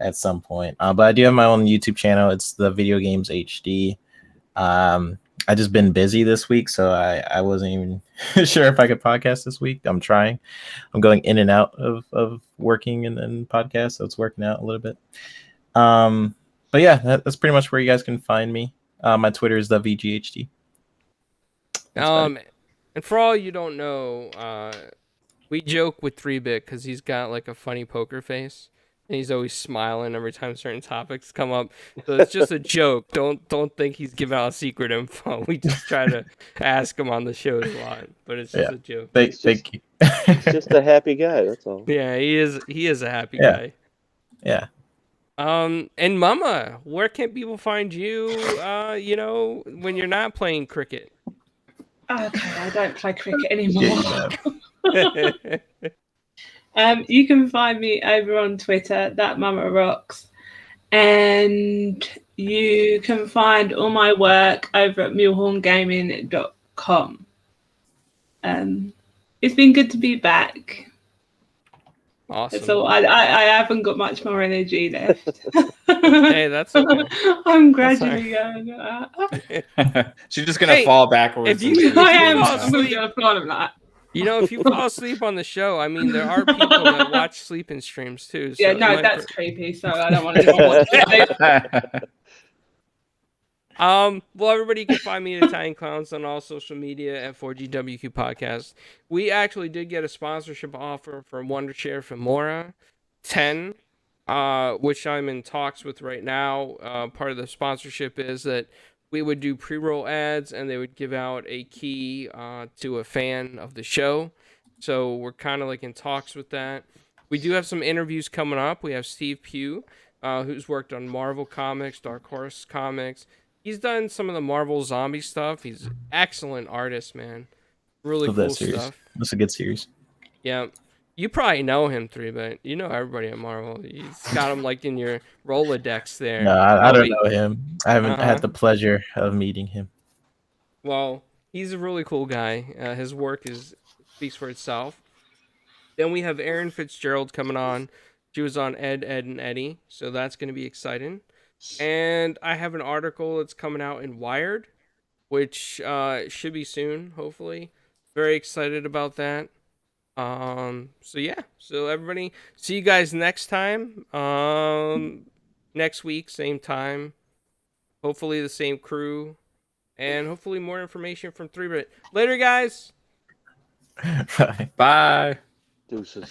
at some point. But I do have my own YouTube channel. It's the Video Games HD. I just been busy this week, so I wasn't even sure if I could podcast this week. I'm trying. I'm going in and out of working and podcast, so it's working out a little bit. But yeah, that's pretty much where you guys can find me. My Twitter is the VGHD. And for all you don't know, we joke with 3-Bit because he's got like a funny poker face. And he's always smiling every time certain topics come up. So it's just a joke. Don't think he's giving out secret info. We just try to ask him on the shows a lot. But it's just a joke. Thank you. He's just a happy guy, that's all. Yeah, he is a happy guy. Yeah. And Mama, where can people find you when you're not playing cricket? Okay, I don't play cricket anymore. You can find me over on Twitter, that Mama Rocks, and you can find all my work over at mulehorngaming.com. It's been good to be back. Awesome. So I haven't got much more energy left. Hey, that's okay. I'm gradually going. She's just gonna fall backwards. I am. I'm gonna fall like that. If you fall asleep on the show, I mean, there are people that watch sleeping streams too. So yeah, no, that's creepy. So I don't want to watch it. Well, everybody can find me at Italian Clowns on all social media at 4GWQ Podcast. We actually did get a sponsorship offer from Wondershare Femora 10, which I'm in talks with right now. Part of the sponsorship is that we would do pre-roll ads and they would give out a key to a fan of the show. So we're kind of like in talks with that. We do have some interviews coming up. We have Steve Pugh, who's worked on Marvel Comics, Dark Horse Comics. He's done some of the Marvel zombie stuff. He's an excellent artist, man. Really cool stuff. That's a good series. Yeah. You probably know him, 3-Bit. You know everybody at Marvel. He's got him like in your Rolodex there. No, I don't know him. I haven't had the pleasure of meeting him. Well, he's a really cool guy. His work speaks for itself. Then we have Erin Fitzgerald coming on. She was on Ed, and Eddie, so that's going to be exciting. And I have an article that's coming out in Wired, which should be soon, hopefully. Very excited about that. So yeah, so everybody, see you guys next time. Next week, same time. Hopefully the same crew, and hopefully more information from 3-Bit. Later, guys. Bye. Bye. Deuces.